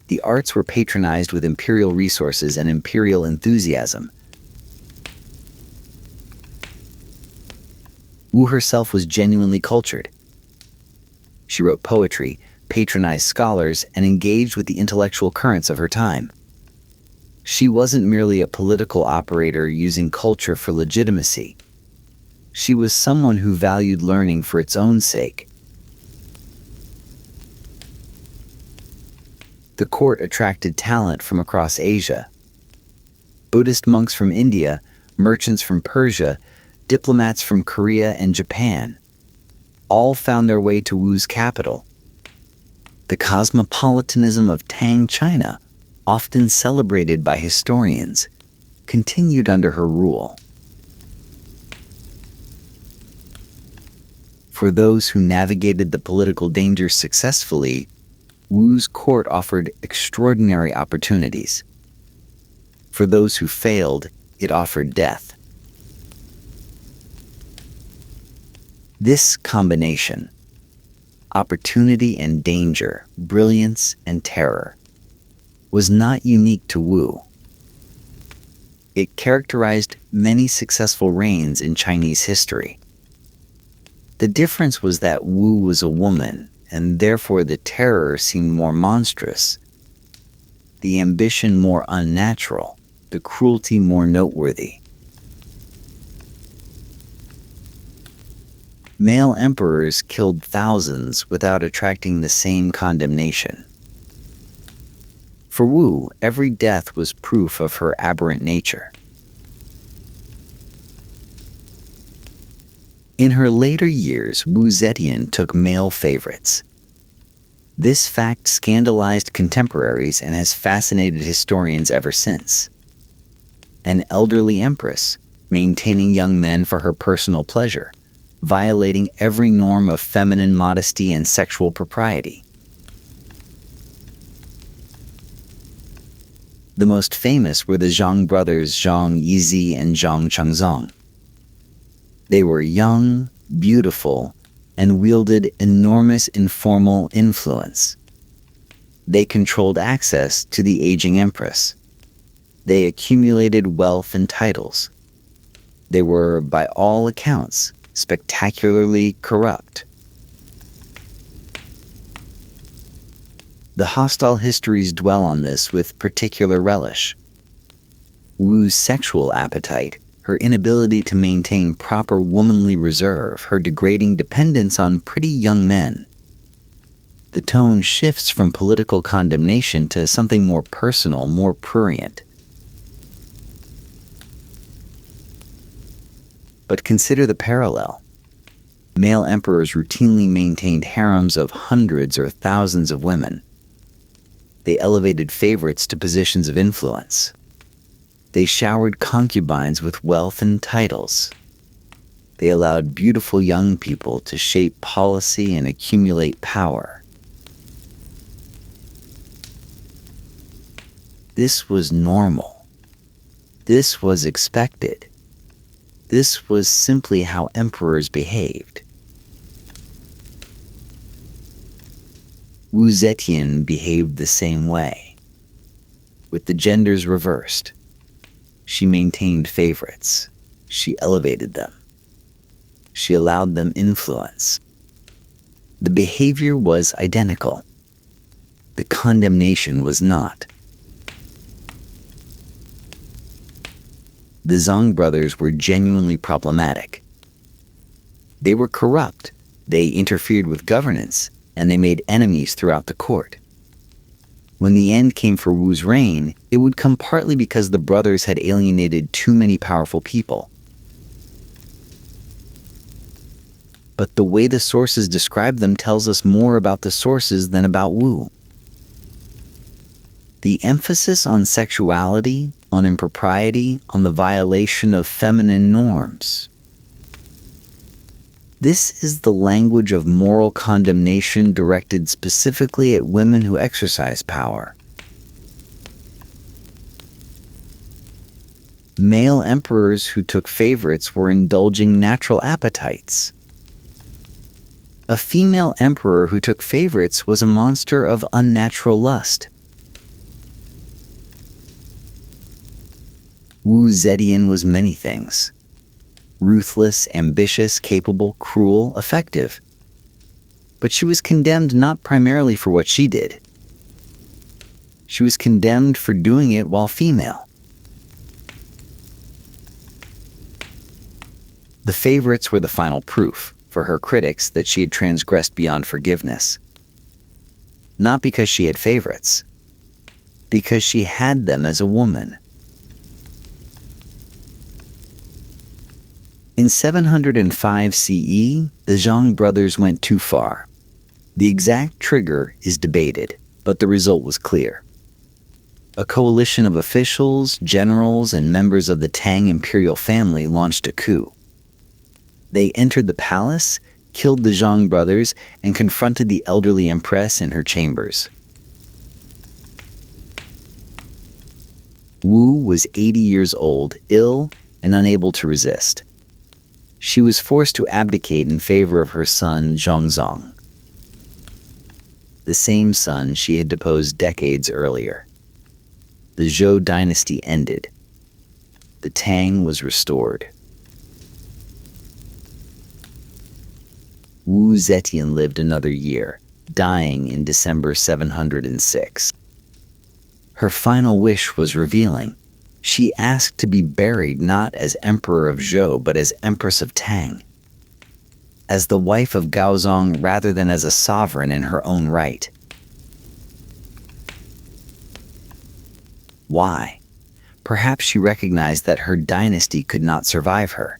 The arts were patronized with imperial resources and imperial enthusiasm. Wu herself was genuinely cultured. She wrote poetry, patronized scholars, and engaged with the intellectual currents of her time. She wasn't merely a political operator using culture for legitimacy. She was someone who valued learning for its own sake. The court attracted talent from across Asia. Buddhist monks from India, merchants from Persia, diplomats from Korea and Japan, all found their way to Wu's capital. The cosmopolitanism of Tang China, often celebrated by historians, continued under her rule. For those who navigated the political dangers successfully, Wu's court offered extraordinary opportunities. For those who failed, it offered death. This combination, opportunity and danger, brilliance and terror, was not unique to Wu. It characterized many successful reigns in Chinese history. The difference was that Wu was a woman, and therefore the terror seemed more monstrous, the ambition more unnatural, the cruelty more noteworthy. Male emperors killed thousands without attracting the same condemnation. For Wu, every death was proof of her aberrant nature. In her later years, Wu Zetian took male favorites. This fact scandalized contemporaries and has fascinated historians ever since. An elderly empress, maintaining young men for her personal pleasure, violating every norm of feminine modesty and sexual propriety. The most famous were the Zhang brothers Zhang Yizi and Zhang Chengzong. They were young, beautiful, and wielded enormous informal influence. They controlled access to the aging empress. They accumulated wealth and titles. They were, by all accounts, spectacularly corrupt. The hostile histories dwell on this with particular relish. Wu's sexual appetite, her inability to maintain proper womanly reserve, her degrading dependence on pretty young men. The tone shifts from political condemnation to something more personal, more prurient. But consider the parallel. Male emperors routinely maintained harems of hundreds or thousands of women. They elevated favorites to positions of influence. They showered concubines with wealth and titles. They allowed beautiful young people to shape policy and accumulate power. This was normal. This was expected. This was simply how emperors behaved. Wu Zetian behaved the same way. With the genders reversed, she maintained favorites. She elevated them. She allowed them influence. The behavior was identical. The condemnation was not. The Zhang brothers were genuinely problematic. They were corrupt, they interfered with governance, and they made enemies throughout the court. When the end came for Wu's reign, it would come partly because the brothers had alienated too many powerful people. But the way the sources describe them tells us more about the sources than about Wu. The emphasis on sexuality, on impropriety, on the violation of feminine norms. This is the language of moral condemnation directed specifically at women who exercise power. Male emperors who took favorites were indulging natural appetites. A female emperor who took favorites was a monster of unnatural lust. Wu Zetian was many things. Ruthless, ambitious, capable, cruel, effective. But she was condemned not primarily for what she did. She was condemned for doing it while female. The favorites were the final proof, for her critics, that she had transgressed beyond forgiveness. Not because she had favorites, because she had them as a woman. In 705 CE, the Zhang brothers went too far. The exact trigger is debated, but the result was clear. A coalition of officials, generals, and members of the Tang imperial family launched a coup. They entered the palace, killed the Zhang brothers, and confronted the elderly empress in her chambers. Wu was 80 years old, ill, and unable to resist. She was forced to abdicate in favor of her son, Zhongzong, the same son she had deposed decades earlier. The Zhou dynasty ended. The Tang was restored. Wu Zetian lived another year, dying in December 706. Her final wish was revealing. She asked to be buried not as Emperor of Zhou, but as Empress of Tang, as the wife of Gaozong rather than as a sovereign in her own right. Why? Perhaps she recognized that her dynasty could not survive her.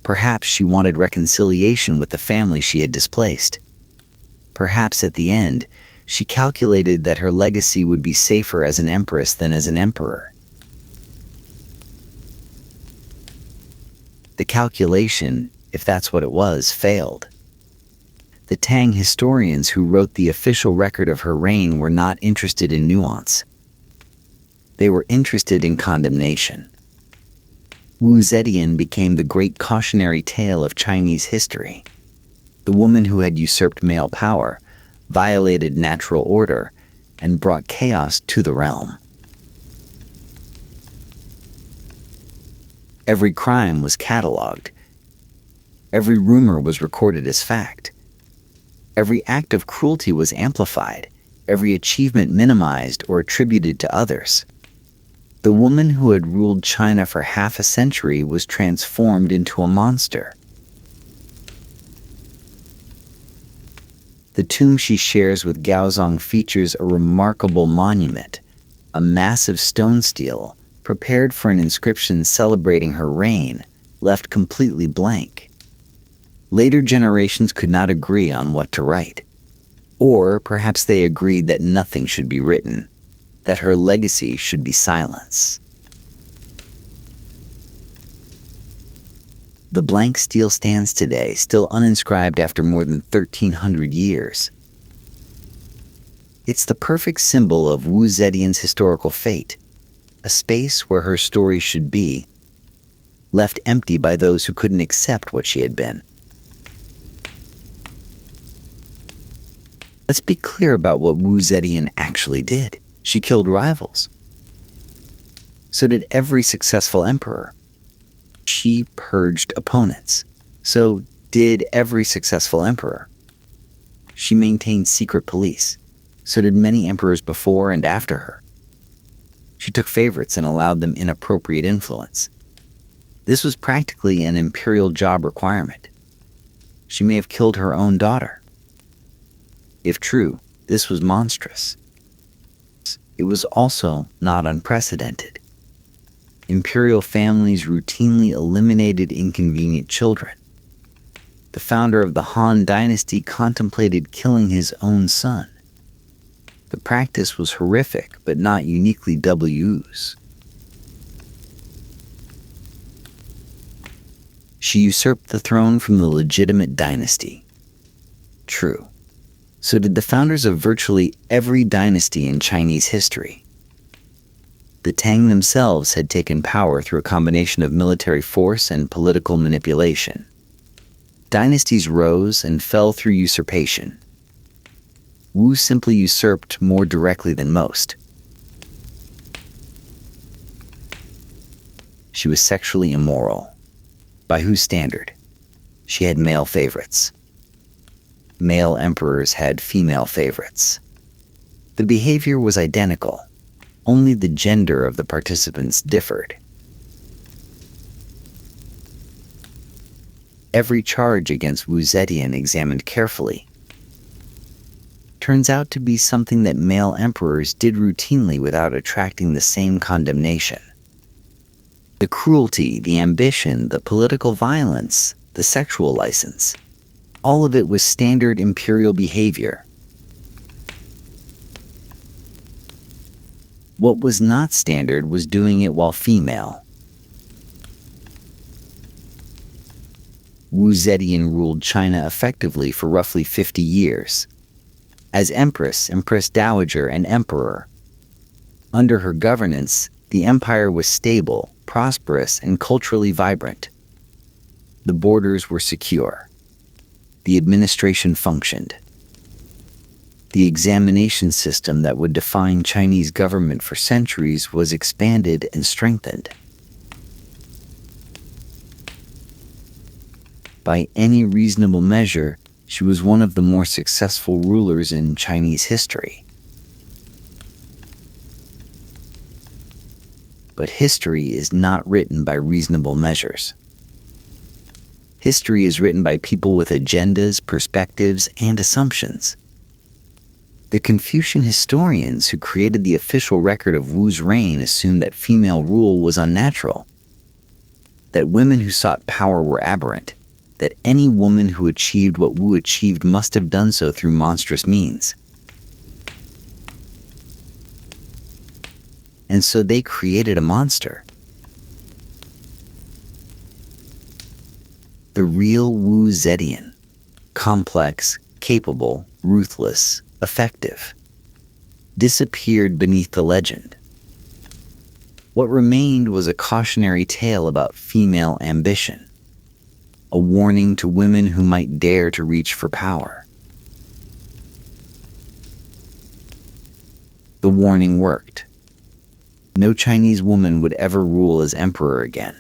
Perhaps she wanted reconciliation with the family she had displaced. Perhaps at the end, she calculated that her legacy would be safer as an empress than as an emperor. The calculation, if that's what it was, failed. The Tang historians who wrote the official record of her reign were not interested in nuance. They were interested in condemnation. Wu Zetian became the great cautionary tale of Chinese history. The woman who had usurped male power, violated natural order, and brought chaos to the realm. Every crime was cataloged. Every rumor was recorded as fact. Every act of cruelty was amplified, every achievement minimized or attributed to others. The woman who had ruled China for half a century was transformed into a monster. The tomb she shares with Gaozong features a remarkable monument, a massive stone stele prepared for an inscription celebrating her reign, left completely blank. Later generations could not agree on what to write. Or perhaps they agreed that nothing should be written, that her legacy should be silence. The blank stele stands today, still uninscribed after more than 1,300 years. It's the perfect symbol of Wu Zetian's historical fate, a space where her story should be, left empty by those who couldn't accept what she had been. Let's be clear about what Wu Zetian actually did. She killed rivals. So did every successful emperor. She purged opponents. So did every successful emperor. She maintained secret police. So did many emperors before and after her. She took favorites and allowed them inappropriate influence. This was practically an imperial job requirement. She may have killed her own daughter. If true, this was monstrous. It was also not unprecedented. Imperial families routinely eliminated inconvenient children. The founder of the Han Dynasty contemplated killing his own son. The practice was horrific, but not uniquely Wu's. She usurped the throne from the legitimate dynasty. True. So did the founders of virtually every dynasty in Chinese history. The Tang themselves had taken power through a combination of military force and political manipulation. Dynasties rose and fell through usurpation. Wu simply usurped more directly than most. She was sexually immoral. By whose standard? She had male favorites. Male emperors had female favorites. The behavior was identical. Only the gender of the participants differed. Every charge against Wu Zetian examined carefully turns out to be something that male emperors did routinely without attracting the same condemnation. The cruelty, the ambition, the political violence, the sexual license, all of it was standard imperial behavior. What was not standard was doing it while female. Wu Zetian ruled China effectively for roughly 50 years. As Empress, Empress Dowager, and Emperor. Under her governance, the empire was stable, prosperous, and culturally vibrant. The borders were secure. The administration functioned. The examination system that would define Chinese government for centuries was expanded and strengthened. By any reasonable measure, she was one of the more successful rulers in Chinese history. But history is not written by reasonable measures. History is written by people with agendas, perspectives, and assumptions. The Confucian historians who created the official record of Wu's reign assumed that female rule was unnatural, that women who sought power were aberrant, that any woman who achieved what Wu achieved must have done so through monstrous means. And so they created a monster. The real Wu Zetian, complex, capable, ruthless, effective, disappeared beneath the legend. What remained was a cautionary tale about female ambition, a warning to women who might dare to reach for power. The warning worked. No Chinese woman would ever rule as emperor again.